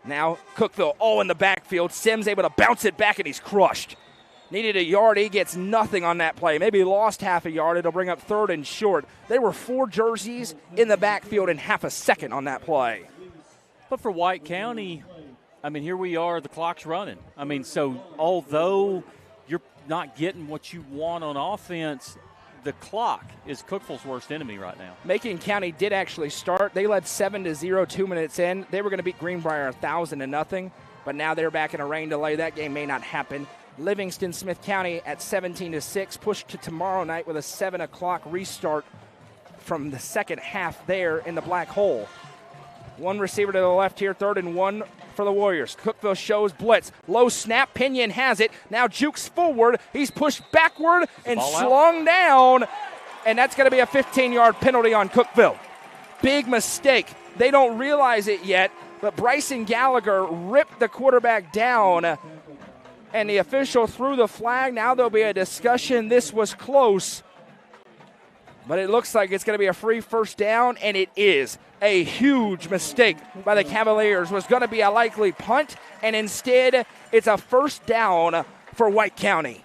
Now Cookville all in the backfield. Sims able to bounce it back, and he's crushed. Needed a yard. He gets nothing on that play. Maybe lost half a yard. It'll bring up 3rd and short. There were 4 jerseys in the backfield in half a second on that play. But for White County, I mean, here we are. The clock's running. I mean, so although you're not getting what you want on offense, the clock is Cookville's worst enemy right now. Macon County did actually start. They led 7-0 2 minutes in. They were going to beat Greenbrier 1,000-0, but now they're back in a rain delay. That game may not happen. Livingston Smith County at 17-6, pushed to tomorrow night with a 7 o'clock restart from the second half there in the black hole. One receiver to the left here, 3rd and 1 for the Warriors. Cookville shows blitz. Low snap. Pinion has it. Now Jukes forward. He's pushed backward and slung down. And that's going to be a 15-yard penalty on Cookville. Big mistake. They don't realize it yet, but Bryson Gallagher ripped the quarterback down. And the official threw the flag. Now there'll be a discussion. This was close. But it looks like it's going to be a free first down, and it is. A huge mistake by the Cavaliers. Was going to be a likely punt, and instead it's a first down for White County.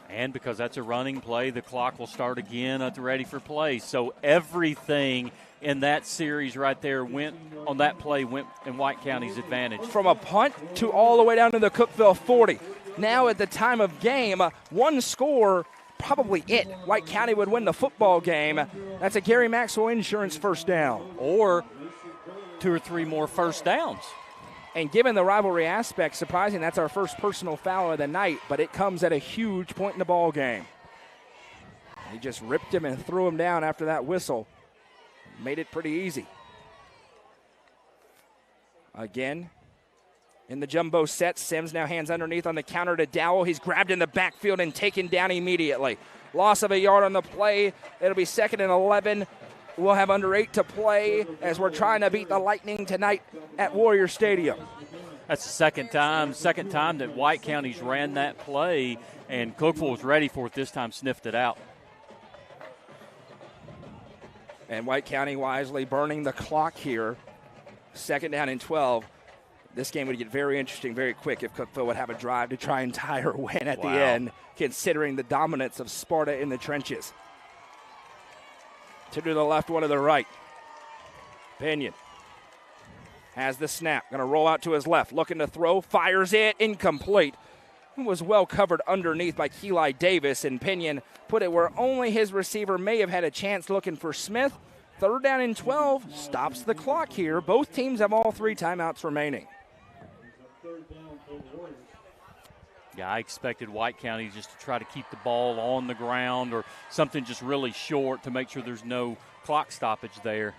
And because that's a running play, the clock will start again at the ready for play. So everything in that series right there went in White County's advantage. From a punt to all the way down to the Cookville 40. Now at the time of game, one score, probably it. White County would win the football game. That's a Gary Maxwell Insurance first down. Or 2 or 3 more first downs. And given the rivalry aspect, surprising, that's our first personal foul of the night, but it comes at a huge point in the ball game. He just ripped him and threw him down after that whistle. Made it pretty easy. Again, in the jumbo set, Sims now hands underneath on the counter to Dowell. He's grabbed in the backfield and taken down immediately. Loss of a yard on the play. It'll be 2nd and 11. We'll have under 8 to play as we're trying to beat the Lightning tonight at Warrior Stadium. That's the second time that White County's ran that play, and Cookville was ready for it this time, sniffed it out. And White County wisely burning the clock here. 2nd down and 12. This game would get very interesting very quick if Cookville would have a drive to try and tie or win at the end, considering the dominance of Sparta in the trenches. 2 to the left, 1 to the right. Pinion has the snap. Going to roll out to his left. Looking to throw. Fires it. Incomplete. It was well covered underneath by Keeli Davis. And Pinion put it where only his receiver may have had a chance, looking for Smith. 3rd down and 12. Stops the clock here. Both teams have all 3 timeouts remaining. Yeah, I expected White County just to try to keep the ball on the ground or something just really short to make sure there's no clock stoppage there.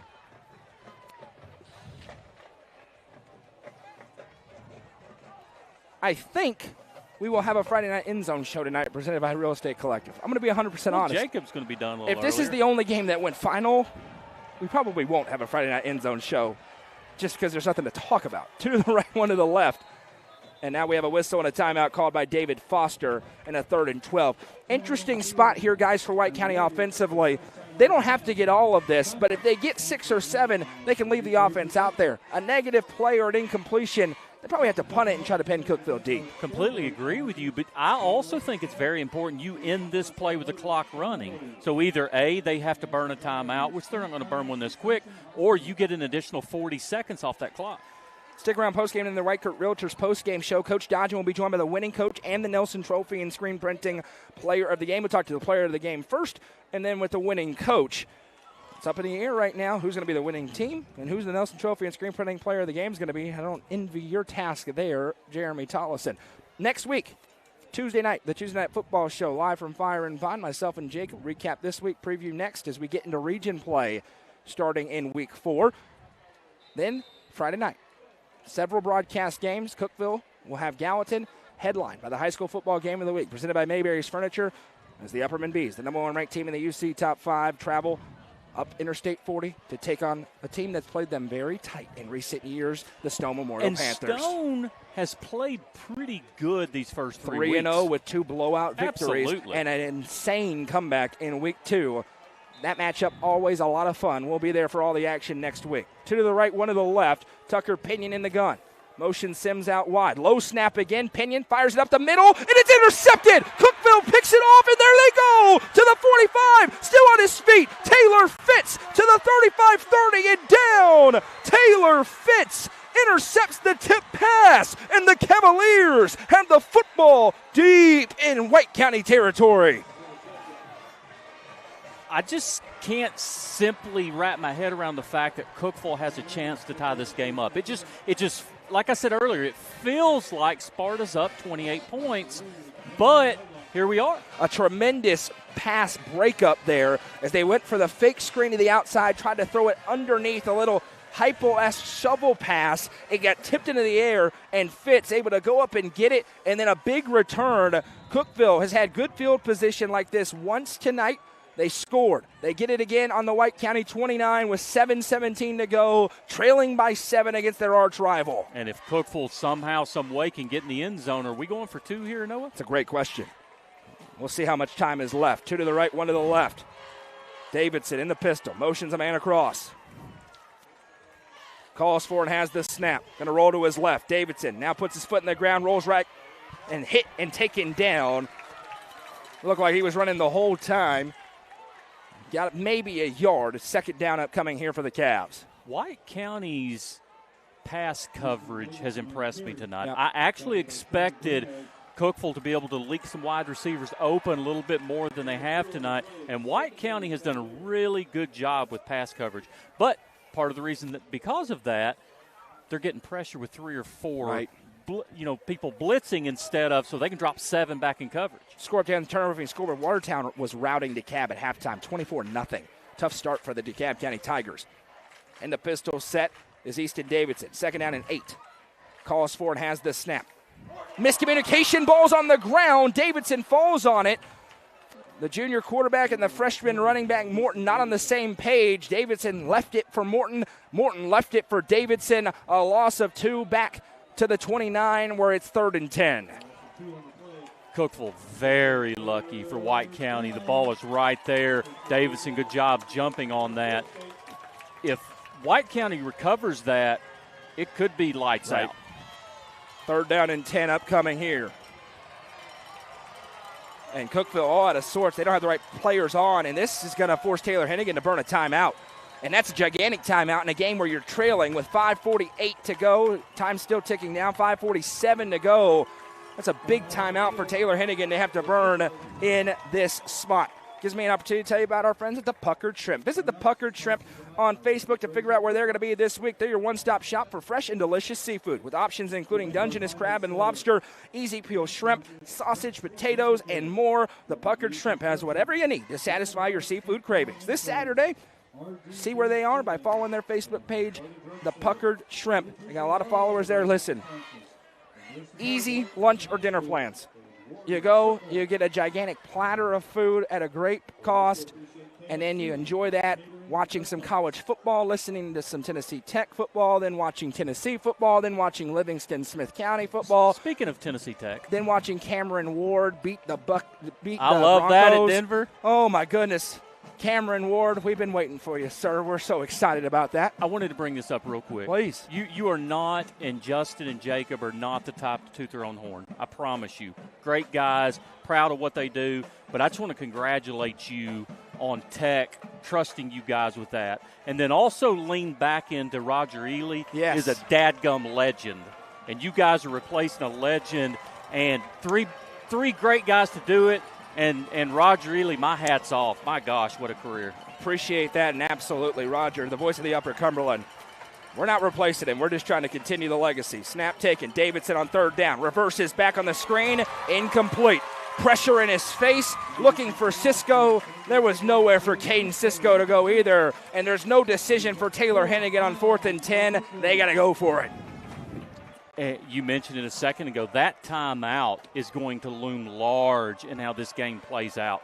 I think we will have a Friday Night End Zone show tonight presented by Real Estate Collective. I'm going to be 100% honest. Jacob's going to be done a little If this is the only game that went final, we probably won't have a Friday Night End Zone show just because there's nothing to talk about. 2 to the right, 1 to the left. And now we have a whistle and a timeout called by David Foster and a 3rd and 12. Interesting spot here, guys, for White County offensively. They don't have to get all of this, but if they get 6 or 7, they can leave the offense out there. A negative play or an incompletion, they probably have to punt it and try to pin Cookville deep. Completely agree with you, but I also think it's very important you end this play with the clock running. So either A, they have to burn a timeout, which they're not going to burn one this quick, or you get an additional 40 seconds off that clock. Stick around postgame in the Reichert Realtors postgame show. Coach Dodgen will be joined by the winning coach and the Nelson Trophy and screen printing player of the game. We'll talk to the player of the game first, and then with the winning coach. It's up in the air right now. Who's going to be the winning team and who's the Nelson Trophy and Screen Printing Player of the Game is going to be. I don't envy your task there, Jeremy Tollison. Next week, Tuesday night, the Tuesday Night Football Show, live from Fire and Vine. Myself and Jake will recap this week, preview next as we get into region play starting in week 4. Then, Friday night, several broadcast games. Cookeville will have Gallatin, headlined by the high school football game of the week, presented by Mayberry's Furniture, as the Upperman Bees, the number 1 ranked team in the UC Top 5, travel up Interstate 40 to take on a team that's played them very tight in recent years, the Stone Memorial Panthers. And Stone has played pretty good these first 3 weeks. 3-0 with 2 blowout victories. Absolutely. And an insane comeback in week 2. That matchup, always a lot of fun. We'll be there for all the action next week. 2 to the right, 1 to the left. Tucker Pinion in the gun. Motion Sims out wide. Low snap again. Pinion fires it up the middle, and it's intercepted. Cookeville picks it off, and there they go to the 45. Still on his feet. Taylor Fitz to the 35-30 and down. Taylor Fitz intercepts the tip pass, and the Cavaliers have the football deep in White County territory. I just can't simply wrap my head around the fact that Cookeville has a chance to tie this game up. It just, like I said earlier, it feels like Sparta's up 28 points, but here we are. A tremendous pass breakup there as they went for the fake screen to the outside, tried to throw it underneath a little hypo-esque shovel pass. It got tipped into the air, and Fitz able to go up and get it, and then a big return. Cookeville has had good field position like this once tonight. They scored. They get it again on the White County 29 with 7:17 to go, trailing by 7 against their arch rival. And if Cookeville somehow, some way can get in the end zone, are we going for 2 here, Noah? It's a great question. We'll see how much time is left. 2 to the right, 1 to the left. Davidson in the pistol. Motions a man across. Calls for and has the snap. Going to roll to his left. Davidson now puts his foot in the ground, rolls right, and hit and taken down. Looked like he was running the whole time. Got maybe a yard. Second down upcoming here for the Cavs. White County's pass coverage has impressed me tonight. Yep. I actually expected Cookeville to be able to leak some wide receivers open a little bit more than they have tonight, and White County has done a really good job with pass coverage. But part of the reason that because of that, they're getting pressure with 3 or 4 people blitzing instead of, so they can drop 7 back in coverage. Score up down the turnover from scoreboard. Watertown was routing DeKalb at halftime, 24-0. Tough start for the DeKalb County Tigers. And the pistol set is Easton Davidson. 2nd down and 8. Calls for and has the snap. Miscommunication, ball's on the ground. Davidson falls on it. The junior quarterback and the freshman running back Morton not on the same page. Davidson left it for Morton. Morton left it for Davidson. A loss of 2 back to the 29 where it's 3rd and 10. Cookeville very lucky for White County. The ball is right there. Davidson, good job jumping on that. If White County recovers that, it could be lights out. 3rd down and 10 upcoming here. And Cookeville all out of sorts. They don't have the right players on, and this is going to force Taylor Hennigan to burn a timeout. And that's a gigantic timeout in a game where you're trailing with 5:48 to go. Time still ticking down, 5:47 to go. That's a big timeout for Taylor Hennigan to have to burn in this spot. Gives me an opportunity to tell you about our friends at the Puckered Shrimp. Visit the Puckered Shrimp on Facebook to figure out where they're going to be this week. They're your one-stop shop for fresh and delicious seafood with options including Dungeness crab and lobster, easy peel shrimp, sausage, potatoes, and more. The Puckered Shrimp has whatever you need to satisfy your seafood cravings. This Saturday, see where they are by following their Facebook page, the Puckered Shrimp. They got a lot of followers there. Listen, easy lunch or dinner plans. You go, you get a gigantic platter of food at a great cost, and then you enjoy that watching some college football, listening to some Tennessee Tech football, then watching Tennessee football, then watching Livingston-Smith County football. Speaking of Tennessee Tech. Then watching Cameron Ward beat the I love Broncos. that at Denver. Oh, my goodness. Cameron Ward, we've been waiting for you, sir. We're so excited about that. I wanted to bring this up real quick. Please. You are not, and Justin and Jacob are not the type to toot their own horn. I promise you. Great guys, proud of what they do, but I just want to congratulate you on Tech, trusting you guys with that. And then also lean back into Roger Ely is a dadgum legend. And you guys are replacing a legend, and three great guys to do it. And Roger Ely, my hat's off. My gosh, what a career. Appreciate that, and absolutely, Roger, the voice of the Upper Cumberland. We're not replacing him. We're just trying to continue the legacy. Snap taken. Davidson on third down. Reverses back on the screen. Incomplete. Pressure in his face. Looking for Cisco. There was nowhere for Caden Cisco to go either. And there's no decision for Taylor Hennigan on 4th and 10. They got to go for it. You mentioned it a second ago. That timeout is going to loom large in how this game plays out.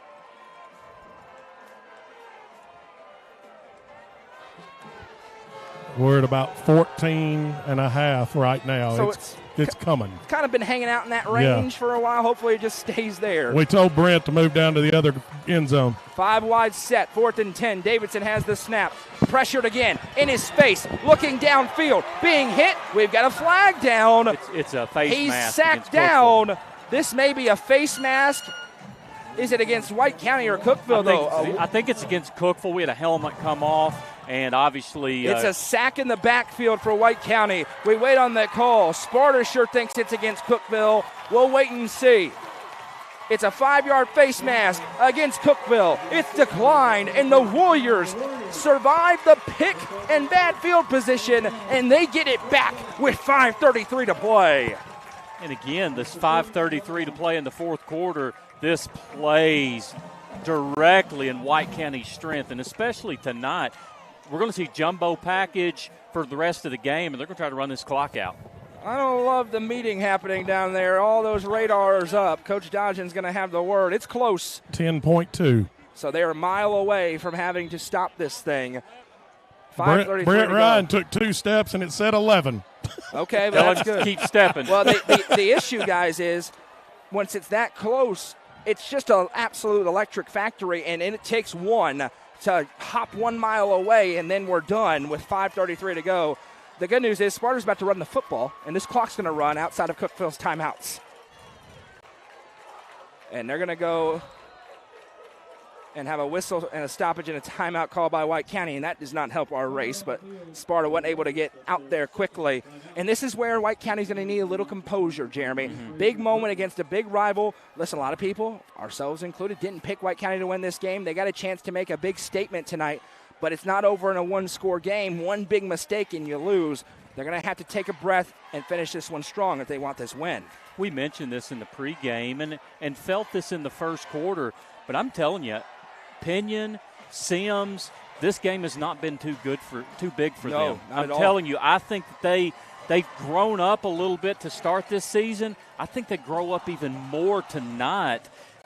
We're at about 14 and a half right now. So it's coming. It's kind of been hanging out in that range for a while. Hopefully it just stays there. We told Brent to move down to the other end zone. 5 wide set, 4th and 10. Davidson has the snap. Pressured again, in his face, looking downfield, being hit. We've got a flag down. It's a face mask. He's sacked down. This may be a face mask. Is it against White County or Cookeville, though? I think it's against Cookeville. We had a helmet come off. And obviously, it's a sack in the backfield for White County. We wait on that call. Sparta sure thinks it's against Cookeville. We'll wait and see. It's a 5-yard face mask against Cookeville. It's declined, and the Warriors survive the pick and bad field position, and they get it back with 5:33 to play. And again, this 5:33 to play in the fourth quarter, this plays directly in White County's strength, and especially tonight. We're going to see jumbo package for the rest of the game, and they're going to try to run this clock out. I don't love the meeting happening down there. All those radars up. Coach Dodgen's going to have the word. It's close. 10.2. So they're a mile away from having to stop this thing. 5:33 Brent to Ryan go. took 2 steps, and it said 11. Okay, but that's good. Keep stepping. Well, the issue, guys, is once it's that close, it's just an absolute electric factory, and it takes one to hop 1 mile away, and then we're done with 5:33 to go. The good news is Sparta's about to run the football, and this clock's going to run outside of Cookville's timeouts. And they're going to go and have a whistle and a stoppage and a timeout call by White County, and that does not help our race, but Sparta wasn't able to get out there quickly. And this is where White County's going to need a little composure, Jeremy. Big moment against a big rival. Listen, a lot of people, ourselves included, didn't pick White County to win this game. They got a chance to make a big statement tonight, but it's not over in a one-score game. One big mistake and you lose. They're going to have to take a breath and finish this one strong if they want this win. We mentioned this in the pregame and felt this in the first quarter, but I'm telling you, Pinion, Sims, this game has not been too big for them. I'm telling you, I think that they've grown up a little bit to start this season. I think they grow up even more tonight.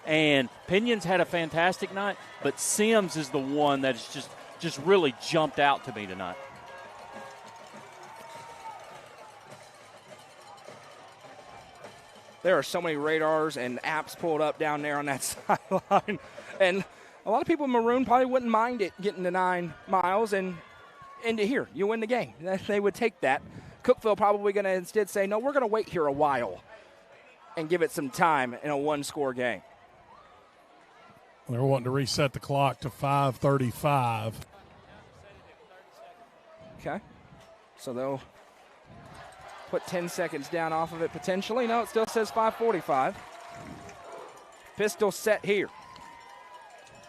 And Pinion's had a fantastic night, but Sims is the one that's just really jumped out to me tonight. There are so many radars and apps pulled up down there on that sideline. And a lot of people in Maroon probably wouldn't mind it getting to 9 miles and into here. You win the game. They would take that. Cookeville probably going to instead say, no, we're going to wait here a while and give it some time in a one-score game. They're wanting to reset the clock to 5:35. Okay. So they'll put 10 seconds down off of it potentially. No, it still says 5:45. Pistol set here.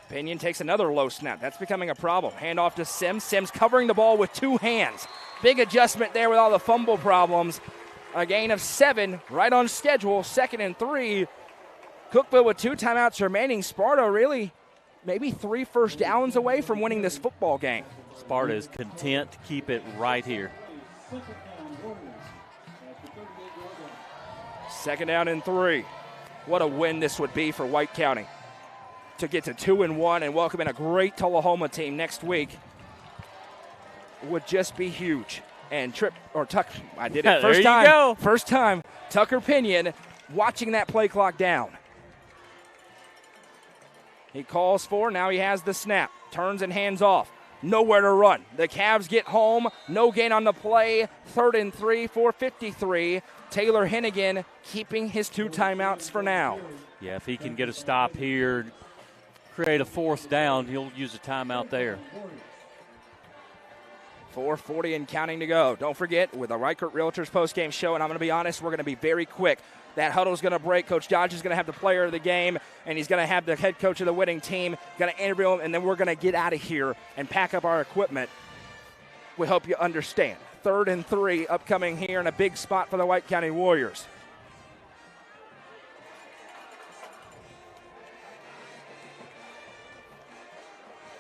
Pinion takes another low snap. That's becoming a problem. Handoff to Sims. Sims covering the ball with 2 hands. Big adjustment there with all the fumble problems. A gain of 7, right on schedule. 2nd and 3. Cookeville with 2 timeouts remaining. Sparta really maybe 3 first downs away from winning this football game. Sparta is content to keep it right here. 2nd down and 3. What a win this would be for White County. To get to 2-1 and welcome in a great Tullahoma team next week would just be huge. And I did it first time. There you go. First time, Tucker Pinion watching that play clock down. He calls for, now he has the snap. Turns and hands off. Nowhere to run. The Cavs get home. No gain on the play. 3rd and 3, 4:53. Taylor Hennigan keeping his 2 timeouts for now. Yeah, if he can get a stop here, create a 4th down, he'll use a timeout there. 4:40 and counting to go. Don't forget, with the Reichert Realtors postgame show, and I'm going to be honest, we're going to be very quick. That huddle's going to break. Coach Dodge is going to have the player of the game, and he's going to have the head coach of the winning team, going to interview him, and then we're going to get out of here and pack up our equipment. We hope you understand. 3rd and 3 upcoming here in a big spot for the White County Warriors.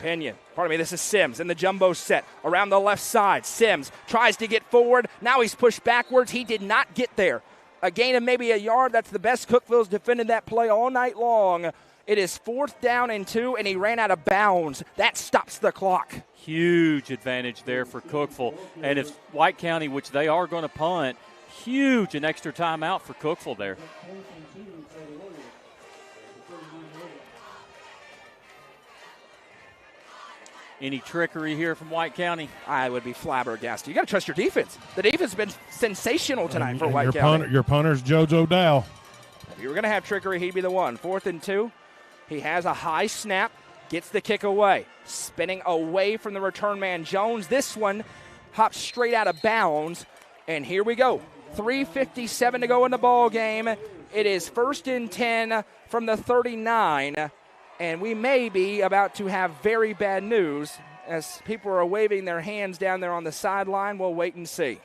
This is Sims in the jumbo set around the left side. Sims tries to get forward. Now he's pushed backwards. He did not get there. A gain of maybe a yard. That's the best Cookeville's defended that play all night long. It is 4th down and 2, and he ran out of bounds. That stops the clock. Huge advantage there for Cookeville. And if White County, which they are going to punt, huge an extra timeout for Cookeville there. Any trickery here from White County? I would be flabbergasted. You got to trust your defense. The defense has been sensational tonight for White County. Your punter's JoJo Dow. If you were going to have trickery, he'd be the one. 4th and 2. He has a high snap, gets the kick away. Spinning away from the return man, Jones. This one hops straight out of bounds. And here we go. 3:57 to go in the ball game. It is 1st and 10 from the 39. And we may be about to have very bad news as people are waving their hands down there on the sideline. We'll wait and see.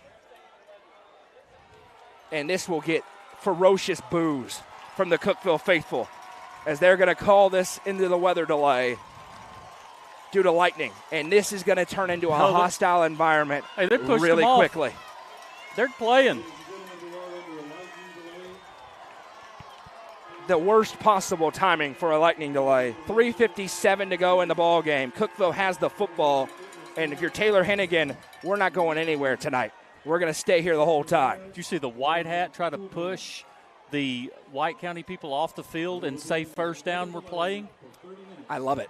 And this will get ferocious boos from the Cookeville faithful as they're going to call this into the weather delay due to lightning. And this is going to turn into a hostile environment really quickly. They're playing. The worst possible timing for a lightning delay. 3:57 to go in the ball game. Cookeville has the football, and if you're Taylor Hennigan, we're not going anywhere tonight. We're going to stay here the whole time. Did you see the white hat try to push the White County people off the field and say 1st down we're playing? I love it.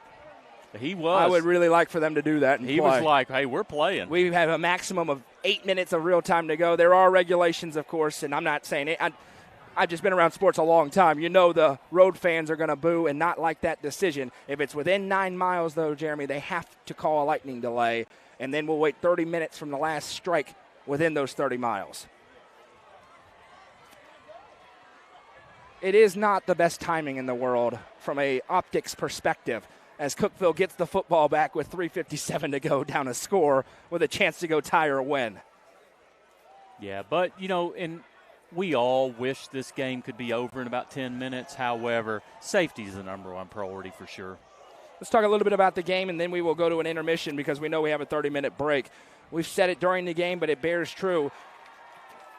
He was. I would really like for them to do that and He was like, hey, we're playing. We have a maximum of 8 minutes of real time to go. There are regulations, of course, and I'm not saying it. I've just been around sports a long time. You know the road fans are going to boo and not like that decision. If it's within 9 miles, though, Jeremy, they have to call a lightning delay, and then we'll wait 30 minutes from the last strike within those 30 miles. It is not the best timing in the world from a optics perspective as Cookeville gets the football back with 3:57 to go down a score with a chance to go tie or win. Yeah, but, and we all wish this game could be over in about 10 minutes. However, safety is the number one priority for sure. Let's talk a little bit about the game, and then we will go to an intermission because we know we have a 30-minute break. We've said it during the game, but it bears true.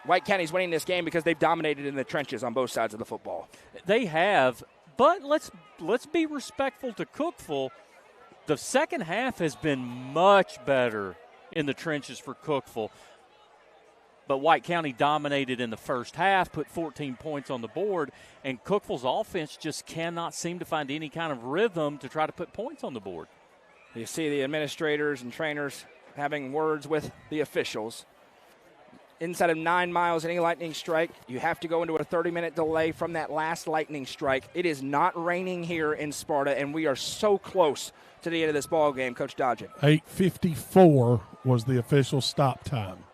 White County's winning this game because they've dominated in the trenches on both sides of the football. They have, but let's be respectful to Cookeville. The second half has been much better in the trenches for Cookeville. But White County dominated in the first half, put 14 points on the board, and Cookeville's offense just cannot seem to find any kind of rhythm to try to put points on the board. You see the administrators and trainers having words with the officials. Inside of 9 miles, any lightning strike, you have to go into a 30-minute delay from that last lightning strike. It is not raining here in Sparta, and we are so close to the end of this ball game, Coach Dodgen. 8:54 was the official stop time.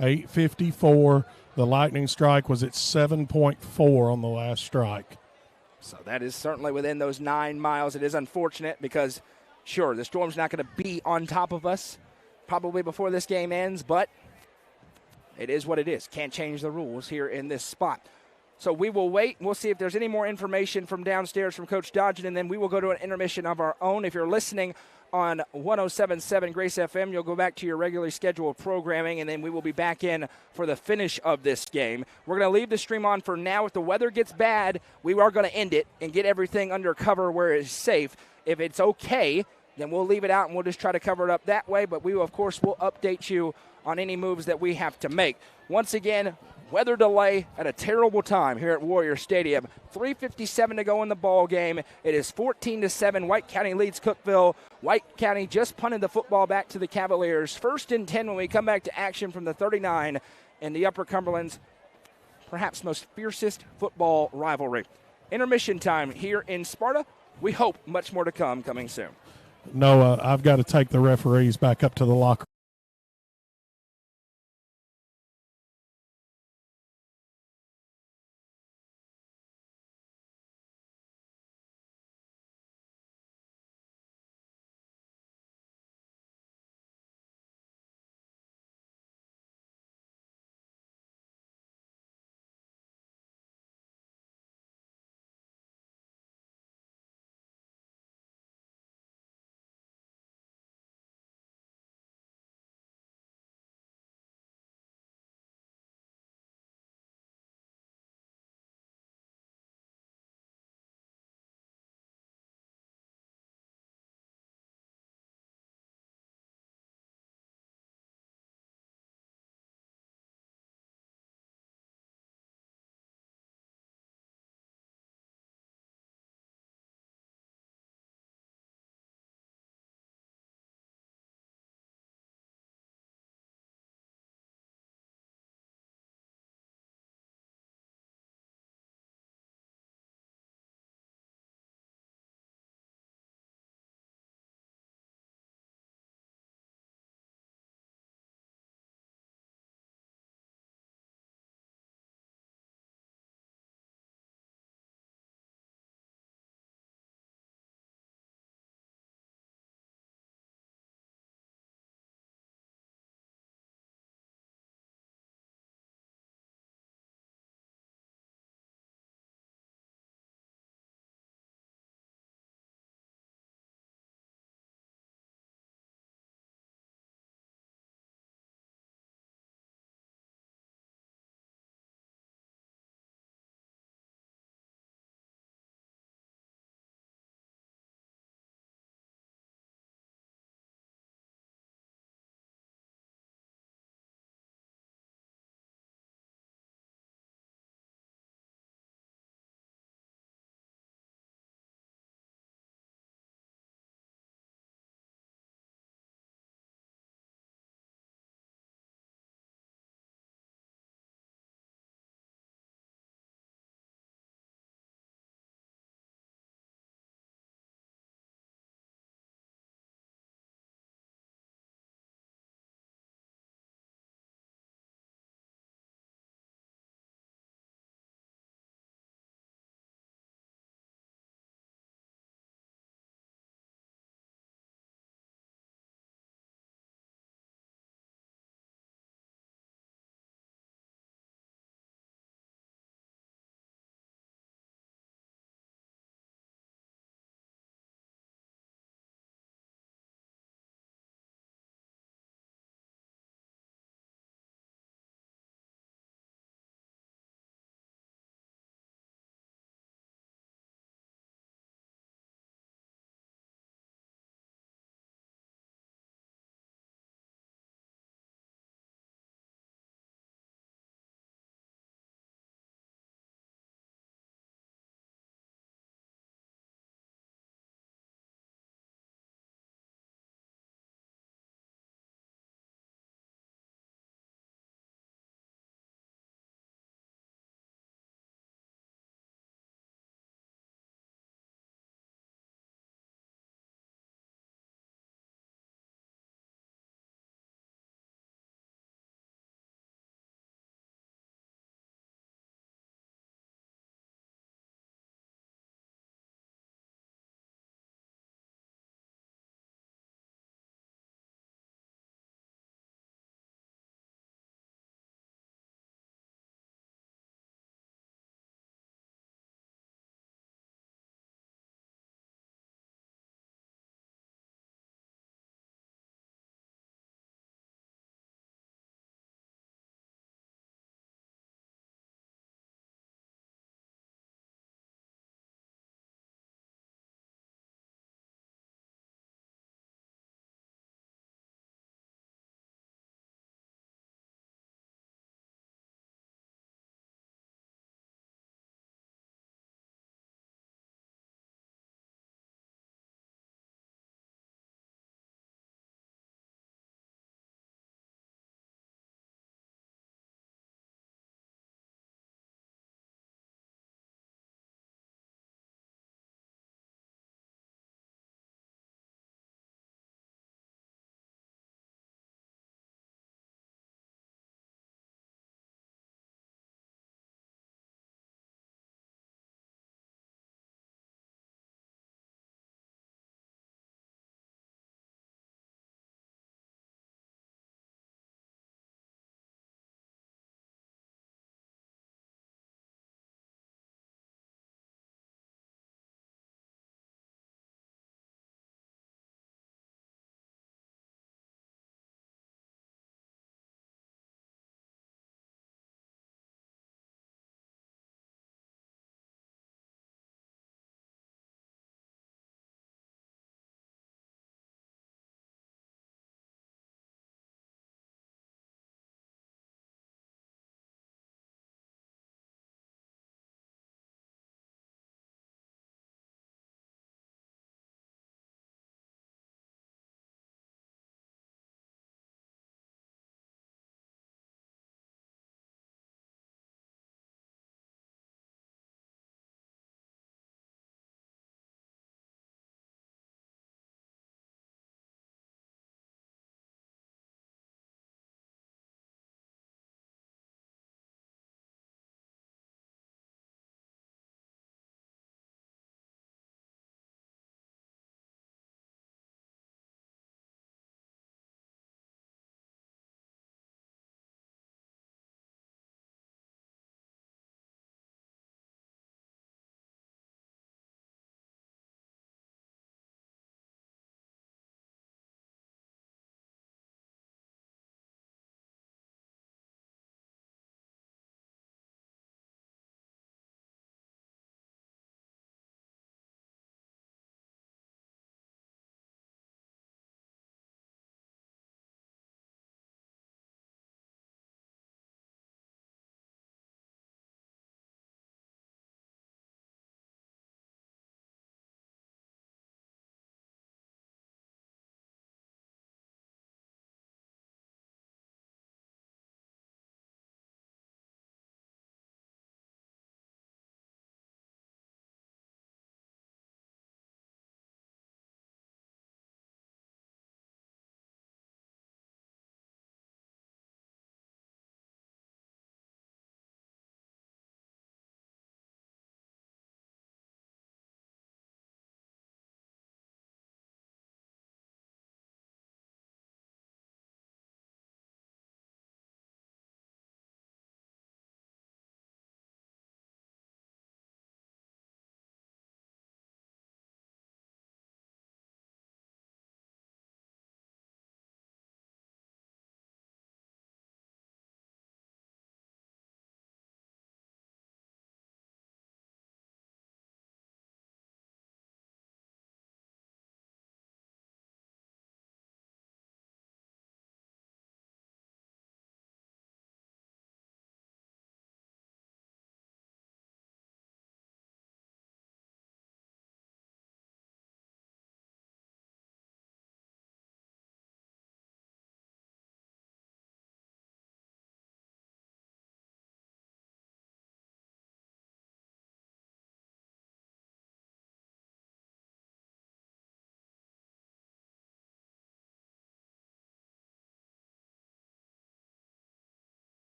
8:54. The lightning strike was at 7.4 on the last strike. So that is certainly within those 9 miles. It is unfortunate because, sure, the storm's not going to be on top of us probably before this game ends, but it is what it is. Can't change the rules here in this spot. So we will wait. We'll see if there's any more information from downstairs from Coach Dodgen, and then we will go to an intermission of our own. If you're listening on 107.7 Grace FM, you'll go back to your regularly scheduled programming, and then we will be back in for the finish of this game. We're going to leave the stream on for now. If the weather gets bad, we are going to end it and get everything under cover where it's safe. If it's okay, then we'll leave it out, and we'll just try to cover it up that way. But we, of course, will update you on any moves that we have to make. Once again, weather delay at a terrible time here at Warrior Stadium. 3:57 to go in the ball game. It is 14-7. White County leads Cookeville. White County just punted the football back to the Cavaliers. 1st and 10 when we come back to action from the 39 in the Upper Cumberland's perhaps most fiercest football rivalry. Intermission time here in Sparta. We hope much more to come coming soon. Noah, I've got to take the referees back up to the locker